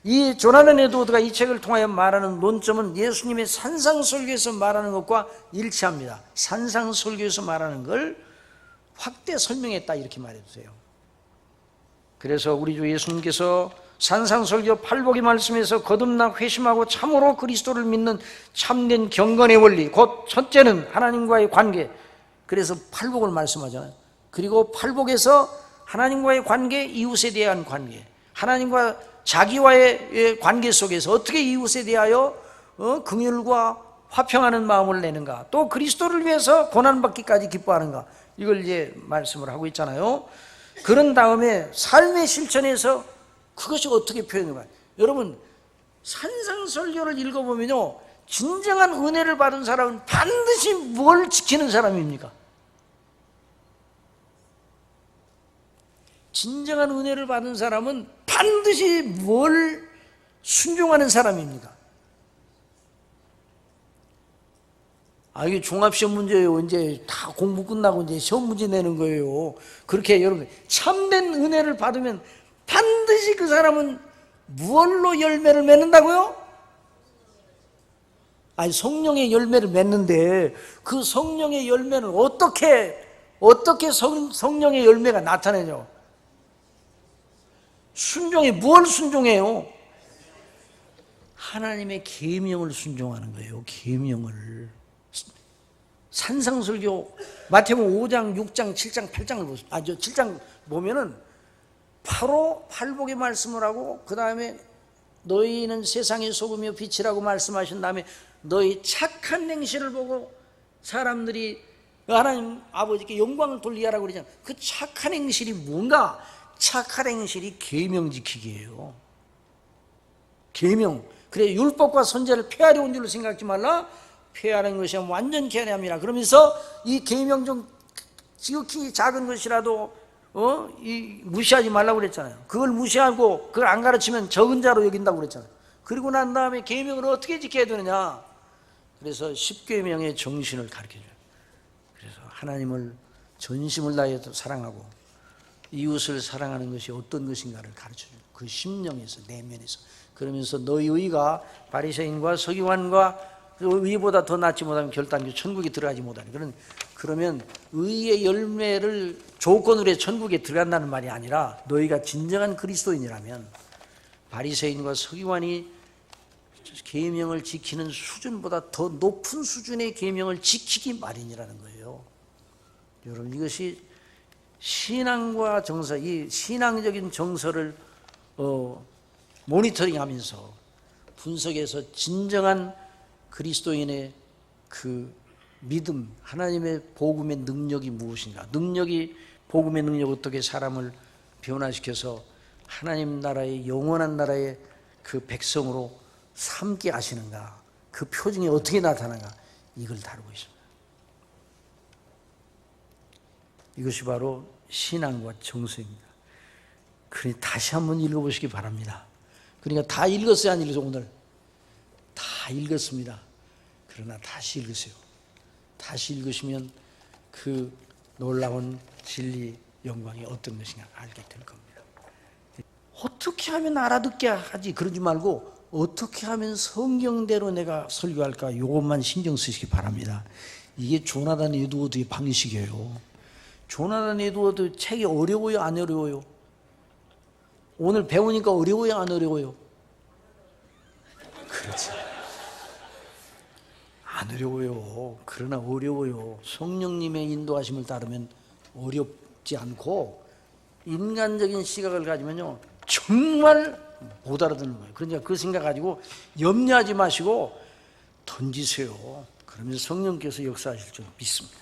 이 조나단 에드워드가 이 책을 통하여 말하는 논점은 예수님의 산상설교에서 말하는 것과 일치합니다. 산상설교에서 말하는 걸 확대 설명했다 이렇게 말해주세요. 그래서 우리 주 예수님께서 산상설교 팔복의 말씀에서 거듭나 회심하고 참으로 그리스도를 믿는 참된 경건의 원리, 곧 첫째는 하나님과의 관계, 그래서 팔복을 말씀하잖아요. 그리고 팔복에서 하나님과의 관계, 이웃에 대한 관계, 하나님과 자기와의 관계 속에서 어떻게 이웃에 대하여 긍휼과 화평하는 마음을 내는가, 또 그리스도를 위해서 고난받기까지 기뻐하는가, 이걸 이제 말씀을 하고 있잖아요. 그런 다음에 삶의 실천에서 그것이 어떻게 표현해봐요. 여러분, 산상설교를 읽어보면요, 진정한 은혜를 받은 사람은 반드시 뭘 지키는 사람입니까? 진정한 은혜를 받은 사람은 반드시 뭘 순종하는 사람입니까? 이게 종합시험 문제예요. 이제 다 공부 끝나고 이제 시험 문제 내는 거예요. 그렇게 여러분, 참된 은혜를 받으면 반드시 그 사람은 무엇로 열매를 맺는다고요? 성령의 열매를 맺는데 그 성령의 열매는 어떻게 성령의 열매가 나타내죠? 순종해. 뭘 순종해요? 하나님의 계명을 순종하는 거예요. 계명을. 산상설교 마태복음 5장, 6장, 7장, 8장을 보세요. 7장 보면은 바로 팔복의 말씀을 하고 그 다음에 너희는 세상의 소금이요 빛이라고 말씀하신 다음에 너희 착한 행실을 보고 사람들이 하나님 아버지께 영광을 돌리라고 그러잖아요. 그 착한 행실이 뭔가? 착한 행실이 계명 지키기예요. 계명. 그래, 율법과 선제를 폐하려 온 줄로 생각하지 말라. 폐하는 것이 완전 개념이라. 그러면서 이 계명 중 지극히 작은 것이라도 무시하지 말라고 그랬잖아요. 그걸 무시하고 그걸 안 가르치면 적은 자로 여긴다고 그랬잖아요. 그리고 난 다음에 계명을 어떻게 지켜야 되느냐? 그래서 십계명의 정신을 가르쳐줘요. 그래서 하나님을 전심을 다해서 사랑하고 이웃을 사랑하는 것이 어떤 것인가를 가르쳐줘요. 그 심령에서, 내면에서. 그러면서 너희 의가 바리새인과 서기관과 의보다 더 낫지 못하면 결단코 천국에 들어가지 못하니. 그러면 의의 열매를 조건으로 해 천국에 들어간다는 말이 아니라 너희가 진정한 그리스도인이라면 바리새인과 서기관이 계명을 지키는 수준보다 더 높은 수준의 계명을 지키기 마련이라는 거예요. 여러분, 이것이 신앙과 정서, 이 신앙적인 정서를 모니터링하면서 분석해서 진정한 그리스도인의 그 믿음, 하나님의 복음의 능력이 무엇인가? 복음의 능력이 어떻게 사람을 변화시켜서 하나님 나라의 영원한 나라의 그 백성으로 삼게 하시는가? 그 표징이 어떻게 나타나는가? 이걸 다루고 있습니다. 이것이 바로 신앙과 정서입니다. 그러니 다시 한번 읽어보시기 바랍니다. 그러니까 다 읽었어요, 안 읽었어요? 오늘 다 읽었습니다. 그러나 다시 읽으세요. 다시 읽으시면 그 놀라운 진리 영광이 어떤 것인가 알게 될 겁니다. 어떻게 하면 알아듣게 하지 그러지 말고 어떻게 하면 성경대로 내가 설교할까, 이것만 신경 쓰시기 바랍니다. 이게 조나단 에드워드의 방식이에요. 조나단 에드워드 책이 어려워요, 안 어려워요? 오늘 배우니까 어려워요, 안 어려워요? 그렇지. 안 어려워요. 그러나 어려워요. 성령님의 인도하심을 따르면 어렵지 않고 인간적인 시각을 가지면요 정말 못 알아듣는 거예요. 그러니까 그 생각 가지고 염려하지 마시고 던지세요. 그러면 성령께서 역사하실 줄 믿습니다.